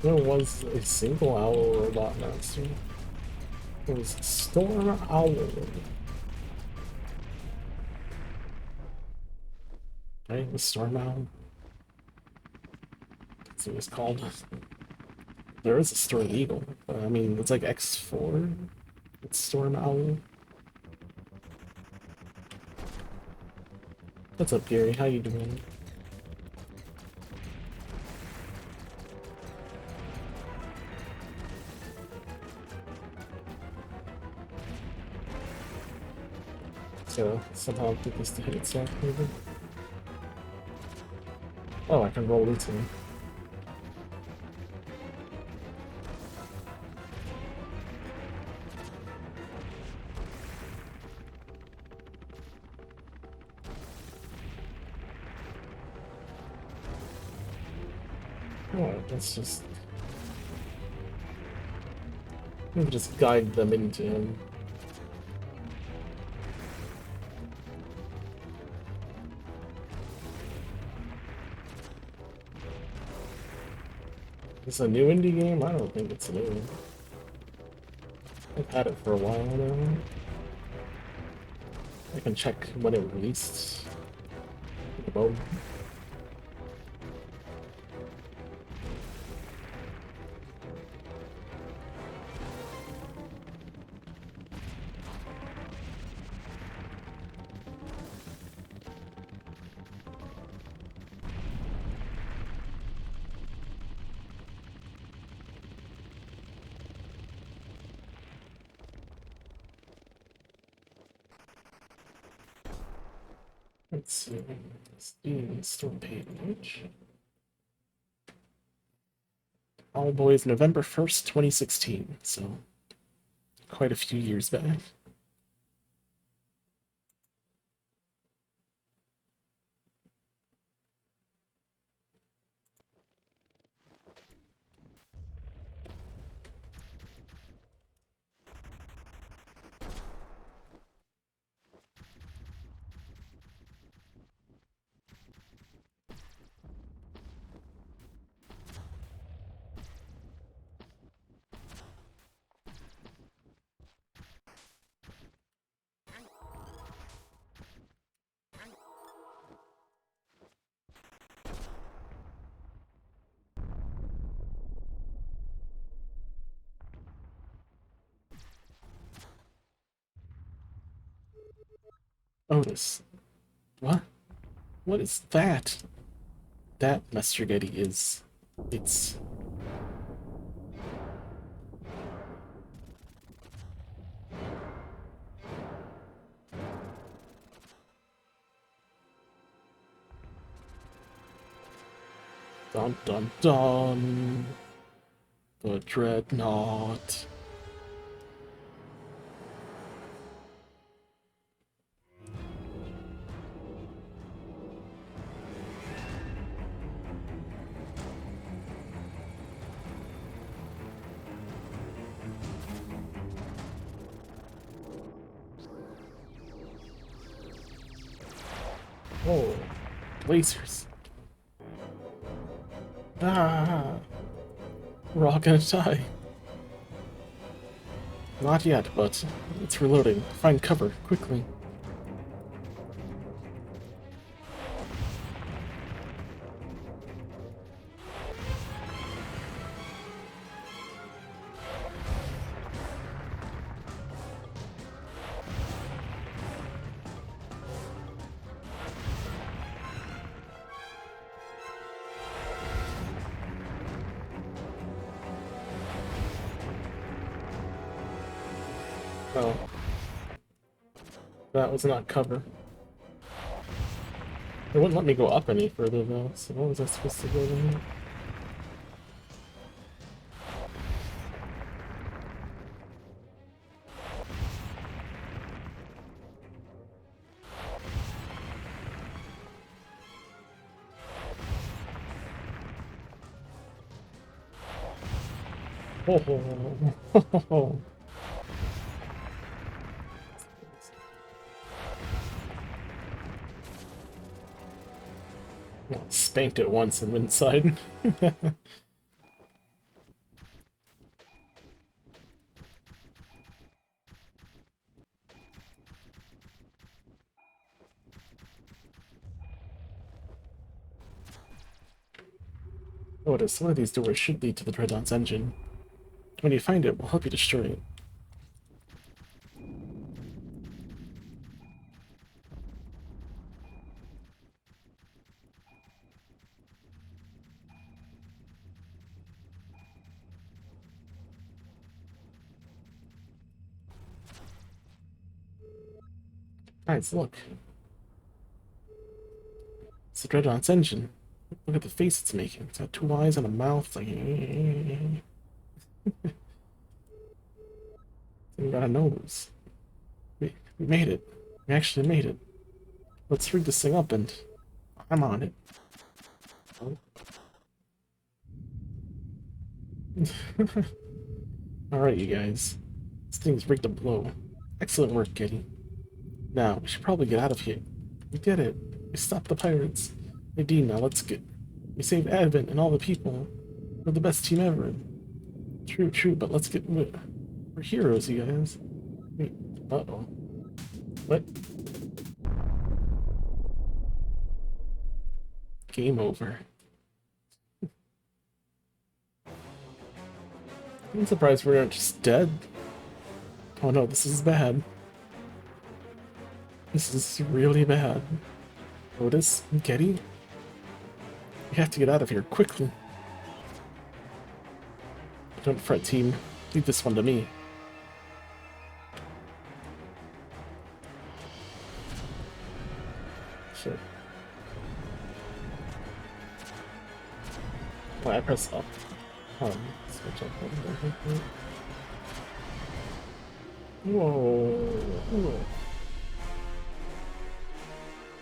There was a single owl robot master. It was Storm Owl. Right? It was Storm Owl. That's what it was called. There is a Storm Eagle. But, I mean, it's like X4. It's Storm Owl. What's up, Gary? How you doing? So somehow get this to hit itself, maybe. Oh, I can roll into it. Oh, let's just... maybe just guide them into him. It's a new indie game? I don't think it's new. I've had it for a while now. I can check when it released. About. Let's see. Steam store page. Owlboy is November 1st, 2016, so quite a few years back. Otis. What? What is that? That, Master Getty, is... it's... Dun dun dun! The Dreadnought. Oh, lasers. Ah, we're all gonna die. Not yet, but it's reloading. Find cover, quickly. Oh. That was not cover. It wouldn't let me go up any further though, so what was I supposed to go there? Oh. Spanked it once and went inside. Notice, one of these doors should lead to the Dreadnought's engine. When you find it, we'll help you destroy it. Guys, look. It's the Dreadnought's engine. Look at the face it's making. It's got 2 eyes and a mouth. Like, and got a nose. We made it. We actually made it. Let's rig this thing up and I'm on it. Oh. Alright, you guys. This thing's rigged to blow. Excellent work, Kitty. Now, we should probably get out of here. We did it. We stopped the pirates. Nadine, now let's get... We saved Advent and all the people. We're the best team ever. True, but let's get... We're heroes, you guys. Wait, uh-oh. What? Game over. I'm surprised we're not just dead. Oh no, this is bad. This is really bad. Otis and Getty? We have to get out of here quickly. Don't fret, team. Leave this one to me. Sure. Why I press up? Switch up over there. Whoa.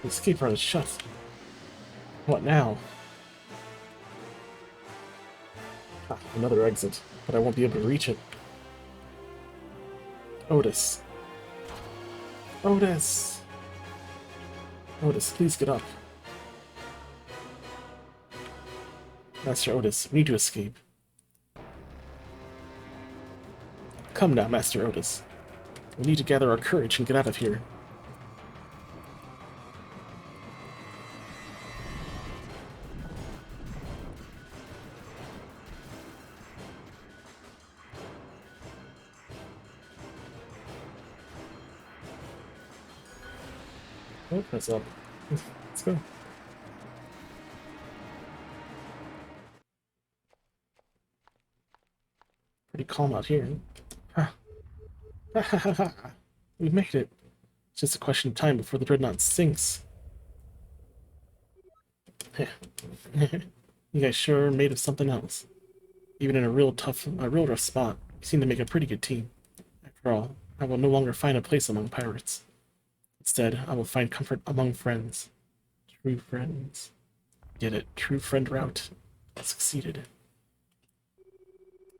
The escape route is shut. What now? Ah, another exit, but I won't be able to reach it. Otis. Otis! Otis, please get up. Master Otis, we need to escape. Come now, Master Otis. We need to gather our courage and get out of here. Oh, that's up. Let's go. Pretty calm out here. We made it. It's just a question of time before the Dreadnought sinks. You guys sure are made of something else. Even in a real rough spot, you seem to make a pretty good team. After all, I will no longer find a place among pirates. Instead, I will find comfort among friends. True friends. Get it? True friend route. I succeeded.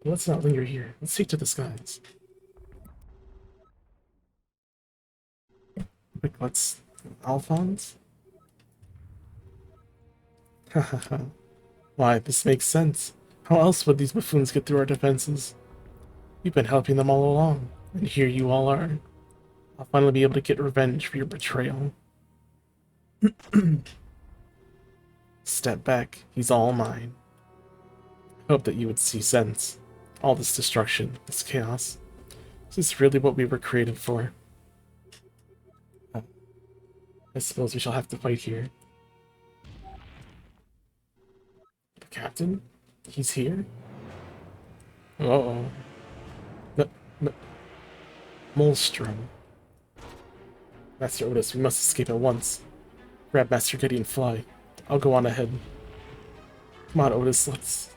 Let's not linger here. Let's take to the skies. Quick, let's... Alphonse? Hahaha. Why, this makes sense. How else would these buffoons get through our defenses? You've been helping them all along, and here you all are. I'll finally be able to get revenge for your betrayal. Step back, he's all mine. I hope that you would see sense. All this destruction, this chaos. Is this really what we were created for? I suppose we shall have to fight here. The captain? He's here? Uh-oh. Molstrom. Master Otis, we must escape at once. Grab Master Getty and fly. I'll go on ahead. Come on, Otis, let's...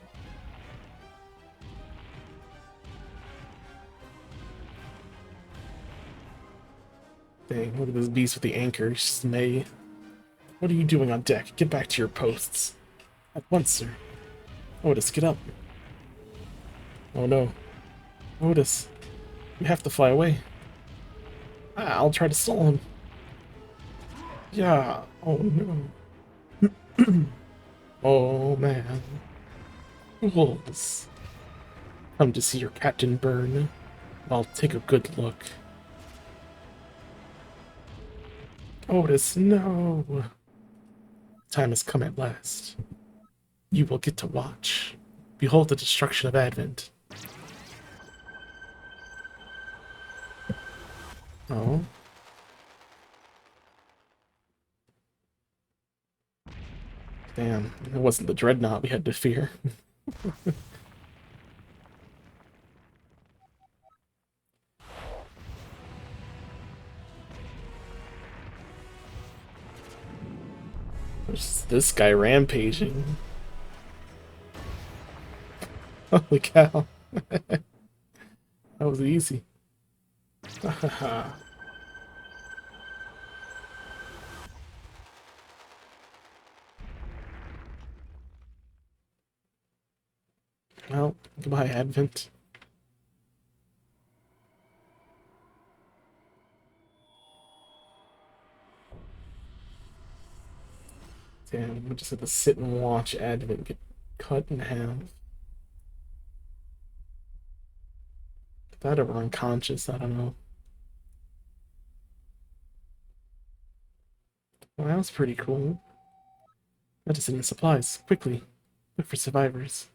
Dang, look at this beast with the anchor, Smay. What are you doing on deck? Get back to your posts. At once, sir. Otis, get up. Oh no. Otis, you have to fly away. I'll try to stall him. Yeah. Oh no. Oh man. Fools. Come to see your captain burn. I'll take a good look. Otis, no. Time has come at last. You will get to watch. Behold the destruction of Advent. Oh. Damn, it wasn't the dreadnought we had to fear. There's this guy rampaging. Holy cow. That was easy. Well, goodbye, Advent. Damn, we just had to sit and watch Advent get cut in half. That or unconscious, I don't know. Well, that was pretty cool. Medicine and supplies, quickly. Look for survivors.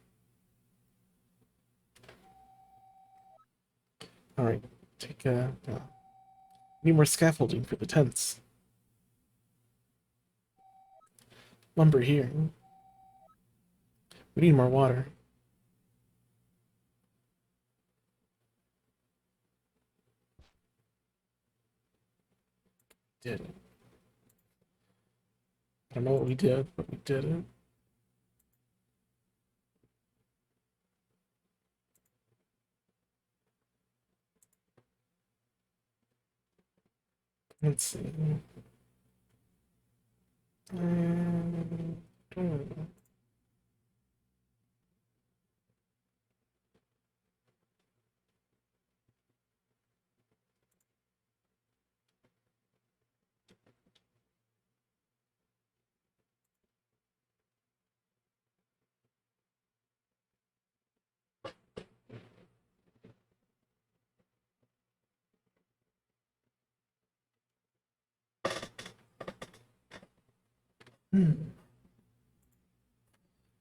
Alright, take need more scaffolding for the tents. Lumber here. We need more water. Did it. I don't know what we did, but we did it. Let's see. Um,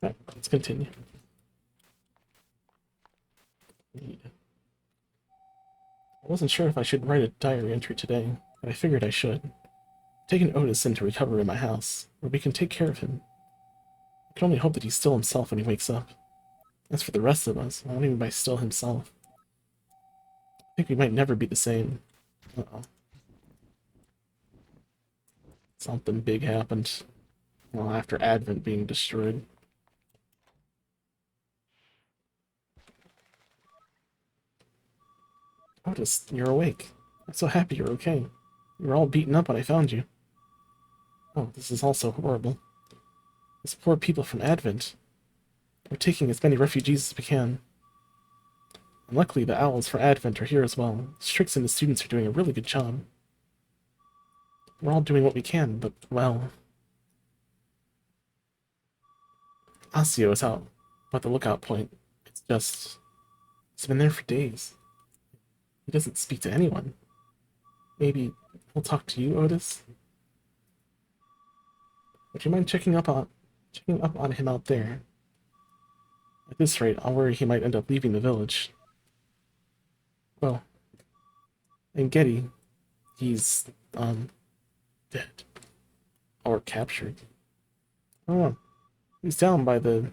Alright, let's continue. I wasn't sure if I should write a diary entry today, but I figured I should. Take an Otis in to recover in my house, where we can take care of him. I can only hope that he's still himself when he wakes up. As for the rest of us, I don't even by still himself. I think we might never be the same. Uh-oh. Something big happened. Well, after Advent being destroyed. Otis, you're awake. I'm so happy you're okay. You were all beaten up when I found you. Oh, this is all so horrible. These poor people from Advent. We're taking as many refugees as we can. And luckily, the owls for Advent are here as well. Strix and the students are doing a really good job. We're all doing what we can, but, well... Asio is out at the lookout point. It's just... He's been there for days. He doesn't speak to anyone. Maybe he'll talk to you, Otis? Would you mind checking up on him out there? At this rate, I'll worry he might end up leaving the village. Well, and Getty, he's, dead. Or captured. Oh, he's down by the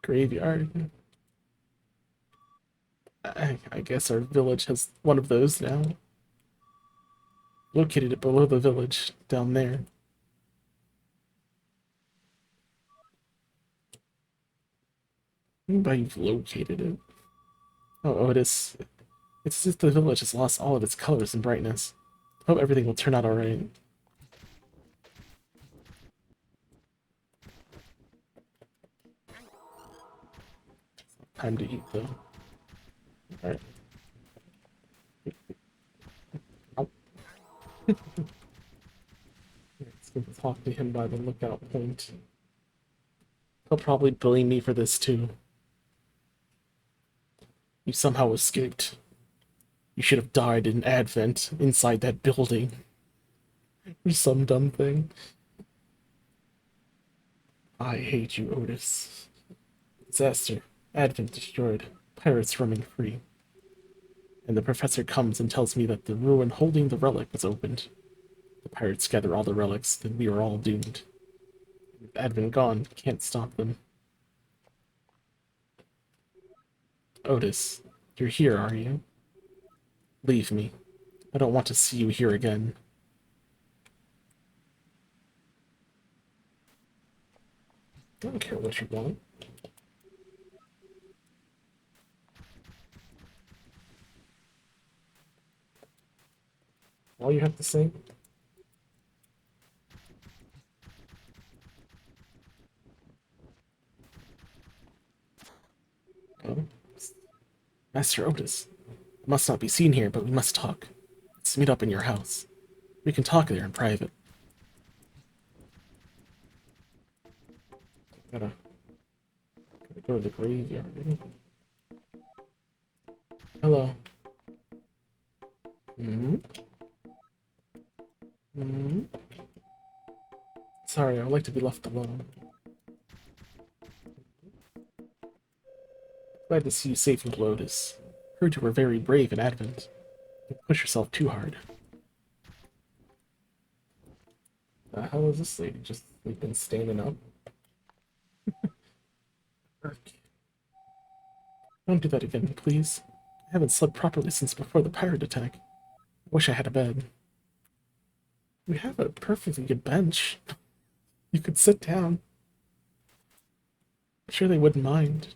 graveyard. I guess our village has one of those now. Located it below the village, down there. But you've located it. Oh, Otis. It's as if the village has lost all of its colors and brightness. Hope everything will turn out alright. Time to eat, though. Alright. Let's go talk to him by the lookout point. He'll probably blame me for this, too. You somehow escaped. You should have died in Advent inside that building. Or some dumb thing. I hate you, Otis. Disaster. Advent destroyed. Pirates roaming free. And the professor comes and tells me that the ruin holding the relic was opened. The pirates gather all the relics, then we are all doomed. With Advent gone, can't stop them. Otis, you're here, are you? Leave me. I don't want to see you here again. I don't care what you want. All you have to say? Oh. Master Otis. I must not be seen here, but we must talk. Let's meet up in your house. We can talk there in private. Gotta go to the graveyard. Hello. Hmm? Hmm? Sorry, I would like to be left alone. Glad to see you safe and Lotus. Heard you were very brave in Advent. Don't push yourself too hard. The hell is this lady? Just been standing up? Don't do that again, please. I haven't slept properly since before the pirate attack. I wish I had a bed. We have a perfectly good bench. You could sit down. I'm sure they wouldn't mind.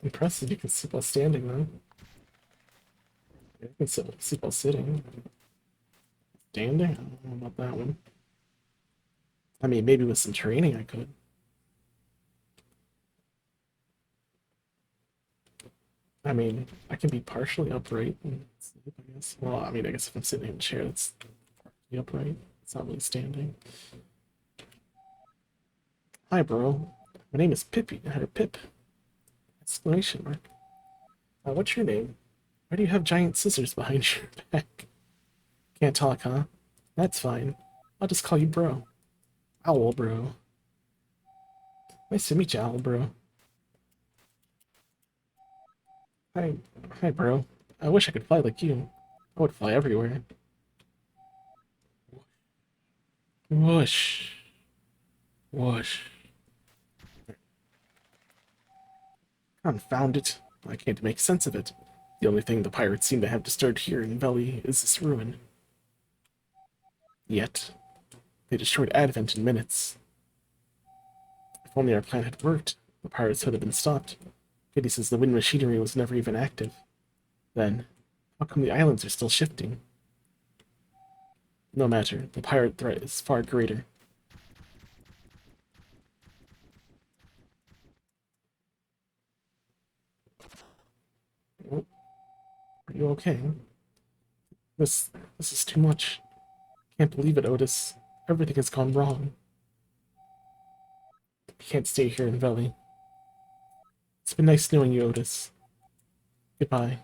Impressive, you can sit while standing, though. You can sit while sitting. Standing? I don't know about that one. I mean, maybe with some training I could. I mean, I can be partially upright and sleep, I guess. Well, I mean, I guess if I'm sitting in a chair, it's partially upright. It's not really standing. Hi, bro. My name is Pippi, or Pip. Exclamation mark. What's your name? Why do you have giant scissors behind your back? Can't talk, huh? That's fine. I'll just call you bro. Owl, bro. Nice to meet you, Owl, bro. Hi, hi, bro. I wish I could fly like you. I would fly everywhere. Whoosh. Whoosh. Confound it. I can't make sense of it. The only thing the pirates seem to have disturbed here in Valley is this ruin. Yet, they destroyed Advent in minutes. If only our plan had worked, the pirates would have been stopped. Kitty says the wind machinery was never even active. Then, how come the islands are still shifting? No matter, the pirate threat is far greater. Oh, are you okay? This this is too much. Can't believe it, Otis. Everything has gone wrong. I can't stay here in Valley. It's been nice knowing you, Otis. Goodbye.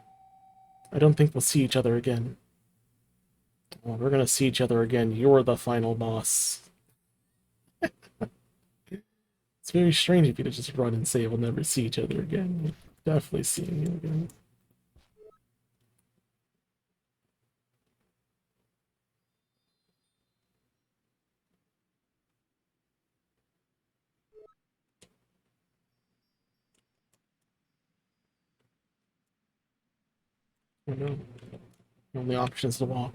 I don't think we'll see each other again. Well, we're gonna see each other again. You're the final boss. It's very strange of you to just run and say we'll never see each other again. Definitely seeing you again. Oh no. The only option is to walk.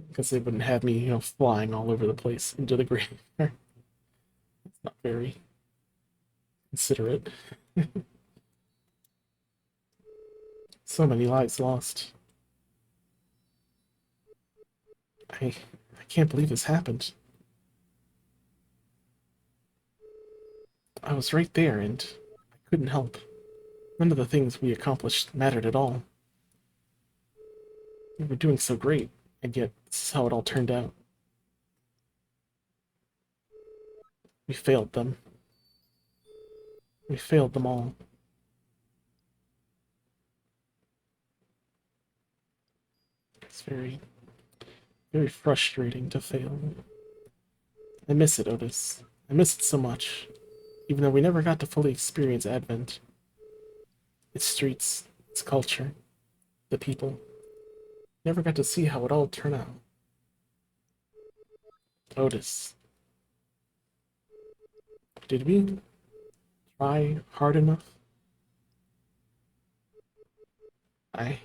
Because they wouldn't have me, flying all over the place into the grave. It's not very considerate. So many lives lost. I I can't believe this happened. I was right there and I couldn't help. None of the things we accomplished mattered at all. We were doing so great, and yet this is how it all turned out. We failed them. We failed them all. It's very, very frustrating to fail. I miss it, Otis. I miss it so much. Even though we never got to fully experience Advent. Its streets, its culture, the people. Never got to see how it all turned out. Otis, did we try hard enough? I,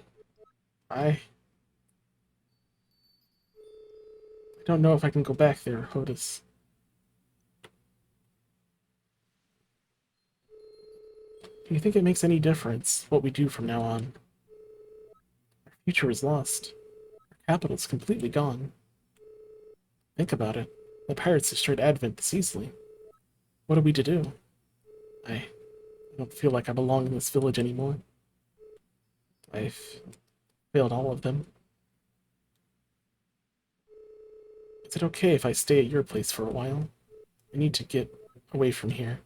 I don't know if I can go back there, Otis. Do you think it makes any difference what we do from now on? Our future is lost. Our capital's completely gone. Think about it. The pirates destroyed Advent this easily. What are we to do? I don't feel like I belong in this village anymore. I've failed all of them. Is it okay if I stay at your place for a while? I need to get away from here.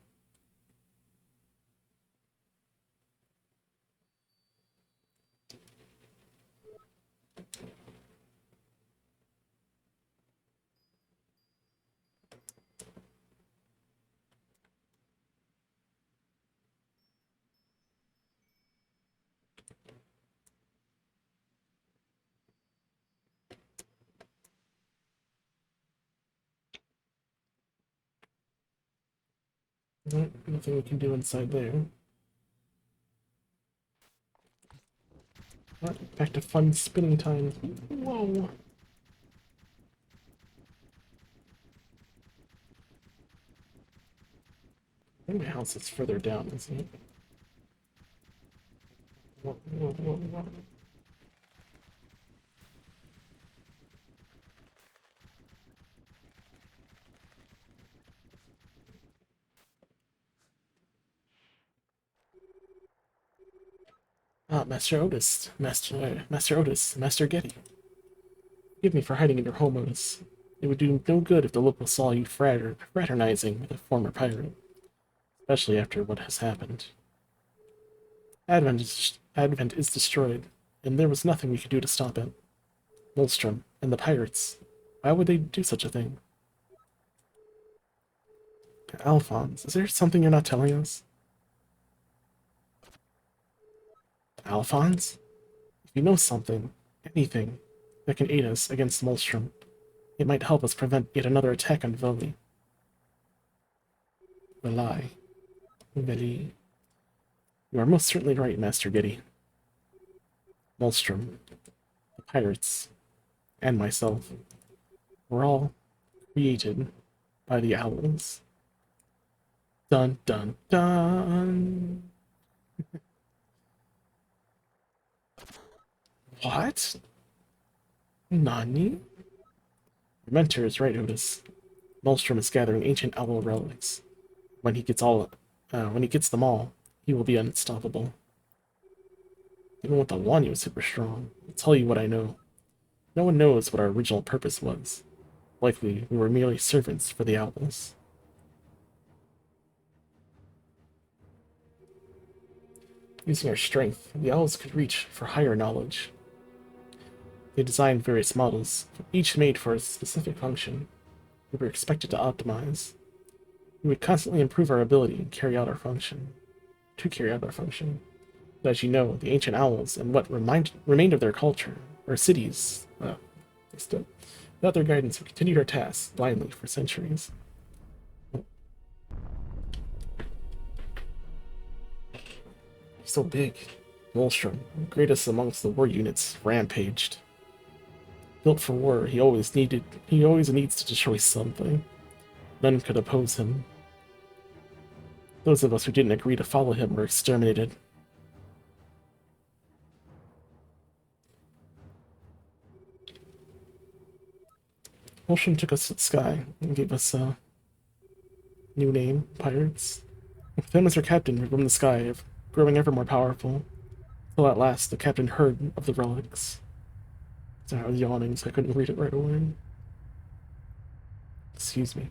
Nothing we can do inside there. Back to fun spinning time. Whoa. I think my house is further down, isn't it? Whoa, whoa, whoa, whoa. Ah, Master Otis. Master Otis. Master Getty. Forgive me for hiding in your home, Otis. It would do no good if the locals saw you fraternizing with a former pirate, especially after what has happened. Advent is destroyed, and there was nothing we could do to stop it. Molstrom and the pirates. Why would they do such a thing? Alphonse, is there something you're not telling us? Alphonse? If you know something, anything, that can aid us against Molstrom, it might help us prevent yet another attack on Veli. Veli. Veli. You are most certainly right, Master Giddy. Molstrom, the pirates, and myself were all created by the owls. Dun dun dun! What? Nani? Your mentor is right, Otis. Molstrom is gathering ancient owl relics. When he gets them all, he will be unstoppable. Even with the one, he was super strong. I'll tell you what I know. No one knows what our original purpose was. Likely, we were merely servants for the owls. Using our strength, the owls could reach for higher knowledge. They designed various models, each made for a specific function. We were expected to optimize. We would constantly improve our ability to carry out our function. But as you know, the ancient owls and what remained of their culture, or cities, without their guidance, we continued our tasks blindly for centuries. So big. Molstrom, greatest amongst the war units, rampaged. Built for war, he always needs to destroy something. None could oppose him. Those of us who didn't agree to follow him were exterminated. Molstrom took us to the sky and gave us a new name, Pirates. With him as our captain, we roamed the sky, growing ever more powerful, till at last the captain heard of the relics. So I was yawning, so I couldn't read it right away. Excuse me.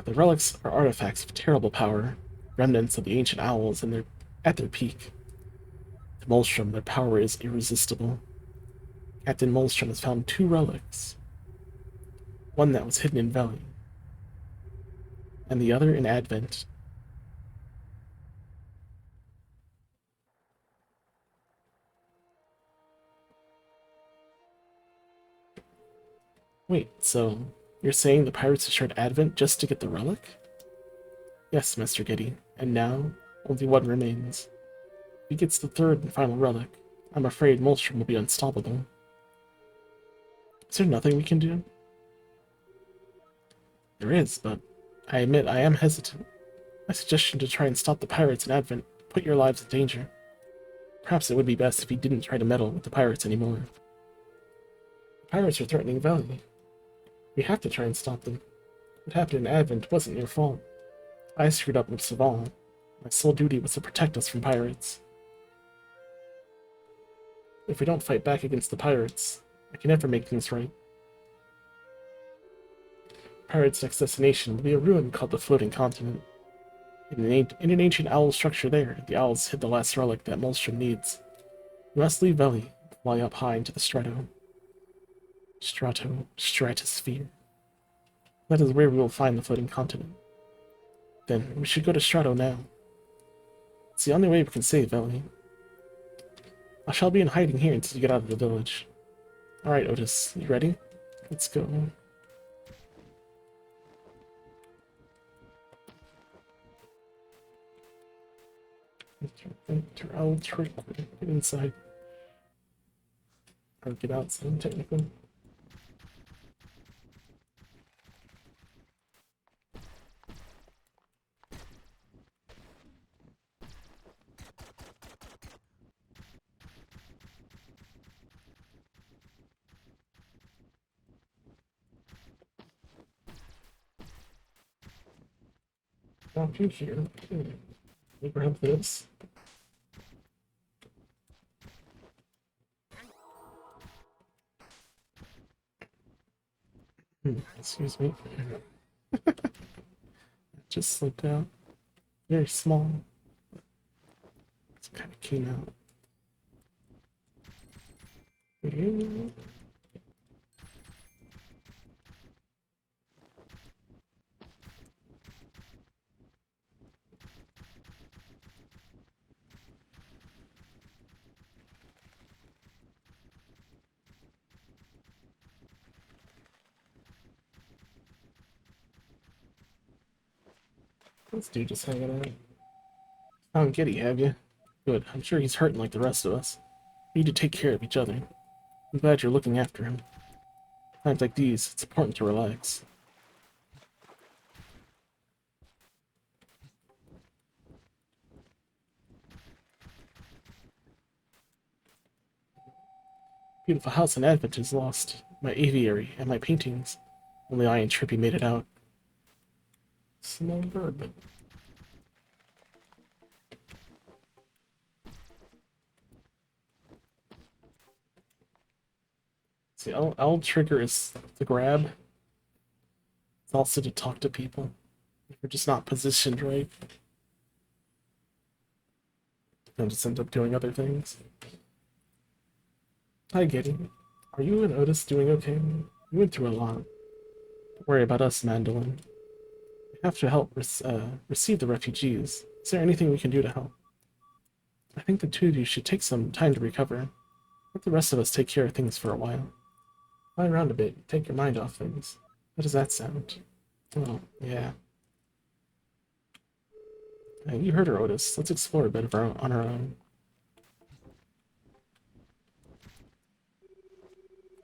The relics are artifacts of terrible power, remnants of the ancient owls and at their peak. To Molstrom, their power is irresistible. Captain Molstrom has found 2 relics. One that was hidden in Valley, and the other in Advent. Wait, so you're saying the pirates destroyed Advent just to get the relic? Yes, Mr. Giddy, and now only one remains. If he gets the 3rd and final relic, I'm afraid Molstrom will be unstoppable. Is there nothing we can do? There is, but I admit I am hesitant. My suggestion to try and stop the pirates in Advent put your lives in danger. Perhaps it would be best if you didn't try to meddle with the pirates anymore. The pirates are threatening Valley. We have to try and stop them. What happened in Advent wasn't your fault. I screwed up with Savon. My sole duty was to protect us from pirates. If we don't fight back against the pirates, I can never make things right. Pirates' next destination will be a ruin called the Floating Continent. In an ancient owl structure there, the owls hid the last relic that Molstrom needs. We must leave Valley, fly up high into the stratosphere. That is where we will find the Floating Continent. Then, we should go to Strato now. It's the only way we can save Valley. I shall be in hiding here until you get out of the village. Alright, Otis, you ready? Let's go. Enter Owl trick. Get inside. Or get outside, technically. Down through here. Let me grab this. Excuse me. Just slipped out. Very small. It's kind of came out. This dude just hanging out. Found Giddy, have you? Good. I'm sure he's hurting like the rest of us. We need to take care of each other. I'm glad you're looking after him. Times like these, it's important to relax. Beautiful house in Advent is lost. My aviary and my paintings. Only I and Trippy made it out. Small bird. See, L trigger is the grab. It's also to talk to people. We're just not positioned right. And just end up doing other things. Hi, Giddy. Are you and Otis doing okay? We went through a lot. Don't worry about us, Mandolin. We have to help receive the refugees. Is there anything we can do to help? I think the 2 of you should take some time to recover. Let the rest of us take care of things for a while. Fly around a bit, take your mind off things. How does that sound? Oh, yeah. You heard her, Otis. Let's explore a bit of on our own.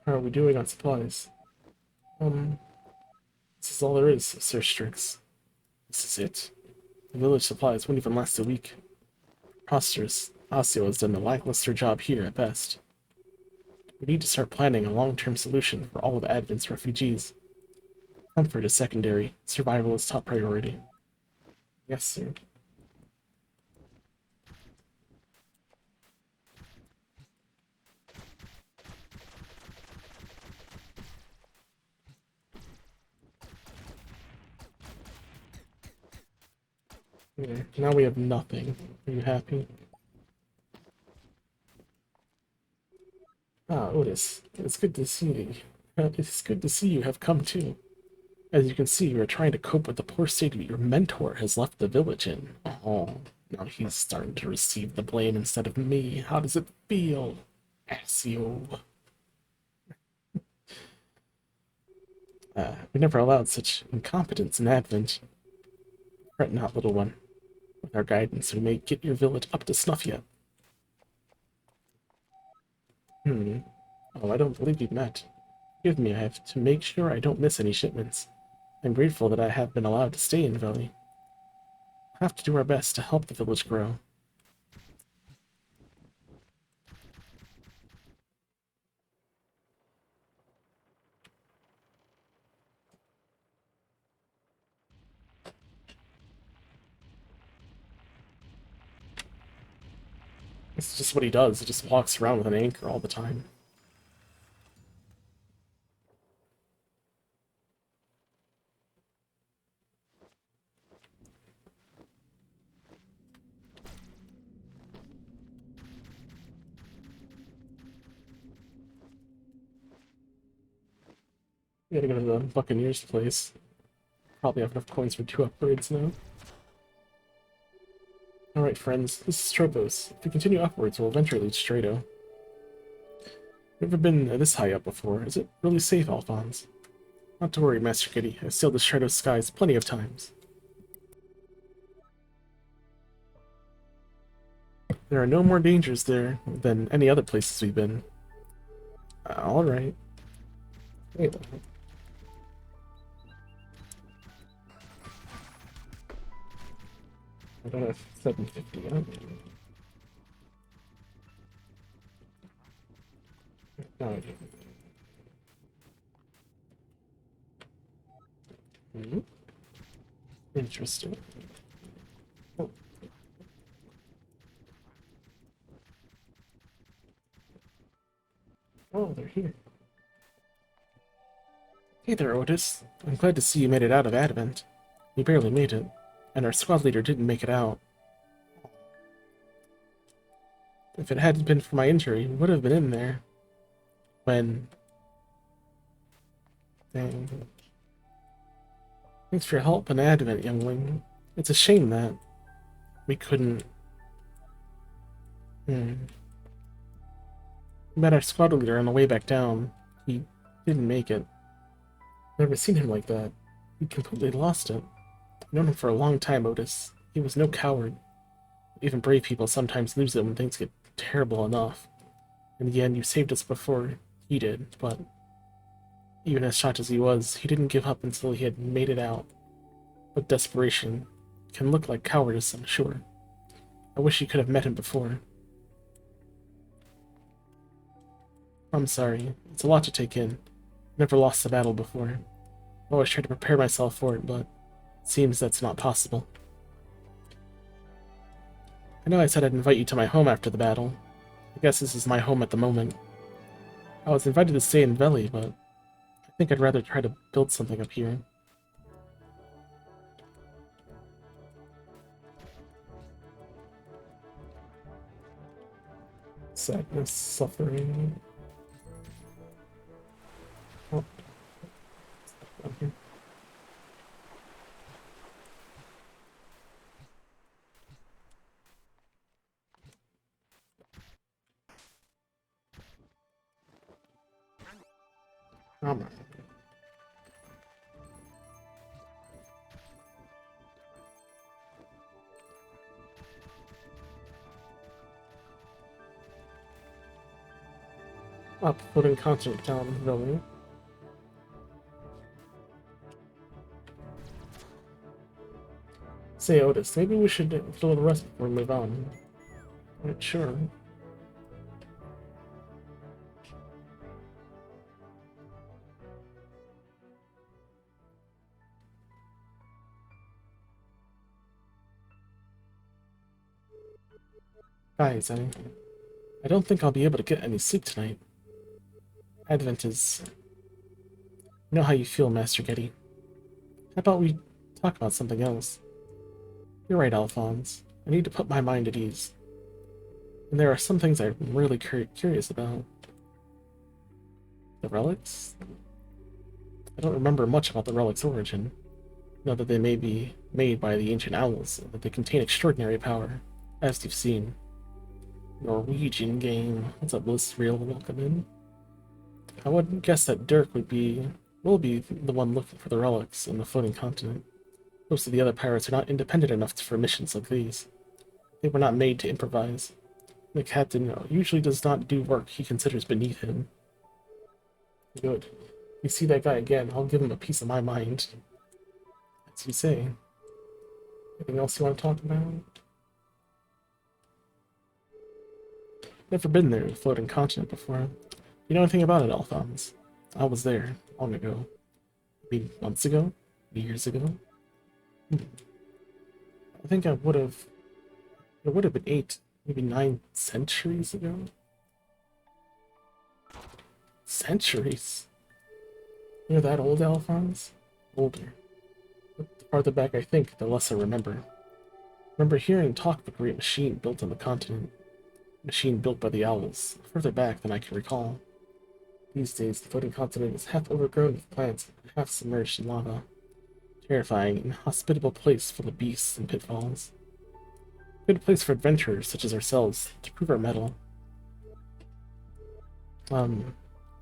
How are we doing on supplies? This is all there is, Sir Strix. This is it. The village supplies won't even last a week. Preposterous. Osseo has done a lackluster job here at best. We need to start planning a long-term solution for all of Advent's refugees. Comfort is secondary. Survival is top priority. Yes, sir. Yeah, now we have nothing. Are you happy? Ah, Otis, it's good to see you. It's good to see you have come too. As you can see, you are trying to cope with the poor state your mentor has left the village in. Oh, now he's starting to receive the blame instead of me. How does it feel? Assio. We never allowed such incompetence in Advent. Fret not, little one. With our guidance, we may get your village up to snuff yet. Oh, I don't believe you've met. Forgive me, I have to make sure I don't miss any shipments. I'm grateful that I have been allowed to stay in Valley. We'll have to do our best to help the village grow. It's just what he does. He just walks around with an anchor all the time. We gotta go to the Buccaneers place. Probably have enough coins for 2 upgrades now. Alright, friends, this is Tropos. If we continue upwards, we'll eventually reach Strato. Never been this high up before. Is it really safe, Alphonse? Not to worry, Master Kitty. I've sailed the Strato skies plenty of times. There are no more dangers there than any other places we've been. Alright. Wait. I don't have 750 on me. No, I didn't. Interesting. Oh. Oh, they're here. Hey there, Otis. I'm glad to see you made it out of Advent. You barely made it, and our squad leader didn't make it out. If it hadn't been for my injury, we would have been in there. When... Dang. Thanks for your help in Advent, youngling. It's a shame that we couldn't... We met our squad leader on the way back down. He didn't make it. Never seen him like that. He completely lost it. I've known him for a long time, Otis. He was no coward. Even brave people sometimes lose it when things get terrible enough. In the end, you saved us before he did, but even as shocked as he was, he didn't give up until he had made it out. But desperation can look like cowardice, I'm sure. I wish you could have met him before. I'm sorry. It's a lot to take in. Never lost a battle before. I always tried to prepare myself for it, but it seems that's not possible. I know I said I'd invite you to my home after the battle. I guess this is my home at the moment. I was invited to stay in Veli, but I think I'd rather try to build something up here. Sadness, suffering... Oh. Okay. Come on. Up, putting continent down, really. Say, Otis, maybe we should get a little rest before we move on. Right, sure. Guys, I don't think I'll be able to get any sleep tonight. Advent is... You know how you feel, Master Getty. How about we talk about something else? You're right, Alphonse. I need to put my mind at ease. And there are some things I'm really curious about. The relics? I don't remember much about the relics' origin. I know that they may be made by the ancient owls, and that they contain extraordinary power, as you've seen. Norwegian game. What's up, Bliss? Real welcome in. I wouldn't guess that Dirk will be the one looking for the relics in the floating continent. Most of the other pirates are not independent enough for missions like these. They were not made to improvise. The captain usually does not do work he considers beneath him. Good. If you see that guy again, I'll give him a piece of my mind. As you say. Anything else you want to talk about? Never been there, the floating continent before. You know anything about it, Alphonse? I was there, long ago. Maybe months ago? Years ago? I think it would have been 8, maybe 9 centuries ago? Centuries? You're that old, Alphonse? Older. The farther back I think, the less I remember. Remember hearing talk of a great machine built on the continent. A machine built by the owls, further back than I can recall. These days, the floating continent is half overgrown with plants and half submerged in lava. Terrifying, inhospitable place full of beasts and pitfalls. Good place for adventurers such as ourselves to prove our mettle.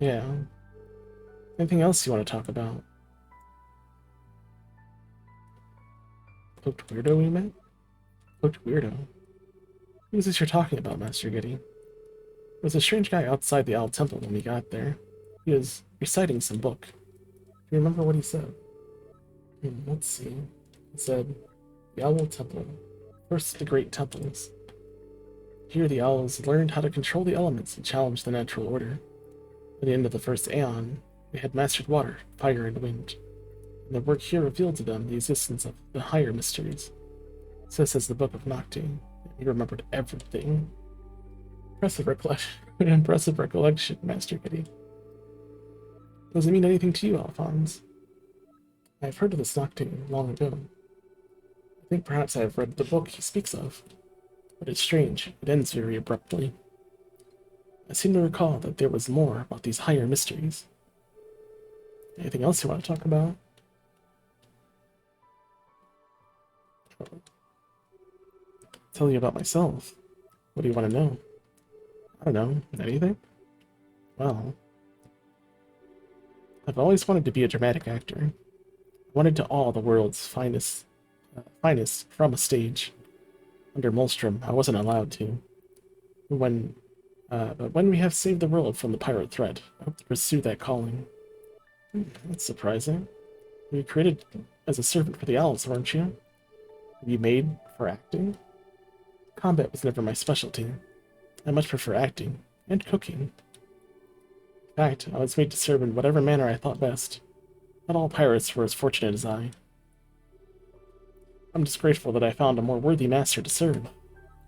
Yeah. Anything else you want to talk about? Cloaked weirdo we met? Cloaked weirdo? Who is this you're talking about, Master Getty? There was a strange guy outside the Owl Temple when we got there. He was reciting some book. Do you remember what he said? Let's see. He said, the Owl Temple. First of the great temples. Here the owls learned how to control the elements and challenge the natural order. At the end of the first aeon, they had mastered water, fire, and wind. And their work here revealed to them the existence of the higher mysteries. So says the Book of Nocte. He remembered everything. Impressive recollection, Master Kitty. Does it mean anything to you, Alphonse? I have heard of this Nocte long ago. I think perhaps I have read the book he speaks of. But it's strange, it ends very abruptly. I seem to recall that there was more about these higher mysteries. Anything else you want to talk about? Tell you about myself. What do you want to know? I don't know. Anything? Well, I've always wanted to be a dramatic actor. I wanted to awe the world's finest from a stage. Under Molstrom, I wasn't allowed to. But when we have saved the world from the pirate threat, I hope to pursue that calling. That's surprising. You were created as a servant for the owls, weren't you? Were you made for acting? Combat was never my specialty. I much prefer acting and cooking. In fact, I was made to serve in whatever manner I thought best. Not all pirates were as fortunate as I. I'm just grateful that I found a more worthy master to serve,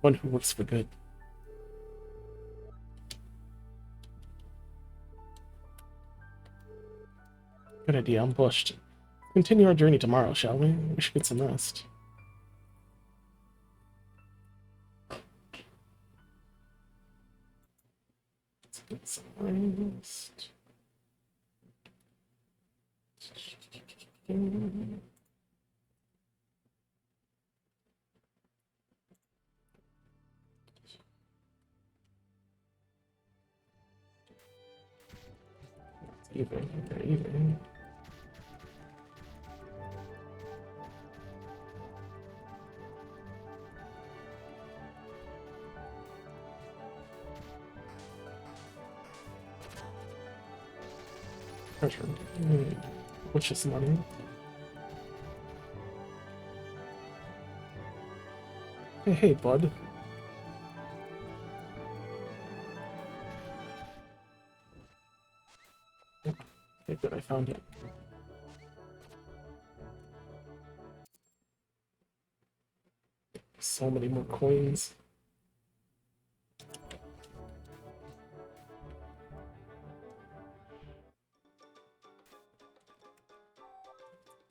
one who works for good. Good idea, I'm bushed. Continue our journey tomorrow, shall we? We should get some rest. Let's get some rest. Even. treasure. Which is money. Hey, hey, bud. Okay, good, I found it. So many more coins.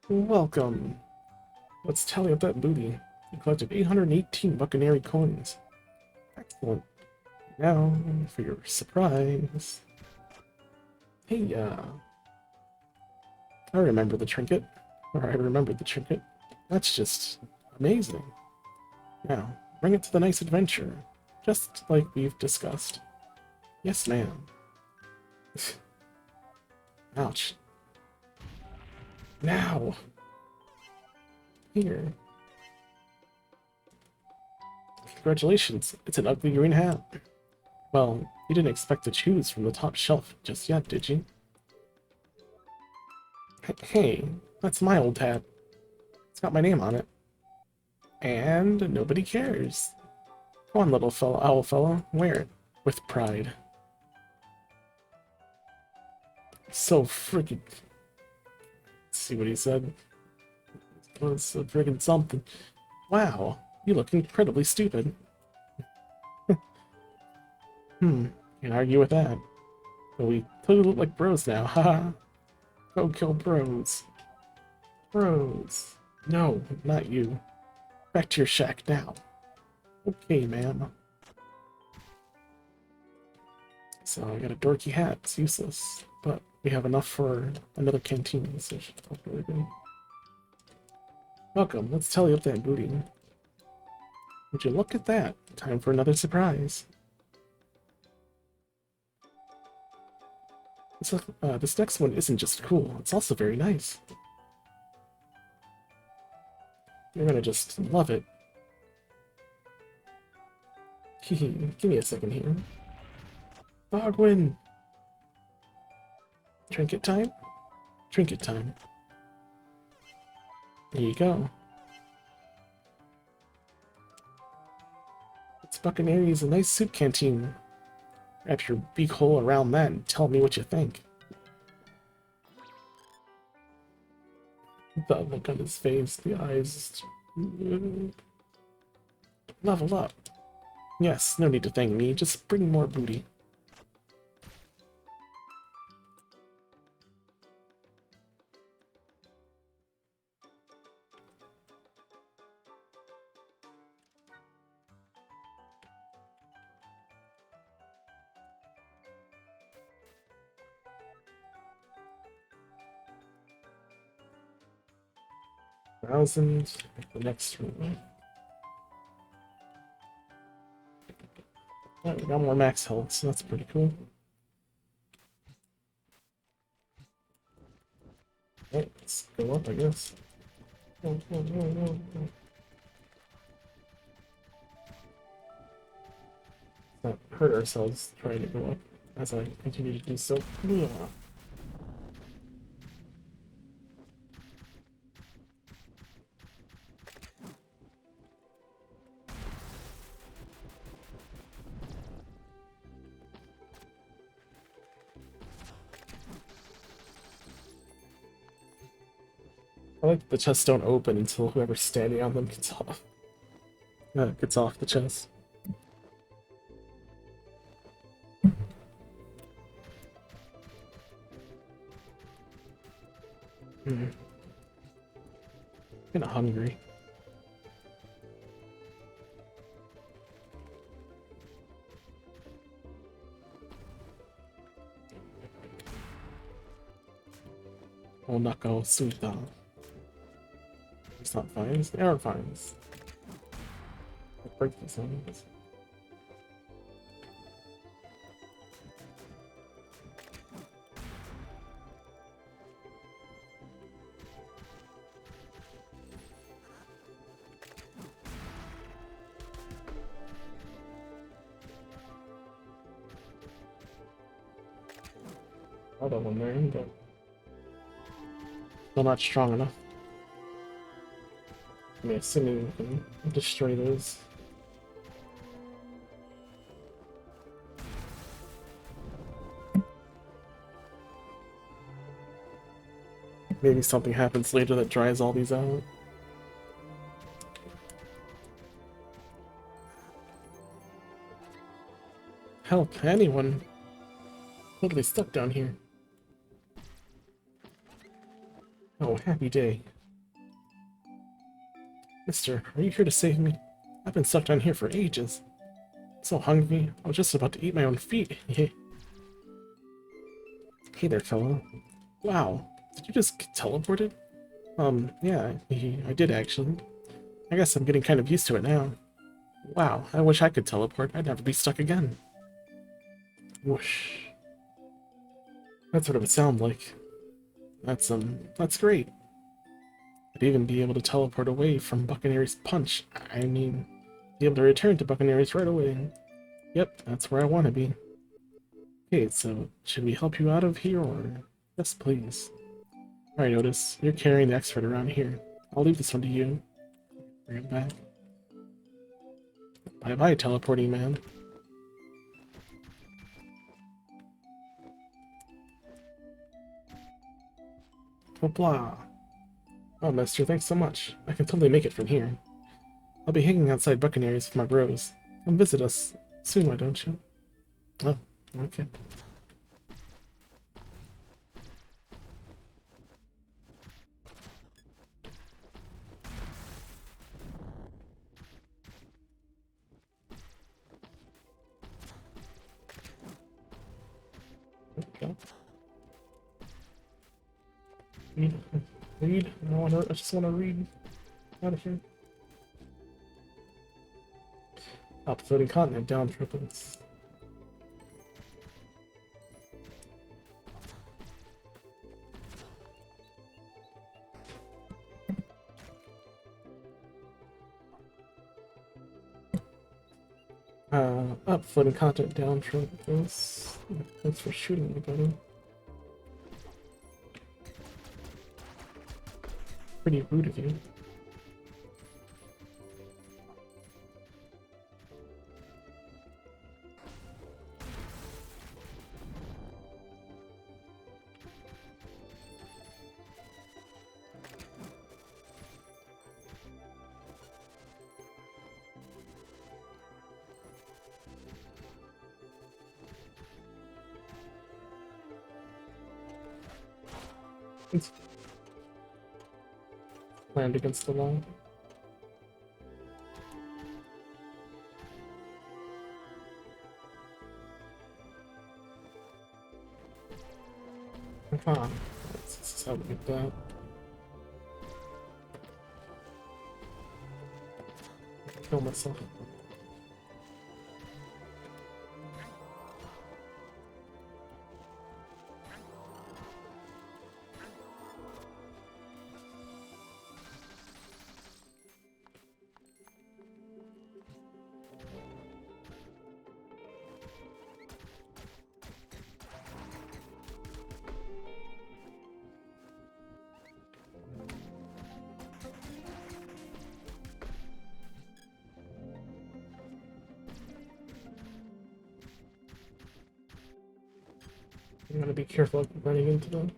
Welcome. Let's tally up that booty. You collected 818 Buccaneer coins. Excellent. Now, for your surprise. Hey, I remember the trinket. Or I remembered the trinket. That's just amazing. Now, bring it to the nice adventure. Just like we've discussed. Yes, ma'am. Ouch. Now! Here. Congratulations, it's an ugly green hat. Well, you didn't expect to choose from the top shelf just yet, did you? Hey, that's my old hat. It's got my name on it. And nobody cares. Come on, little fellow, owl fellow, wear it with pride. So friggin'. Let's see what he said. It was so friggin' something. Wow, you look incredibly stupid. Can't argue with that. But we totally look like bros now, haha. Go kill bros. Bros. No, not you. Back to your shack now. Okay, ma'am. So I got a dorky hat. It's useless, but we have enough for another canteen, so it should help really good. Welcome. Let's tally up that booty. Would you look at that? Time for another surprise. This next one isn't just cool, it's also very nice. You're gonna just love it. Give me a second here. Bogwin! Trinket time? Trinket time. There you go. It's Buccaneer's a nice soup canteen. Wrap your beak hole around that and tell me what you think. The look on his face, the eyes. Level up. Yes, no need to thank me, just bring more booty. Thousand. The next room. Alright, we got more max health, so that's pretty cool. Alright, let's go up, I guess. Let's not hurt ourselves trying to go up as I continue to do so. I like that the chests don't open until whoever's standing on them gets off. Gets off the chest. Kinda hungry. Oh, Nako Suita. It's not fines. They are fines. Break these things. Hold on one there, but Still not strong enough. I mean, assuming we can destroy those. Maybe something happens later that dries all these out. Help, anyone. Totally stuck down here. Oh, happy day. Mister, are you here to save me? I've been stuck down here for ages. So hungry, I was just about to eat my own feet. Hey there, fellow. Wow, did you just get teleported? Yeah, I did actually. I guess I'm getting kind of used to it now. Wow, I wish I could teleport. I'd never be stuck again. Whoosh. That's what it would sound like. That's great. I'd even be able to teleport away from Buccaneer's punch. I mean, be able to return to Buccaneer's right away. Yep, that's where I want to be. Okay, so should we help you out of here, or... Yes, please. Alright, Otis, you're carrying the expert around here. I'll leave this one to you. Bring it back. Bye-bye, teleporting man. Blah. Oh, mister, thanks so much. I can totally make it from here. I'll be hanging outside Buccaneers with my bros. Come visit us soon, why don't you? Oh, okay. Go. Read. Read. I just want to read. Out of here. Up floating continent, down triples. Up floating continent, down triples. Thanks for shooting me, buddy. Pretty rude of you. It's land against the wall. Aha, this is how we get that. Kill myself. I'm gonna be careful of running into them.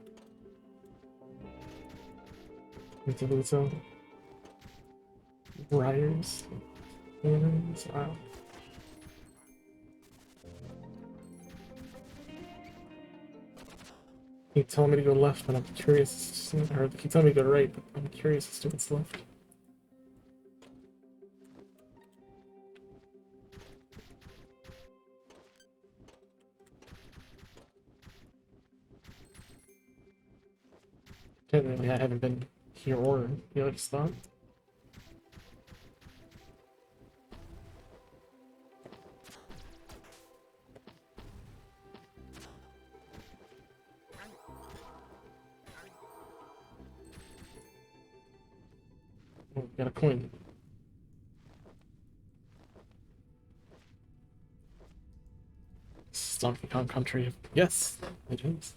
Into those briars. Thorns. Wow. Keep telling me to go left, but I'm curious. Or keep telling me to go right, but I'm curious as to what's left. Technically, I haven't been here or the other spot. Oh, got a coin. Donkey Kong Country. Yes, it is.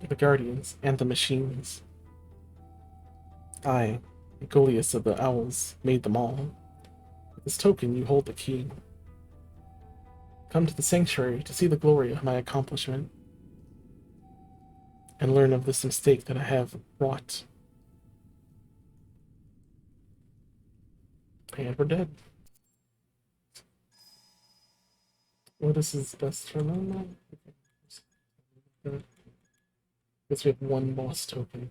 the Guardians, and the Machines. I, Goliath of the Owls, made them all. With this token, you hold the key. Come to the sanctuary to see the glory of my accomplishment, and learn of this mistake that I have wrought. And we're dead. Well, this is best for now. Guess we have one boss token.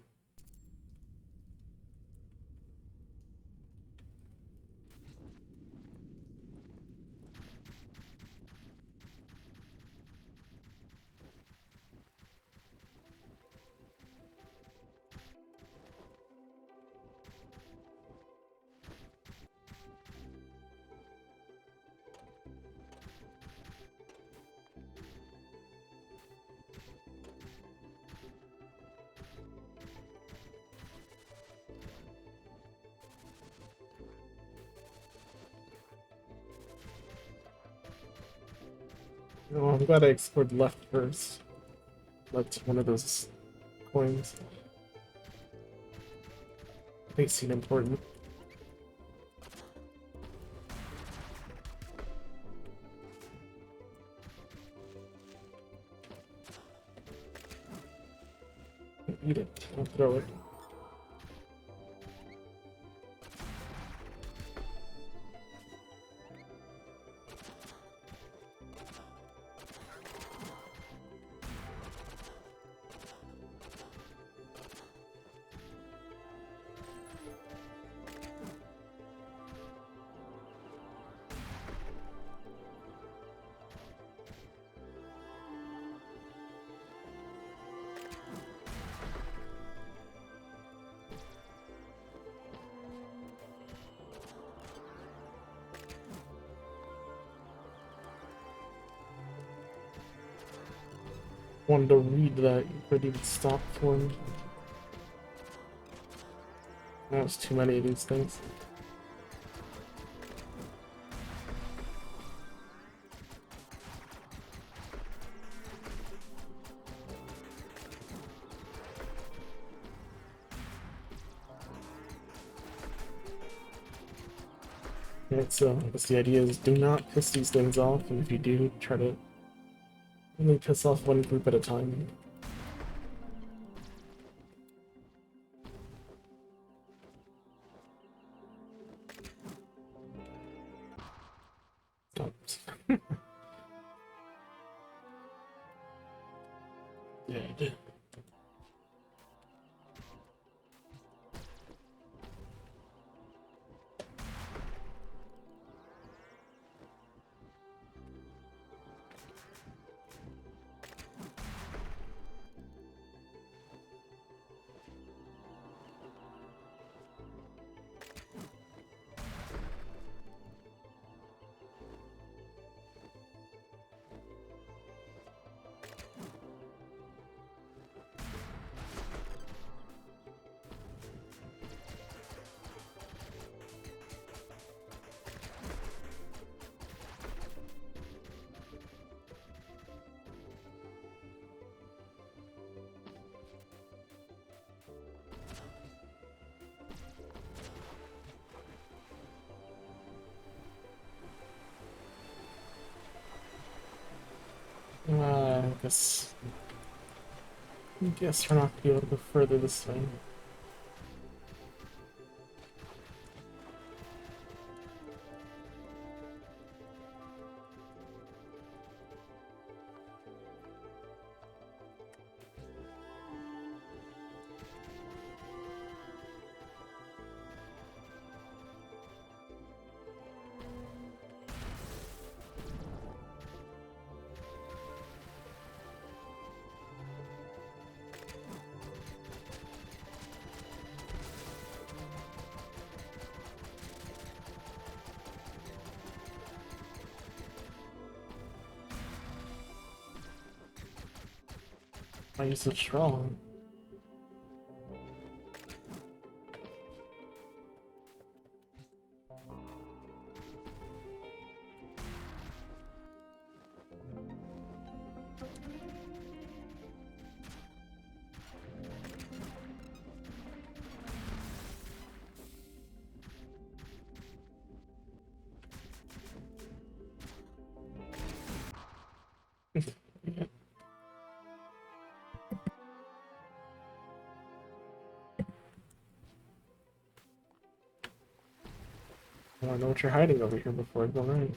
Oh, I'm glad I explored left first. Left one of those coins. They seem important. Eat it. Don't throw it. Wanted to read that, but it would stop for me. There's too many of these things. Right, so I guess the idea is do not piss these things off, and if you do, try to only piss off one group at a time. Oops. Dead. I guess we're not gonna be able to go further this way. Why are you so strong? Oh, I know what you're hiding over here before I go right.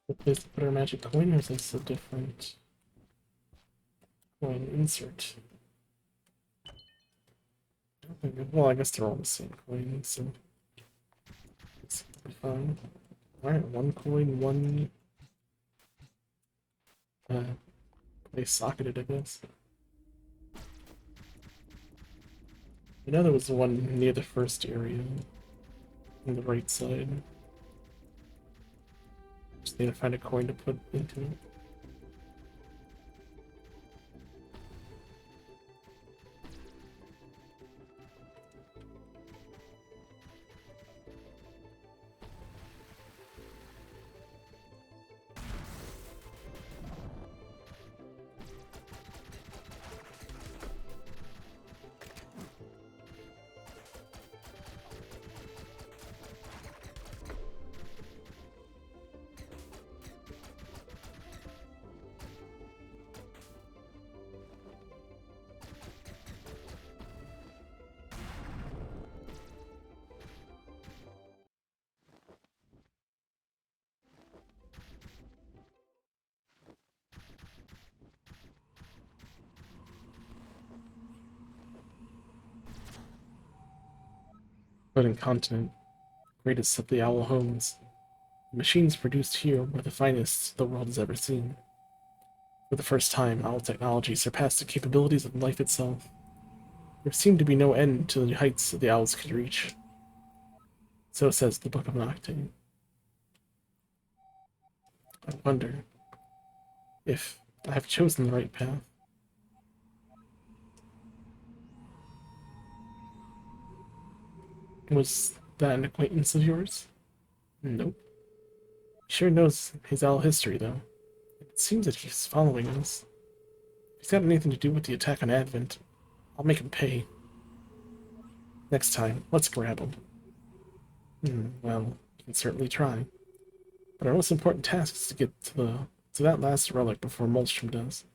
The place to put our magic coin, or is this a different coin insert? Well, I guess they're all the same coin, so it's fine. Alright, one coin, one place socketed, I guess. I know there was one near the first area on the right side. Just need to find a coin to put into it. But in continent, greatest of the owl homes, the machines produced here were the finest the world has ever seen. For the first time, owl technology surpassed the capabilities of life itself. There seemed to be no end to the heights the owls could reach. So says the Book of Nocte. I wonder if I have chosen the right path. Was that an acquaintance of yours? Nope. He sure knows his owl history, though. It seems that he's following us. If he's got anything to do with the attack on Advent, I'll make him pay. Next time, let's grab him. Well, we can certainly try. But our most important task is to get to that last relic before Molstrom does.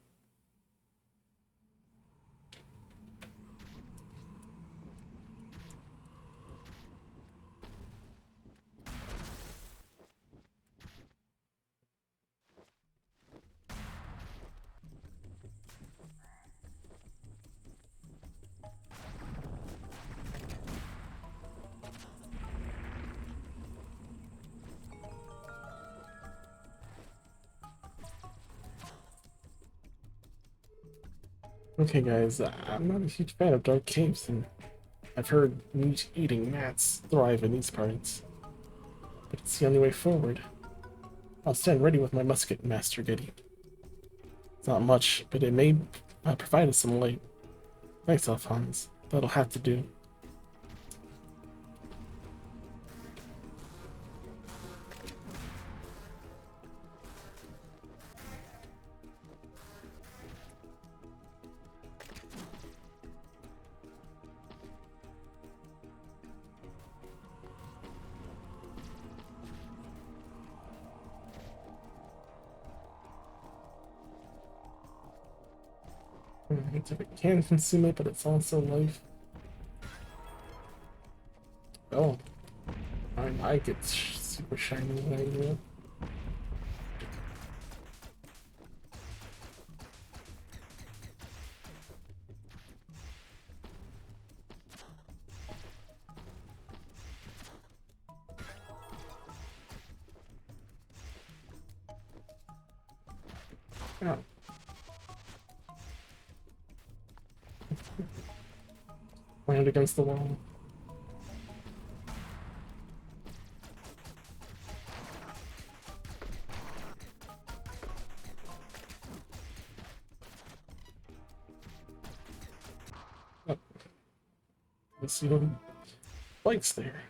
Okay, guys, I'm not a huge fan of dark caves, and I've heard meat-eating gnats thrive in these parts. But it's the only way forward. I'll stand ready with my musket, Master Getty. It's not much, but it may provide us some light. Thanks, Alphonse. That'll have to do. If it can consume it, but it's also life. Oh, my eye gets super shiny when I do it. Oh. Land against the wall. Oh. Let's see them lights there.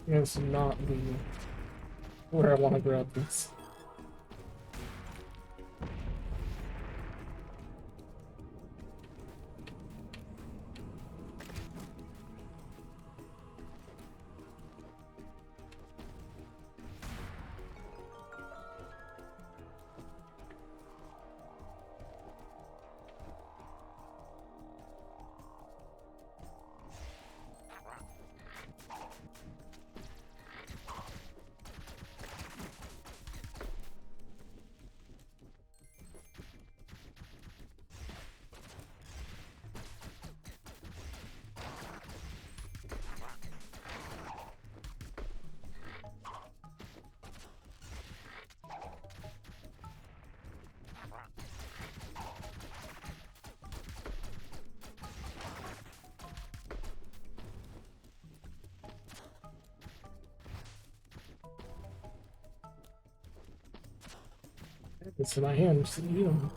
That's not where I want to grab this. It's in my hand, just eat them.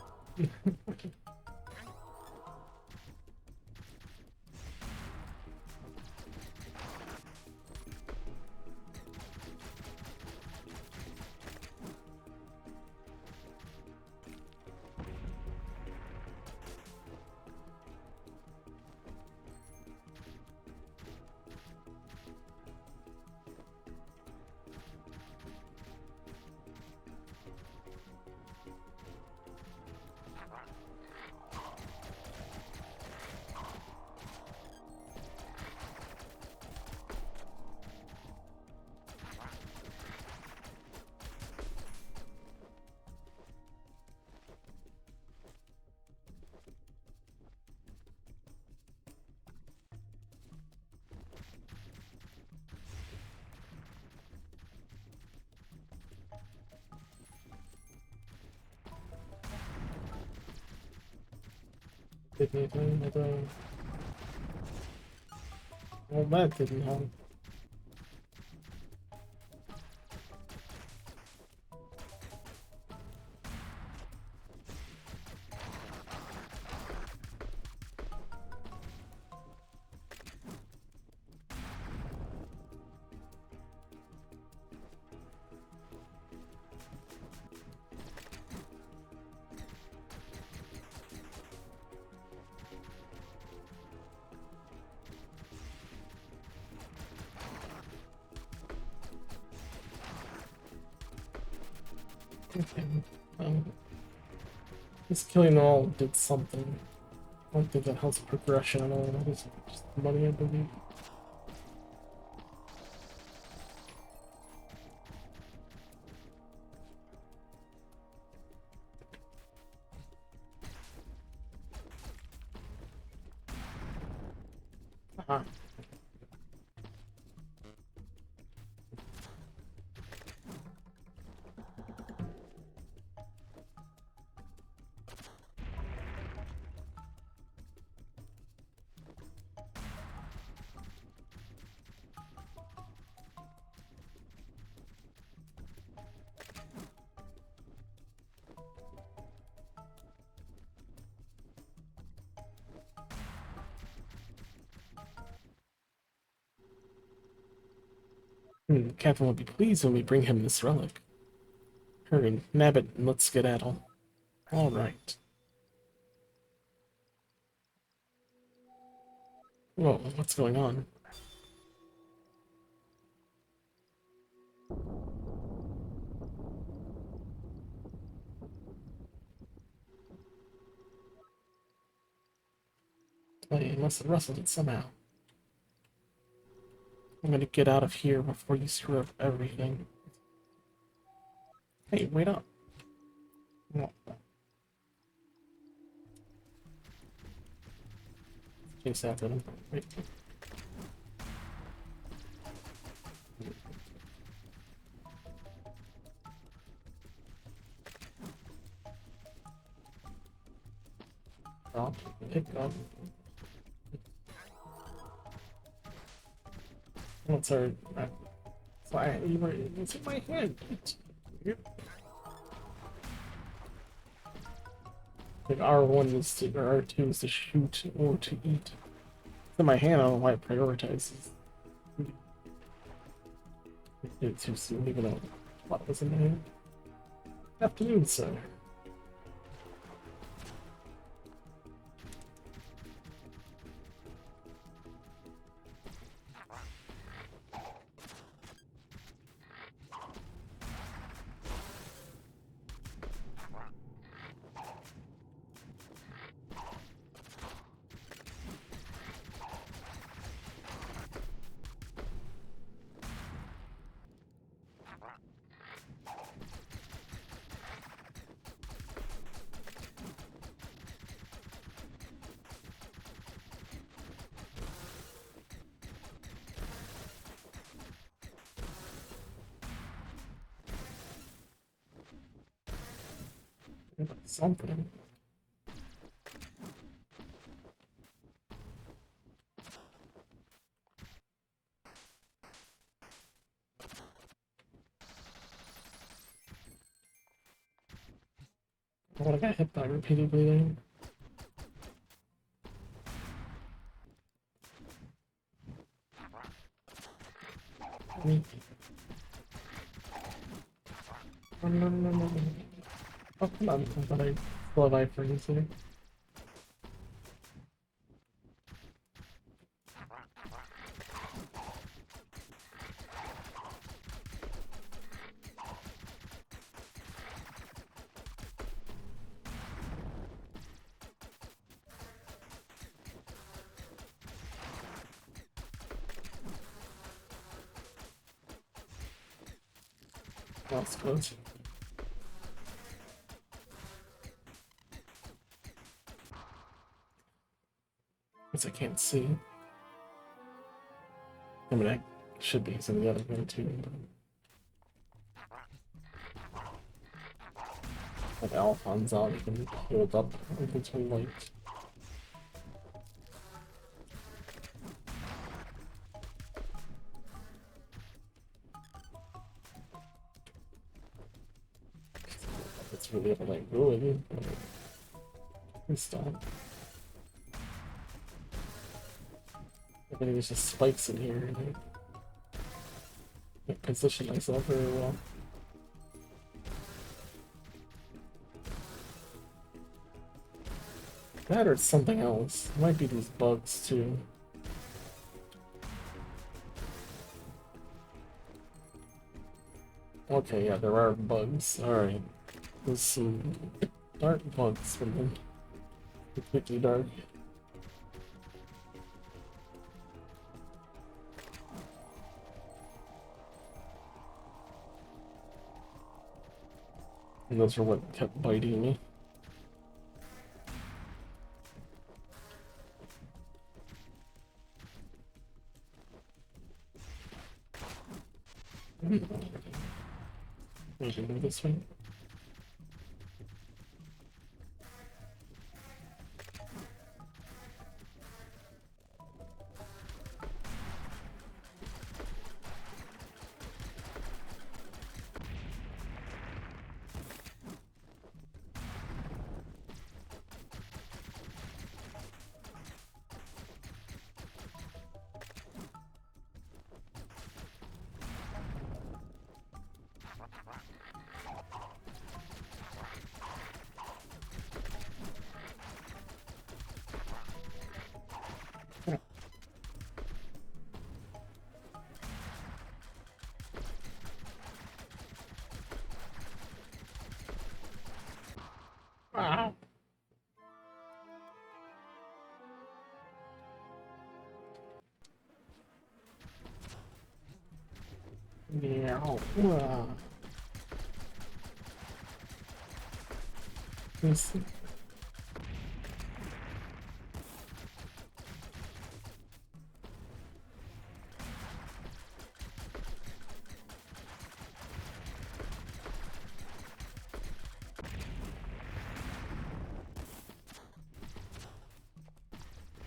Did anything with well, that didn't help. Okay. Um, this killing them all did something. I don't think that helps progression at all. It's just money, I believe. Aha. Captain will be pleased when we bring him this relic. Hurry, nab it and let's skedaddle. Alright. Whoa, what's going on? play. I must have rustled it somehow. I'm gonna get out of here before you screw up everything. Hey, wait up. No. Chase after them. Wait. Drop. Pick up. What's our... Why you were... It's in my head. Like R1 is to... Or R2 is to shoot or to eat. It's in my hand, I don't know why it prioritizes. It's too soon, even though what was in my hand. Afternoon, sir. Something. Oh, I got hit by repeatedly there. Oh, no. Oh, come on. I thought I still have iframes here. That's close. Guess I can't see. I mean, I should be some of the other one too. Like Alphonse out, you can hold up in between like. It's really like ruined. Please stop. I think there's just spikes in here. And I can't position myself very well. That or it's something else. It might be these bugs too. Okay, yeah, there are bugs. Alright. There's some dark bugs from them. Completely dark. And those are what kept biting me. We can move this way. Ah. Ow. Yes.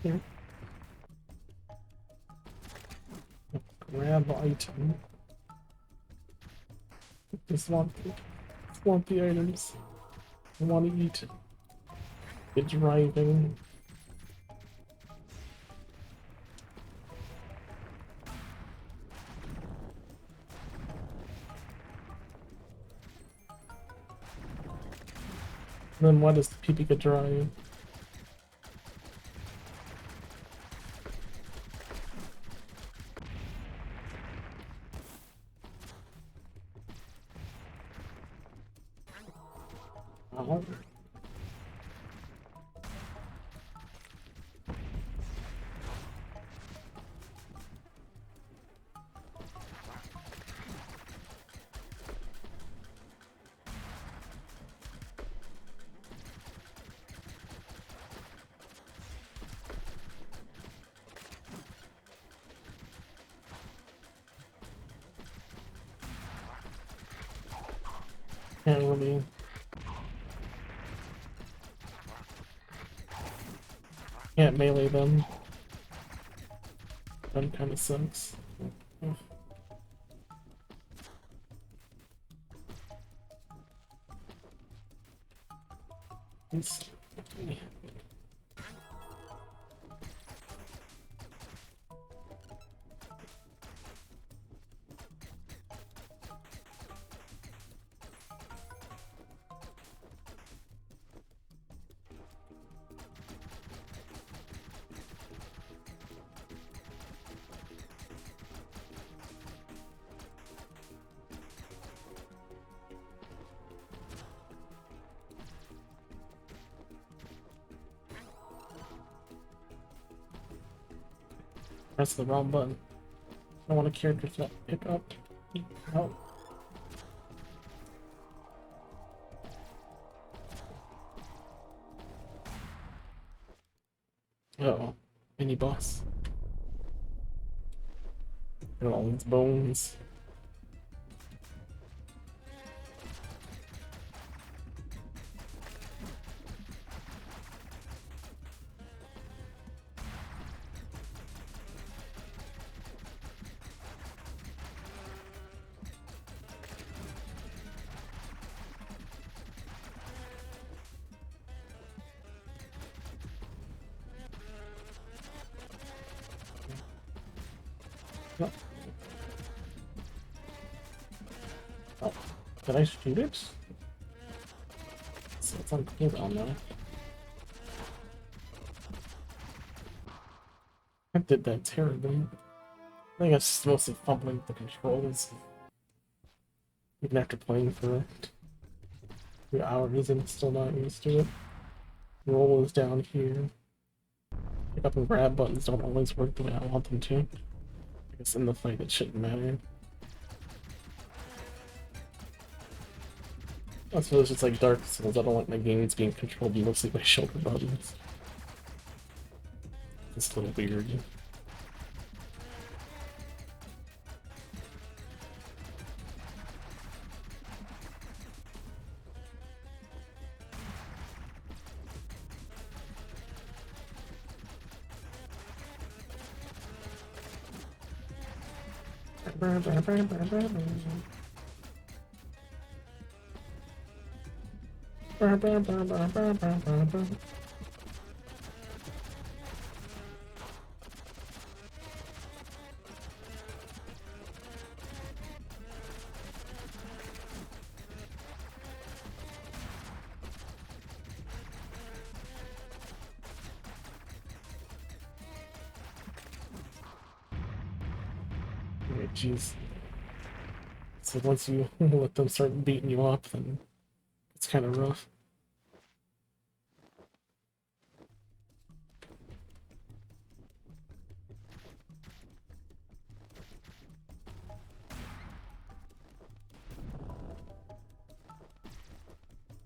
Here. Grab item. Just want the items. I want to eat. Good driving. Then why does the pee get drive? Oh. Can't really. Can't melee them. That kind of sucks. Ugh. It's- Press the wrong button. I want a character to pick up. Oh. Uh-oh. Mini boss. And all its bones. Oh. Oh. Did I shoot it? So it's on cooldown now. I did that terribly. I think I was mostly fumbling with the controls. Even after playing for 2 hours and still not used to it. Roll is down here. Pick up and grab buttons don't always work the way I want them to. I guess in the fight it shouldn't matter. I suppose it's just like Dark Souls. I don't like my games being controlled mostly by shoulder buttons. It's a little weird. Jeez. So once you let them start beating you up, then it's kind of rough.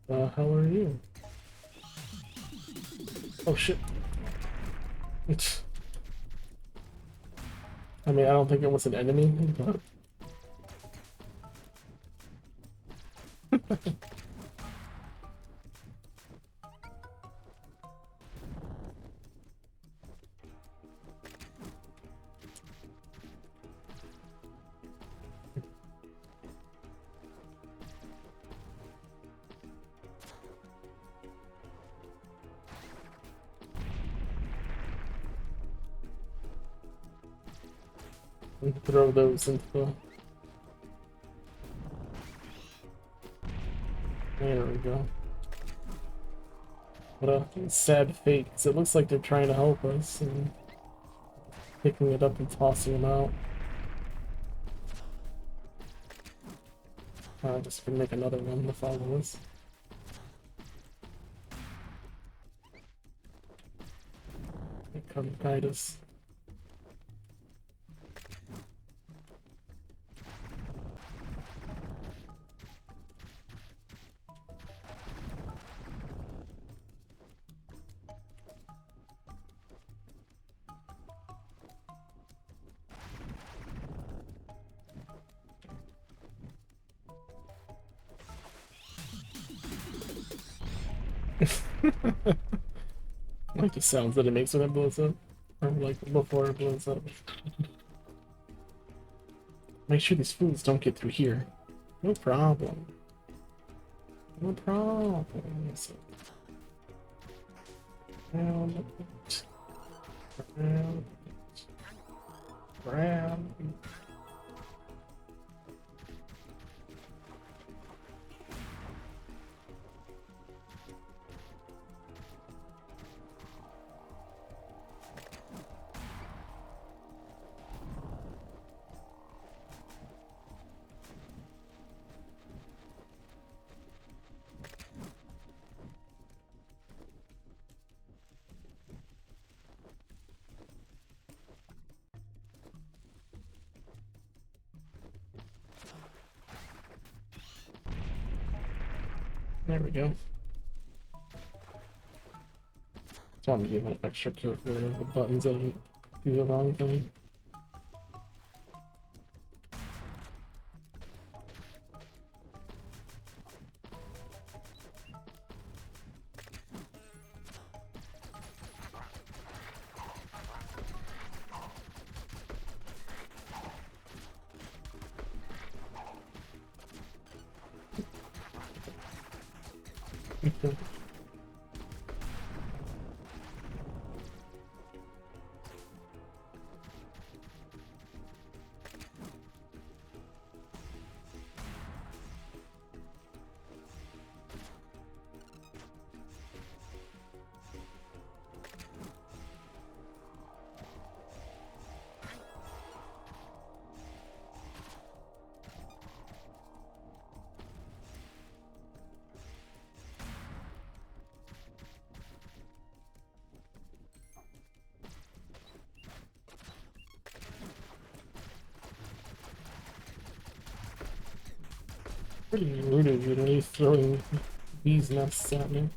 The hell are you? Oh shit. I mean, I don't think it was an enemy, but... and throw those into the... There we go. What a sad fate, 'cause it looks like they're trying to help us and picking it up and tossing them out. Just gonna make another one to follow us. Come guide us. Like the sounds that it makes when it blows up. Or like before it blows up. Make sure these fools don't get through here. No problem. No problem. So, round, round, round. There we go. Just wanted to give an extra kill for the buttons that do the wrong thing. Okay. Pretty rude of you to be throwing bees nests at me.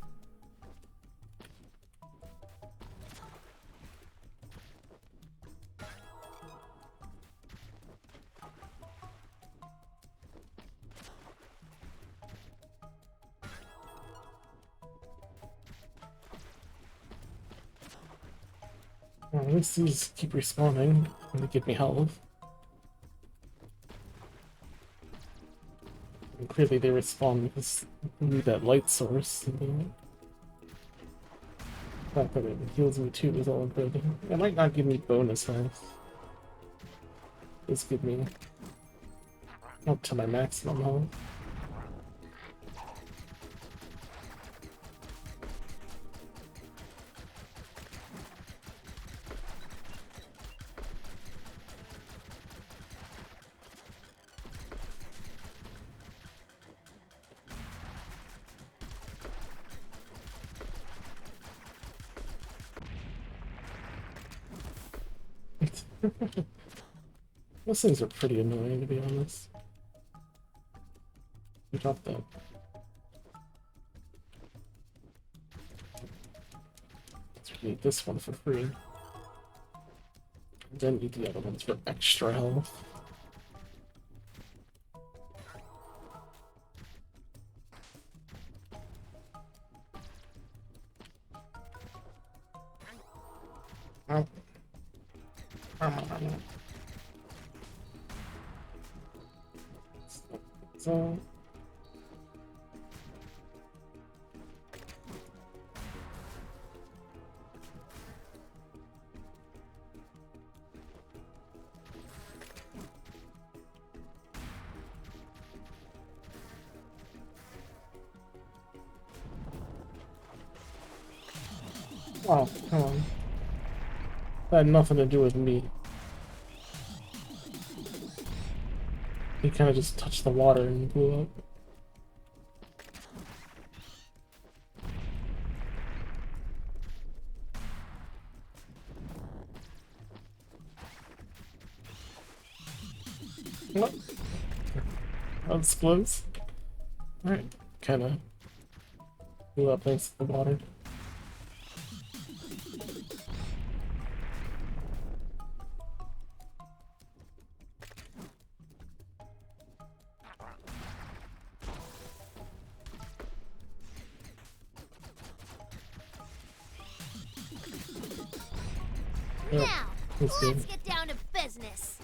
Well, at least these keep respawning and they give me health. And clearly they respawn because we need that light source. The fact that it heals me too is all good. It might not give me bonus health. Just give me up to my maximum health. Those things are pretty annoying, to be honest. Drop that. eat this one for free. And then eat the other ones for extra health. Oh. So oh, come on. That had nothing to do with me. He kind of just touched the water and blew up. What? That was close. Alright, kind of blew up thanks to the water. Yep, Now, let's let's get down to business.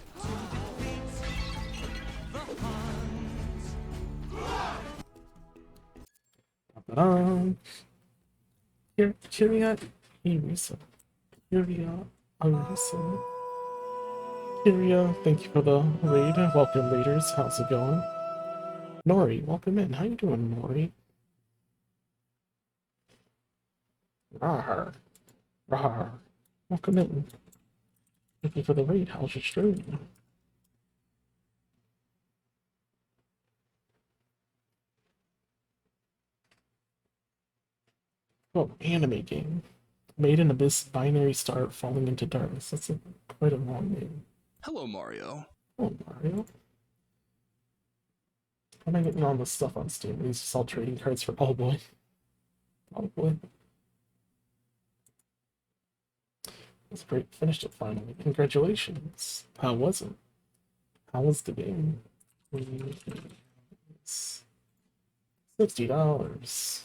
Kiria Irisa. Kiria Arisa. Kiria, thank you for the raid. Welcome, raiders. How's it going? Nori, welcome in. How you doing, Nori? Rawr. Rawr. Welcome in. Thank you for the raid. How's your stream? Oh, anime game. Made in Abyss Binary Star Falling into Darkness. That's quite a long name. Hello, Mario. Oh, Mario. How am I getting all this stuff on Steam? These just all trading cards for Owlboy. Owlboy. That's great. Finished it finally. Congratulations. How was it? How was the game? It's $60.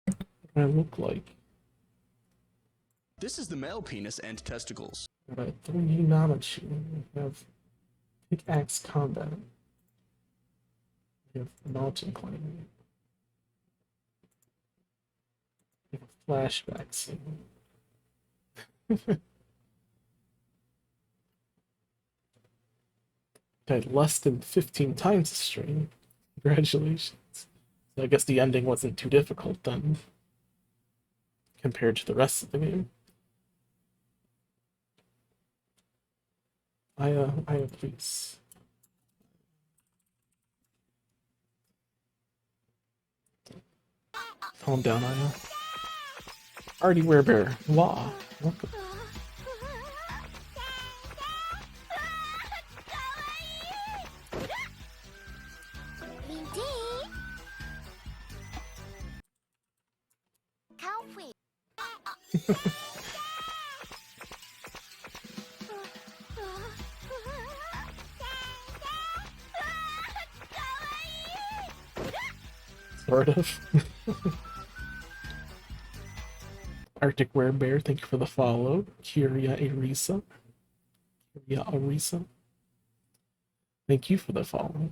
What do I look like? This is the male penis and testicles. Got a 3D Namachi. We have Pickaxe Combat. We have Mountain Climbing. We have a Flashback Scene. Had less than 15 times the stream. Congratulations. So I guess the ending wasn't too difficult then, compared to the rest of the game. Please. Calm down, Aya. Artie Werebear. Law. Welcome. Sort of. Arctic Werebear, thank you for the follow. Kiria Arisa. Kiria Arisa. Thank you for the follow.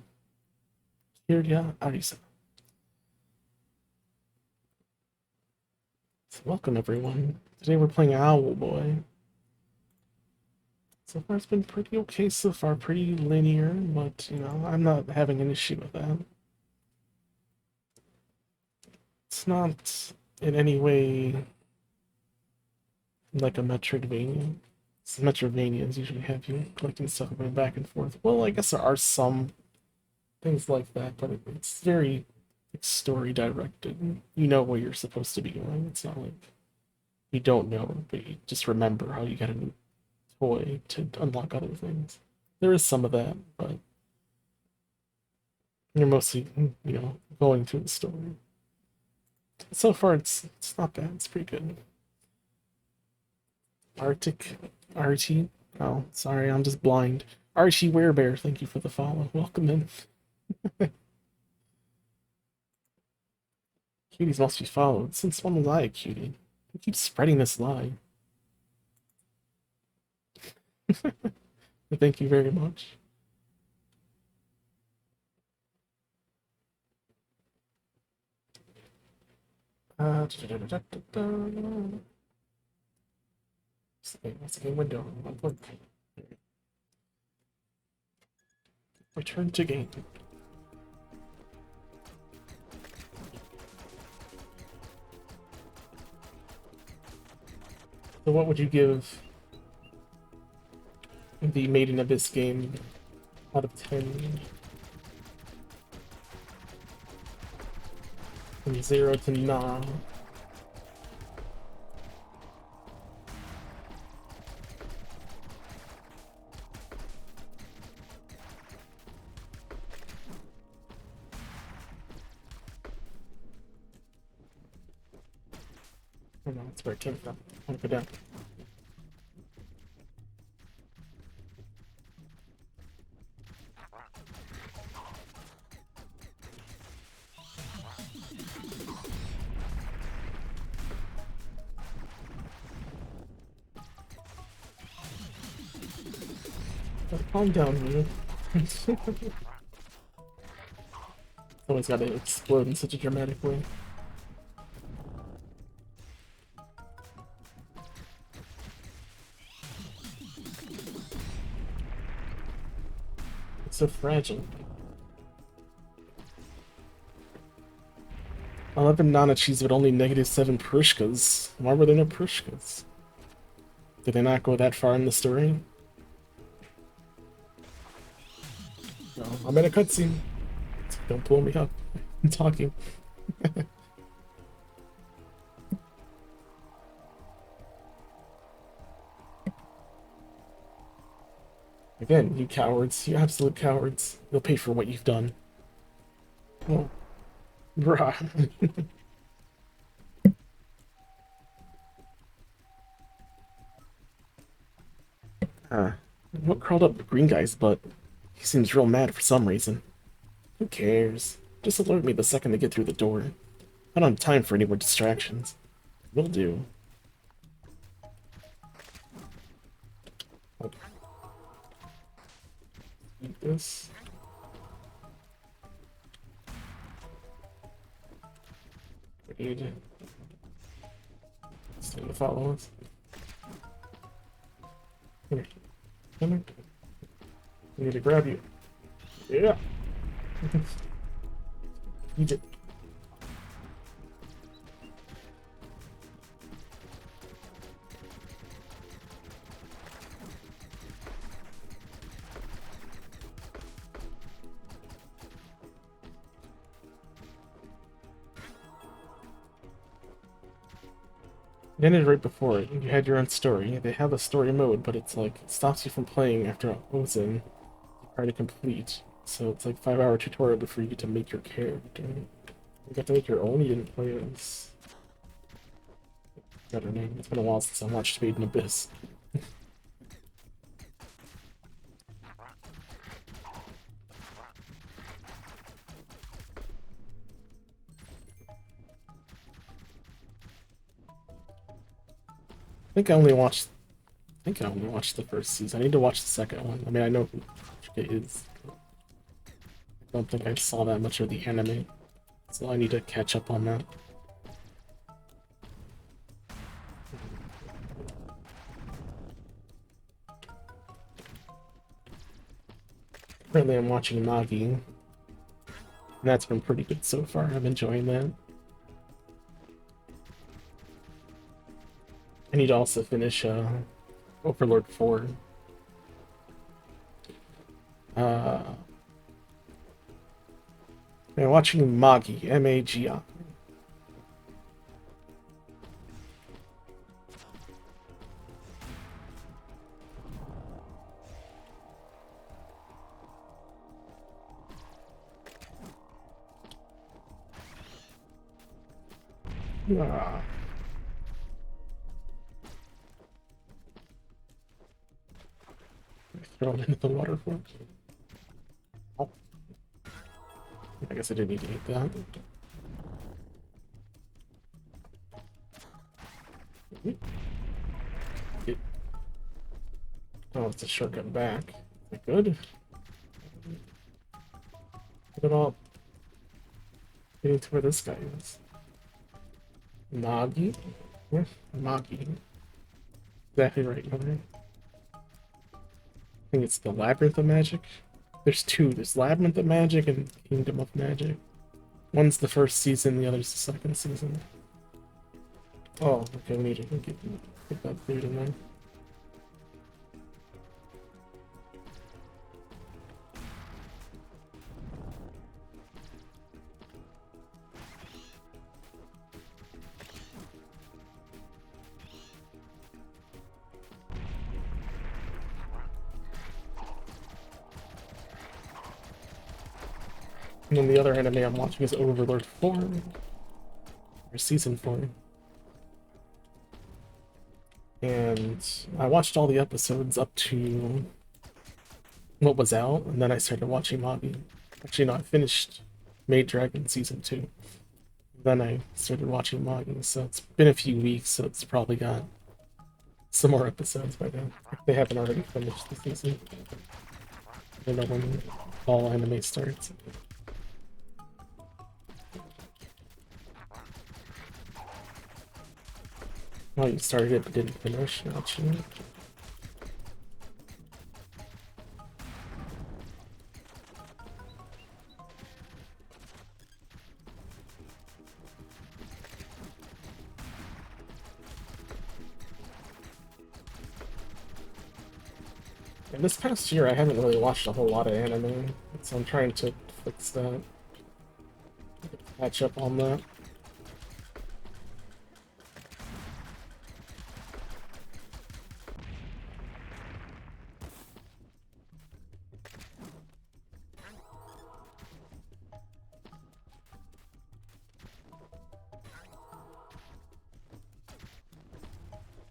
Kiria Arisa. So welcome everyone. Today we're playing Owlboy. So far it's been pretty okay so far, pretty linear, but you know, I'm not having an issue with that. It's not in any way like a Metroidvania. Metroidvanias usually have you collecting stuff and going back and forth. Well, I guess there are some things like that, but it's very story directed. You know where you're supposed to be going. It's not like you don't know, but you just remember how you get a new toy to unlock other things. There is some of that, but you're mostly, you know, going through the story. So far, it's not bad. It's pretty good. Arctic RT. Oh, sorry, I'm just blind. Archie Werebear, thank you for the follow. Welcome in. Cuties must be followed. Since when was I a cutie? Who keeps spreading this lie? Thank you very much. What's the game window? Return to game. So what would you give the Made in Abyss game out of 10? From 0 to nah. Oh no, that's where it came from. I want to go down. Calm down, man. Someone's gotta explode in such a dramatic way. It's so fragile. 11 Nanachis but only -7 Prushkas. Why were there no Prushkas? Did they not go that far in the story? No, I'm in a cutscene. Don't blow me up. I'm talking. Again, you cowards. You absolute cowards. You'll pay for what you've done. Oh. Bruh. What crawled up the green guy's butt? He seems real mad for some reason. Who cares? Just alert me the second they get through the door. I don't have time for any more distractions. Will do. Okay. Eat this. We need it's time to follow us. Come here. Come here. I need to grab you. Yeah. Eat it. It ended right before it. You had your own story. They have a story mode, but it's like, it stops you from playing after Ozen. You try to complete. So it's like 5-hour tutorial before you get to make your character. You got to make your own, you didn't play as... I don't know, it's been a while since I watched Made in Abyss. I think I only watched the first season. I need to watch the second one. I mean, I know who it is. I don't think I saw that much of the anime. So I need to catch up on that. Currently I'm watching Nagi. And that's been pretty good so far. I'm enjoying that. I need to also finish Overlord 4. I'm watching Magi, M-A-G-I. Ah. Throw it into the water for it. Oh. I guess I didn't need to eat that. It, oh, it's a shortcut back. Is that good? What about getting to where this guy is? Nagi? Where's Nagi? Exactly right, okay. I think it's the Labyrinth of Magic. There's two. There's Labyrinth of Magic and Kingdom of Magic. One's the first season, the other's the second season. Oh, okay, we need to get that food in there. And then the other anime I'm watching is Overlord 4, or Season 4. And I watched all the episodes up to what was out, and then I started watching Magi. Actually, no, I finished Maid Dragon Season 2. Then I started watching Magi, so it's been a few weeks, so it's probably got some more episodes by now. If they haven't already finished the season. I don't know when all anime starts. Oh, you started it but didn't finish. Gotcha. And this past year, I haven't really watched a whole lot of anime, so I'm trying to fix that. Catch up on that.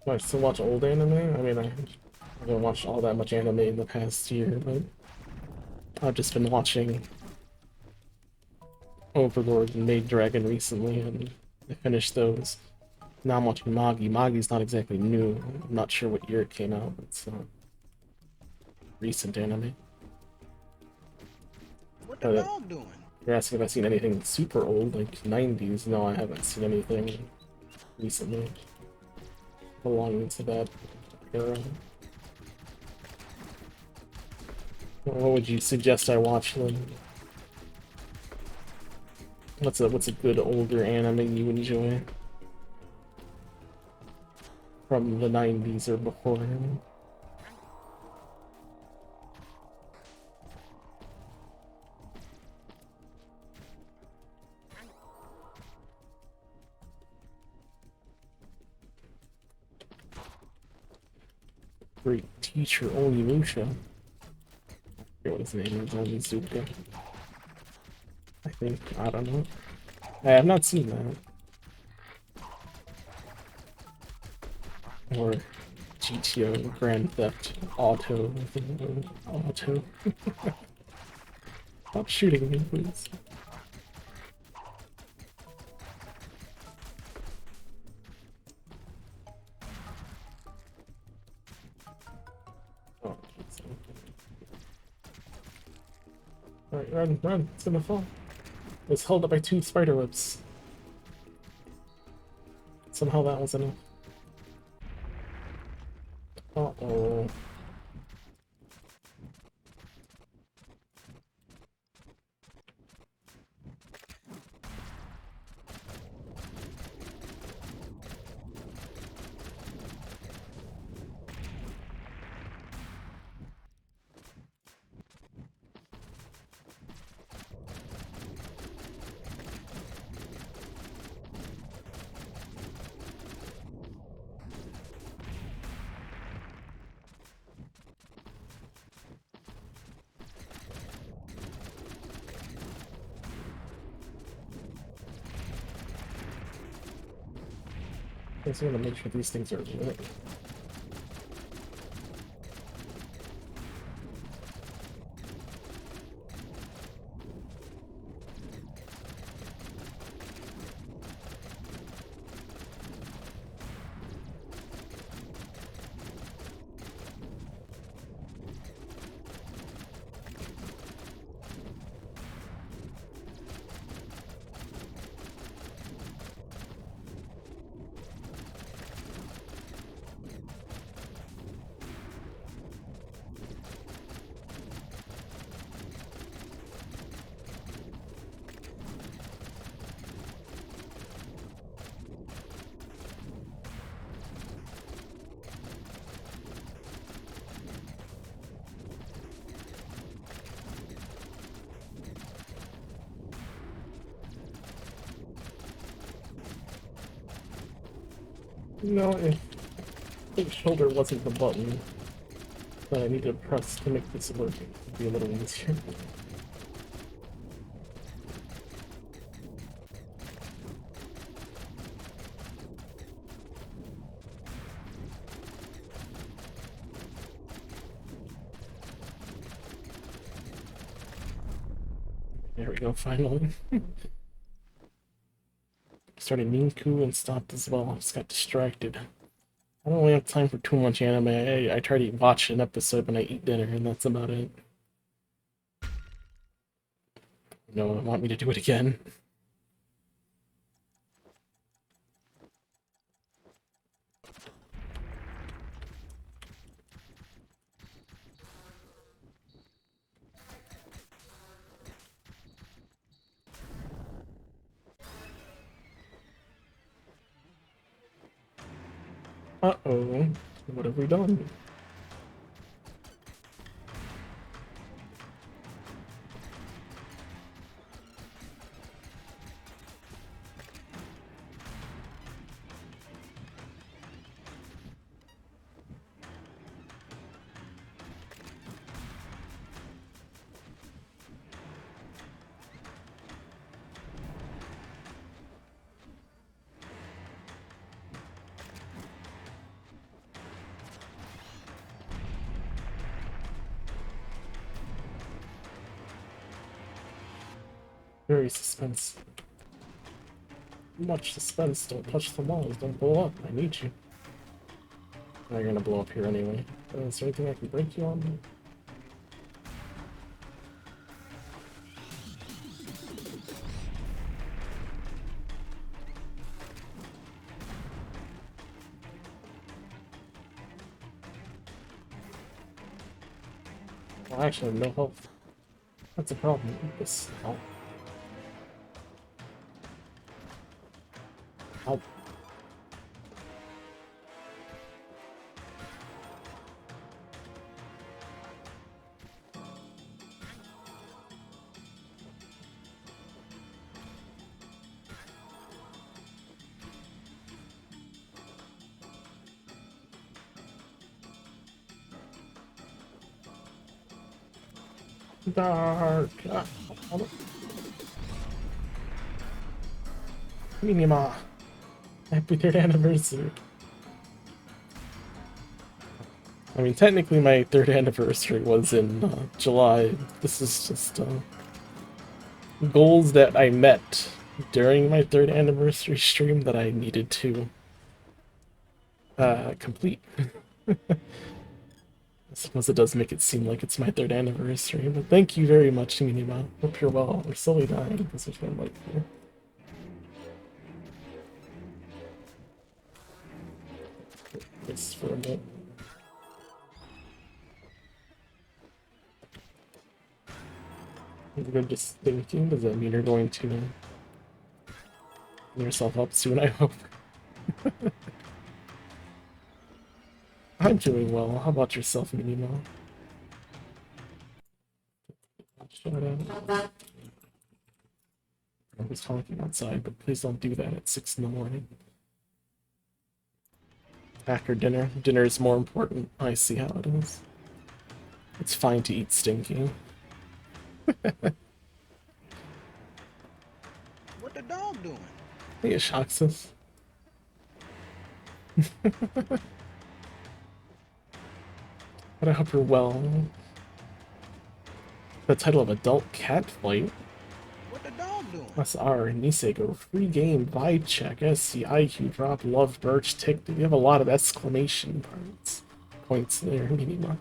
Do I still watch old anime? I mean, I haven't watched all that much anime in the past year, but I've just been watching Overlord and Maid Dragon recently, and I finished those. Now I'm watching Magi. Magi's not exactly new. I'm not sure what year it came out. It's recent anime. What the dog doing? You're asking if I've seen anything super old, like 90s. No, I haven't seen anything recently belonging to that era. What would you suggest I watch then? What's a good older anime you enjoy? From the 90s or before? Great teacher Onimusha. I forget what his name is, Onizuka. I think, I don't know. I have not seen that. Or GTO, Grand Theft Auto. Auto. Stop shooting me, please. Oh, alright, run, it's gonna fall. It's held up by 2 spider webs. Somehow that was enough. Uh-oh. just want to make sure these things are lit. No, I think shoulder wasn't the button that I need to press to make this work. It'd be a little easier. There we go, finally. Started Ninku and stopped as well. Just got distracted. I don't really have time for too much anime. I try to watch an episode when I eat dinner, and that's about it. No, want me to do it again? Uh-oh. What have we done? Very suspense. Much suspense. Don't touch the walls. Don't blow up. I need you. Now you're gonna blow up here anyway. Is there anything I can break you on? Well, I actually have no health. That's a problem. This. Oh. Oh. Dark. Minima. Happy 3rd anniversary. I mean, technically my 3rd anniversary was in July. This is just goals that I met during my 3rd anniversary stream that I needed to complete. I suppose it does make it seem like it's my 3rd anniversary, but thank you very much, Minima. Hope you're well. We're slowly dying because there's no light here. This for a bit. You're just thinking, does that mean you're going to clean yourself up soon, I hope? I'm doing well. How about yourself, Minimo? Shut up. I was honking outside, but please don't do that at 6 in the morning. After dinner. Dinner is more important. I see how it is. It's fine to eat stinky. What the dog doing? I think it shocks us. But I hope you're well. The title of Adult Cat Fight. What the dog doing? SR, Nisego, free game, vibe check, SC, IQ drop, love, birch, tick. You have a lot of exclamation points there, Minima.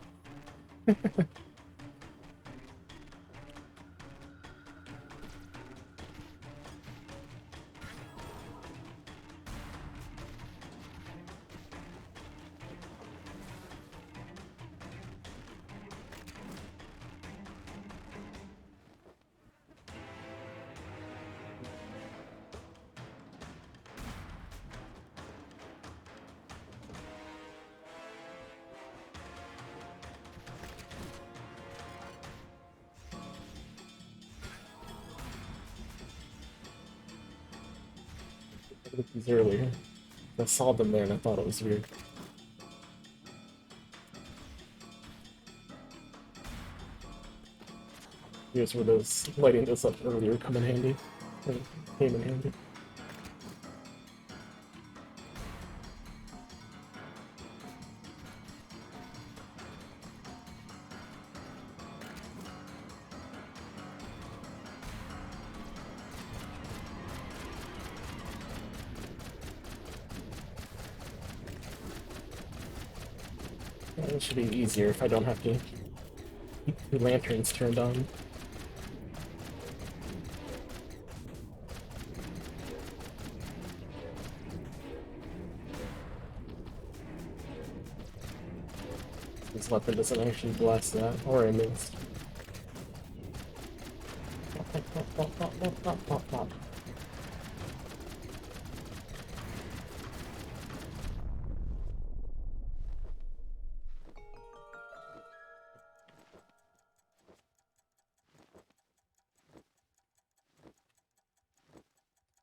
I looked these earlier. I saw them there and I thought it was weird. Here's where those lighting those up earlier come in handy. Or came in handy. It should be easier if I don't have to keep the lanterns turned on. This weapon doesn't actually blast that, or I missed.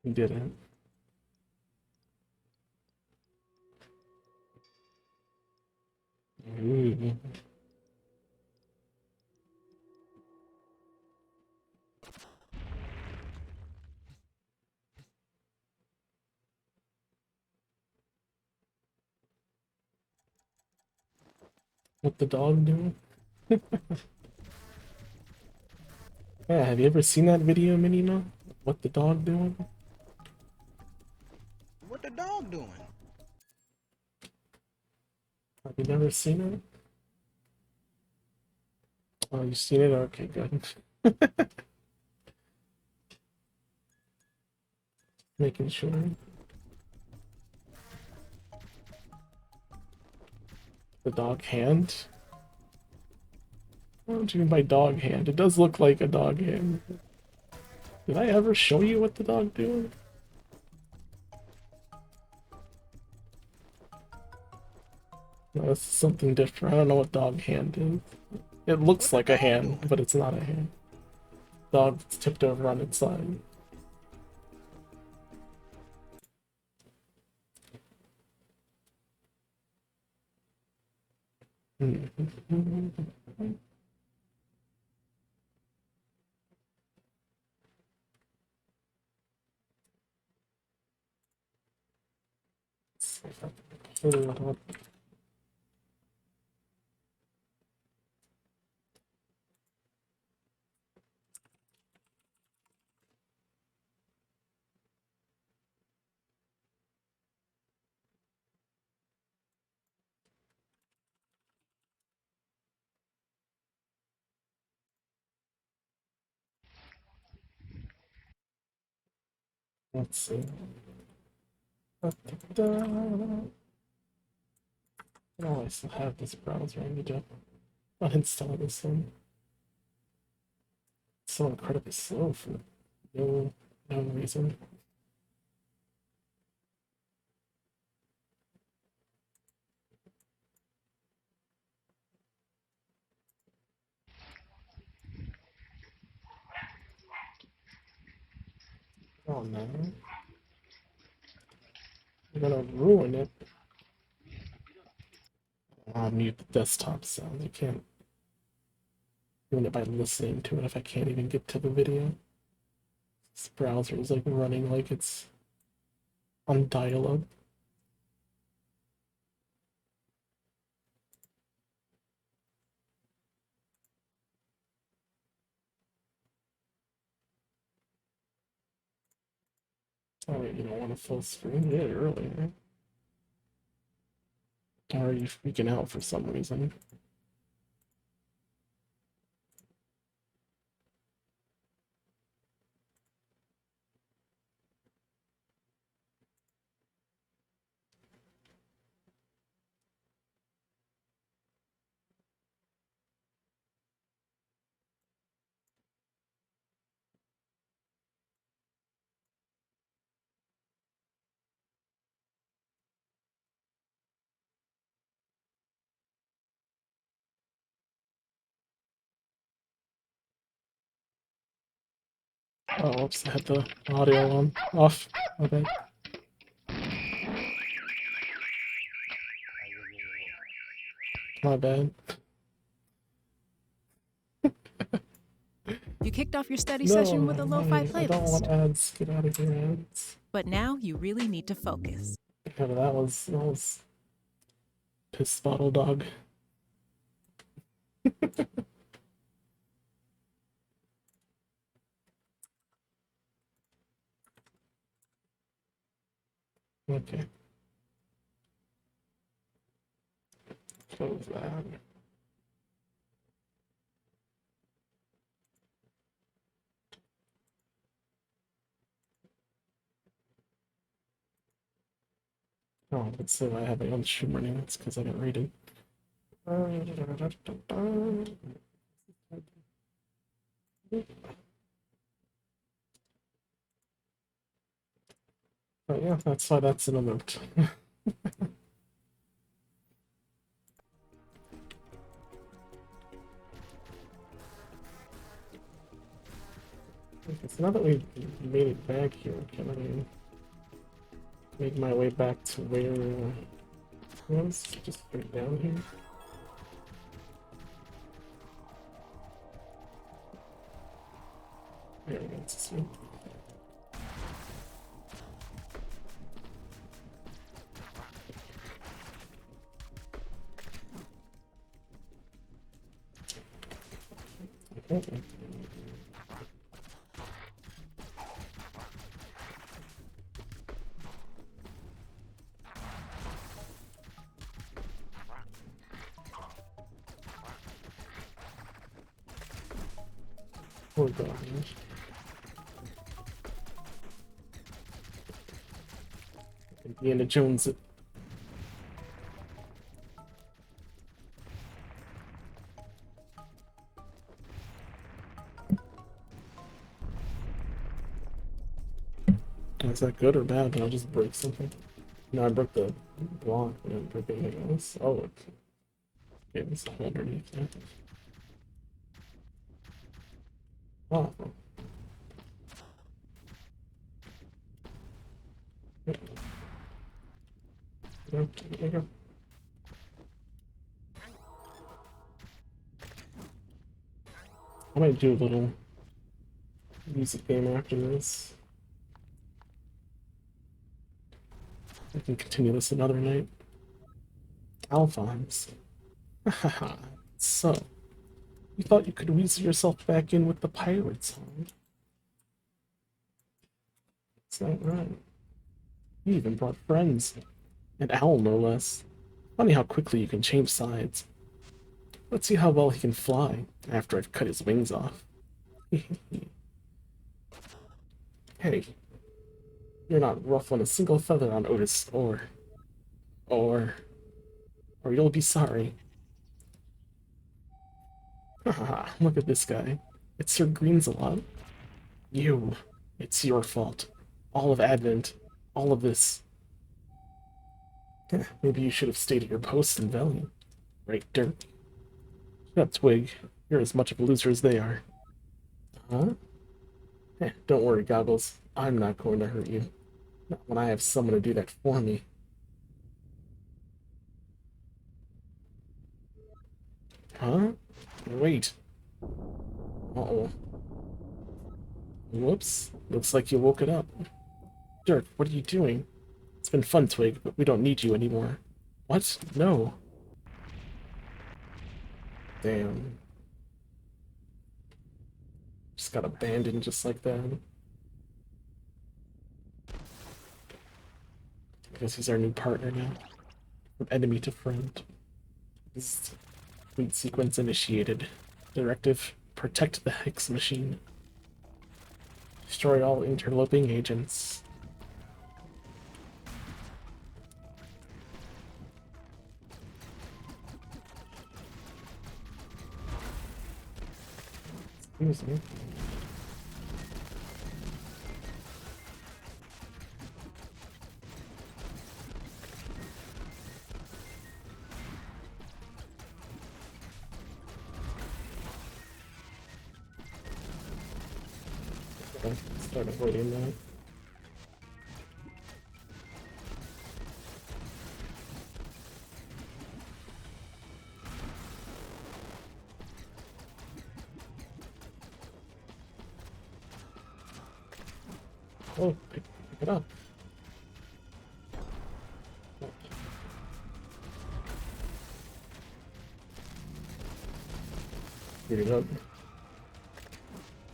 You didn't. Ooh. What the dog doing? Yeah, have you ever seen that video, Minima? What the dog doing? What the dog doing? Have you never seen it? Oh, you've seen it? Okay, good. Making sure. The dog hand? What do you mean by dog hand? It does look like a dog hand. Did I ever show you what the dog doing? No, this is something different. I don't know what dog hand is. It looks like a hand, but it's not a hand. Dog's tipped over on its side. Let's see. Oh, I still have this browser. I need to uninstall this thing. It's so incredibly slow for no reason. Oh no. I'm gonna ruin it. I'll mute the desktop sound. I can't ruin it by listening to it if I can't even get to the video. This browser is like running like it's on dial-up. Oh, wait, you don't want a full screen? You did it earlier. Or are you freaking out for some reason? Oh, oops, I had the audio on off. My bad. My bad. You kicked off your study No, session with a lo-fi I don't want playlist, ads. Get out of here, ads. but now you really need to focus. Yeah, but that was piss bottle dog. Okay. Close that. Oh, let's say I have my own stream running. That's because I didn't read it. But yeah, that's why that's in a note. Okay, so now that we made it back here, can I make my way back to where it was? Just straight down here? There we go, it's this way. Okay. Poor dog, man. Indiana Jones it. Is that good or bad? Did I just break something? No, I broke the block, but I didn't break anything else. Oh, okay. Okay, this is underneath that. Oh. There we go. I might do a little music game after this. I can continue this another night. Alphonse. Haha. So, you thought you could weasel yourself back in with the pirates, huh? Is that right? You even brought friends. An owl, no less. Funny how quickly you can change sides. Let's see how well he can fly after I've cut his wings off. Hey, you're not ruffling a single feather on Otis, or, or you'll be sorry. Haha, look at this guy. It's Sir Greensalot. You. It's your fault. All of Advent. All of this. Maybe you should have stayed at your post in Valley. Right, Dirk? Shut up, Twig. You're as much of a loser as they are. Huh? Don't worry, Goggles. I'm not going to hurt you. Not when I have someone to do that for me. Huh? Wait. Uh-oh. Whoops. Looks like you woke it up. Dirk, what are you doing? It's been fun, Twig, but we don't need you anymore. What? No. Damn. Just got abandoned just like that. Because he's our new partner now. From enemy to friend. This complete sequence initiated. Directive: protect the Hex machine. Destroy all interloping agents. Excuse me. Okay, start avoiding that. Oh, pick it up. Here we go.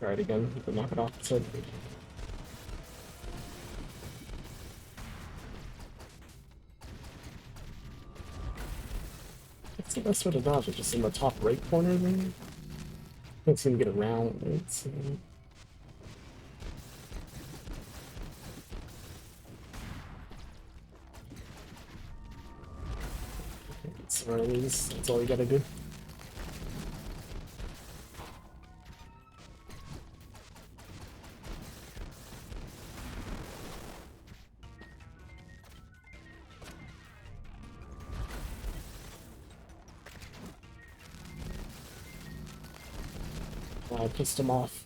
Try it again, but knock it off. So, what's the best way to dodge it? Just in the top right corner there? Can't seem to get around it. So. That's all you gotta do. I pissed him off.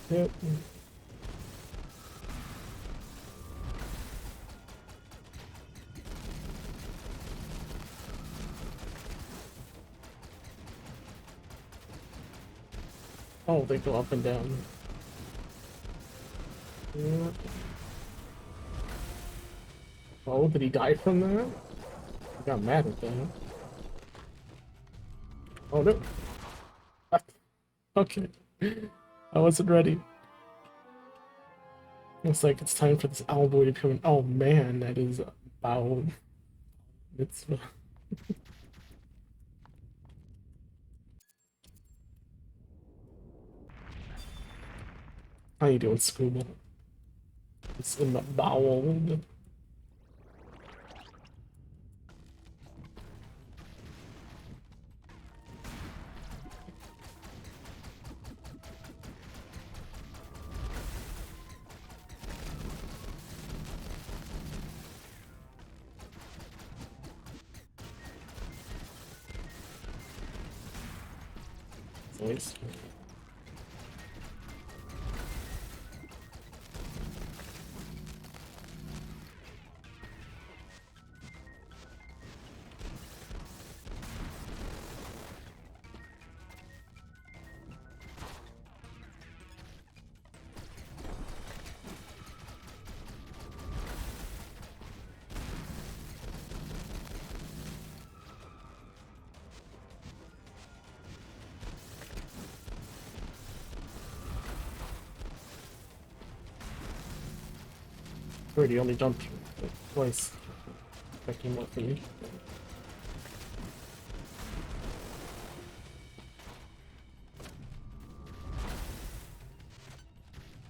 Yep. Oh, they go up and down. Yeah. Oh, did he die from that? I got mad at that. Oh no. Okay. I wasn't ready. Looks like it's time for this Owlboy to come in. Oh man, that is bow mitzvah. How you doing, Scuba? It's in the bowel. Nice. Already only jumped twice. Expecting more from me.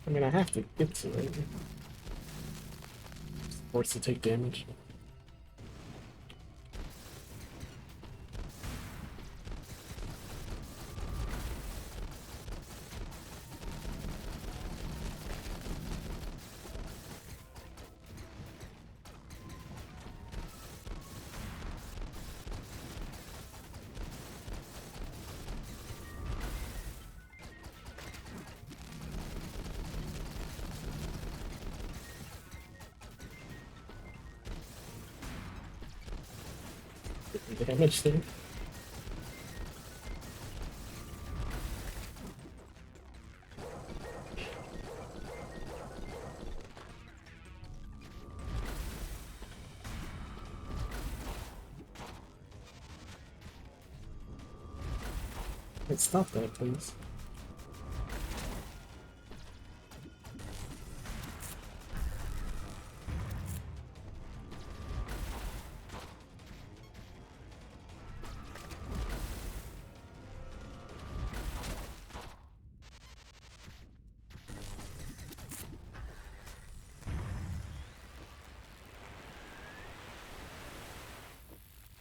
I mean, I have to get to it. Forced to take damage. Damage there. Hey, stop that, please.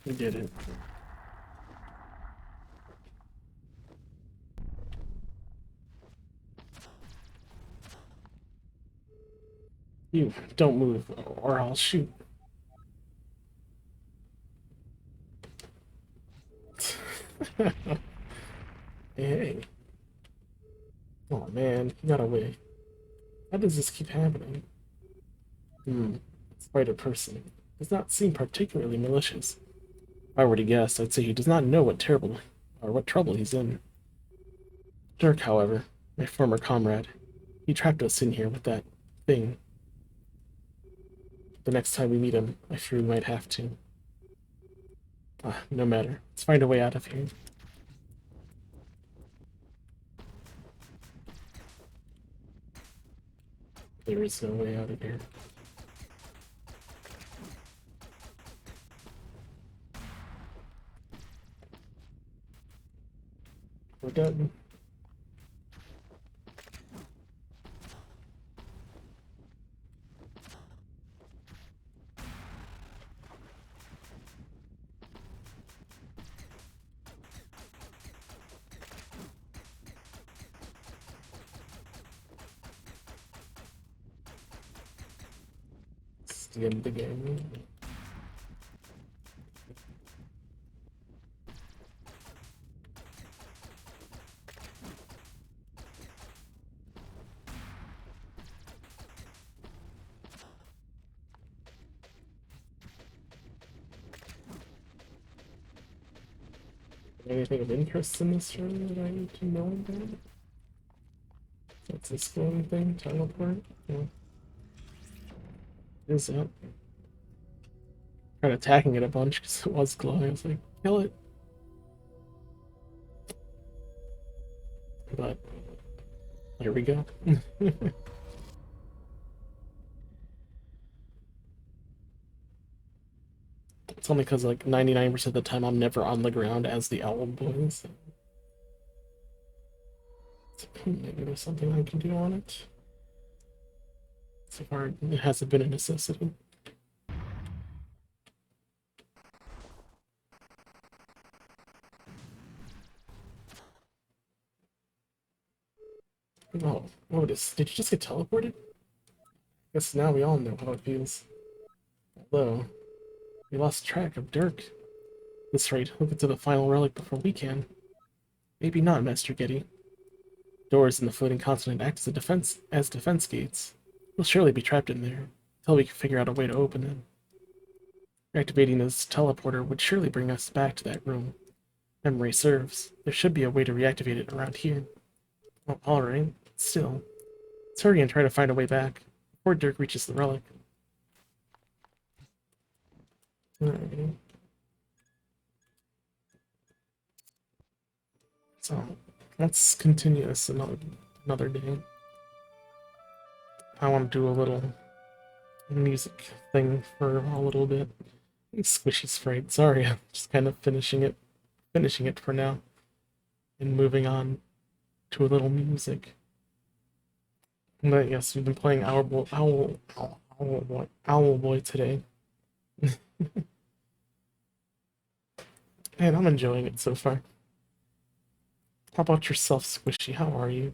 We did it. You don't move, or I'll shoot. Hey. Oh man, you got away. How does this keep happening? Spider-Person does not seem particularly malicious. If I were to guess, I'd say he does not know what trouble he's in. Dirk, however, my former comrade, he trapped us in here with that thing. The next time we meet him, I fear we might have to. No matter. Let's find a way out of here. There is no way out of here. We're done. It's the end of the game. Anything of interest in this room that I need to know about? That's this glowing thing, teleport? Yeah. Is that? Tried attacking it a bunch because it was glowing. I was like, kill it. But here we go. It's only because like 99% of the time I'm never on the ground as the Owlboy. So. Maybe there's something I can do on it. So far, it hasn't been a necessity. Oh, Otis, did you just get teleported? Guess now we all know how it feels. Although, we lost track of Dirk. At this rate, he'll get to the final relic before we can. Maybe not, Master Getty. Doors in the floating continent act as defense gates. We'll surely be trapped in there until we can figure out a way to open them. Activating this teleporter would surely bring us back to that room. Memory serves. There should be a way to reactivate it around here. Well, alright. Still, let's hurry and try to find a way back before Dirk reaches the relic. Alrighty. So, let's continue this another day. I want to do a little music thing for a little bit. Squishy Sprite. Sorry, I'm just kind of finishing it for now, and moving on to a little music. But yes, we've been playing Owlboy today, and I'm enjoying it so far. How about yourself, Squishy? How are you?